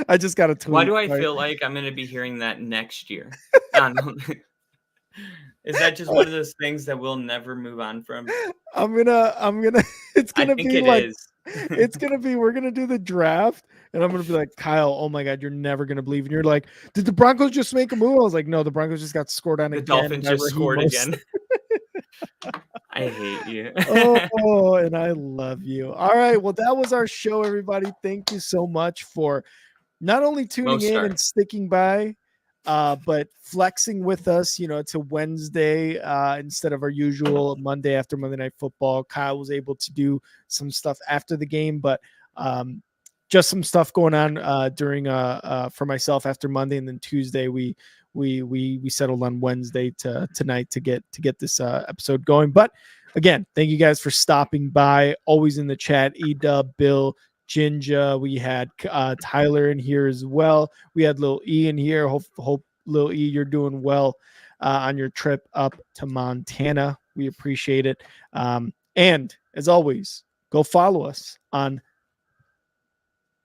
I just got a tweet. Why do I feel like I'm going to be hearing that next year? Is that just one of those things that we'll never move on from? It's gonna be like, it's gonna be, we're gonna do the draft and I'm gonna be like, Kyle, oh my God, you're never gonna believe. And you're like, did the Broncos just make a move? I was like, no, the Broncos just got scored on again. The Dolphins just scored again. I hate you. And I love you. All right. Well, that was our show, everybody. Thank you so much for not only tuning in and sticking by, but flexing with us. It's a Wednesday instead of our usual Monday after Monday Night Football. Kyle was able to do some stuff after the game, but just some stuff going on during for myself after Monday, and then Tuesday we settled on Wednesday tonight to get this episode going. But again, thank you guys for stopping by. Always in the chat, Edub, Bill, Jinja. We had Tyler in here as well. We had Lil E in here. Hope Lil E, you're doing well on your trip up to Montana. We appreciate it. And as always, go follow us on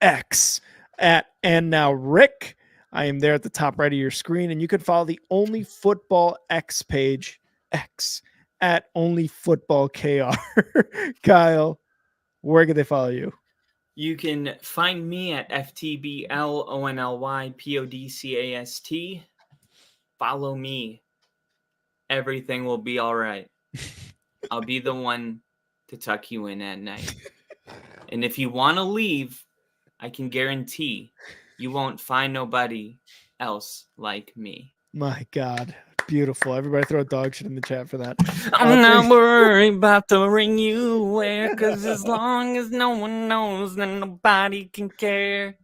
X at And Now Rick. I am there at the top right of your screen, and you can follow the Only Football X page, X, at Only Football KR. Kyle, where can they follow you? You can find me at FTBLONLYPODCAST. Follow me. Everything will be all right. I'll be the one to tuck you in at night. And if you want to leave, I can guarantee you won't find nobody else like me. My God. Beautiful. Everybody throw a dog shit in the chat for that. I'm not worried about the ring you wear, because as long as no one knows, then nobody can care.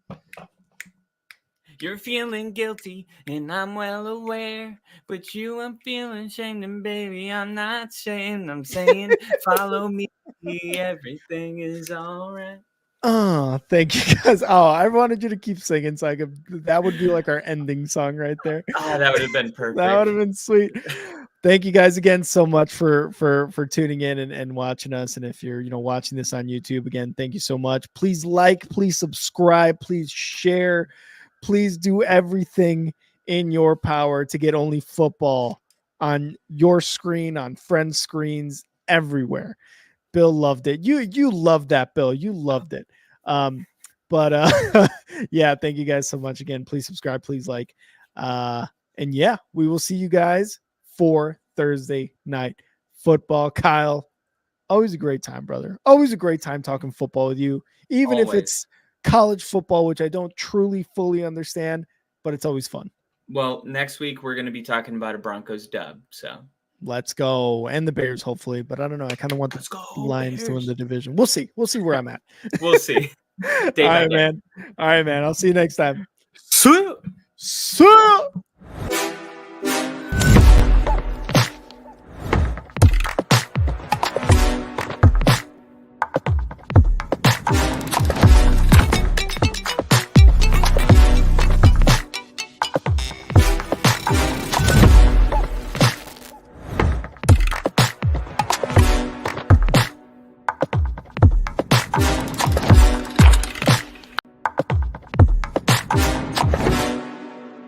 You're feeling guilty, and I'm well aware, but you are feeling shamed, and baby, I'm not shamed. I'm saying, follow me, everything is all right. Oh, thank you guys. Oh, I wanted you to keep singing so that would be like our ending song right there. Oh, that would have been perfect. That would have been sweet. Thank you guys again so much for tuning in and watching us. And if you're, watching this on YouTube, again, thank you so much. Please like, please subscribe, please share, please do everything in your power to get Only Football on your screen, on friends' screens, everywhere. Bill loved it. You loved that, Bill. You loved it. But yeah, thank you guys so much again. Please subscribe, please like. And yeah, we will see you guys for Thursday night football. Kyle, always a great time, brother. Always a great time talking football with you, even if it's college football, which I don't truly fully understand, but it's always fun. Well, next week we're going to be talking about a Broncos dub. So let's go. And the Bears, hopefully. But I don't know. I kind of want the Lions to win the division. We'll see. We'll see where I'm at. We'll see. All right, man. All right, man. I'll see you next time. See ya. See ya.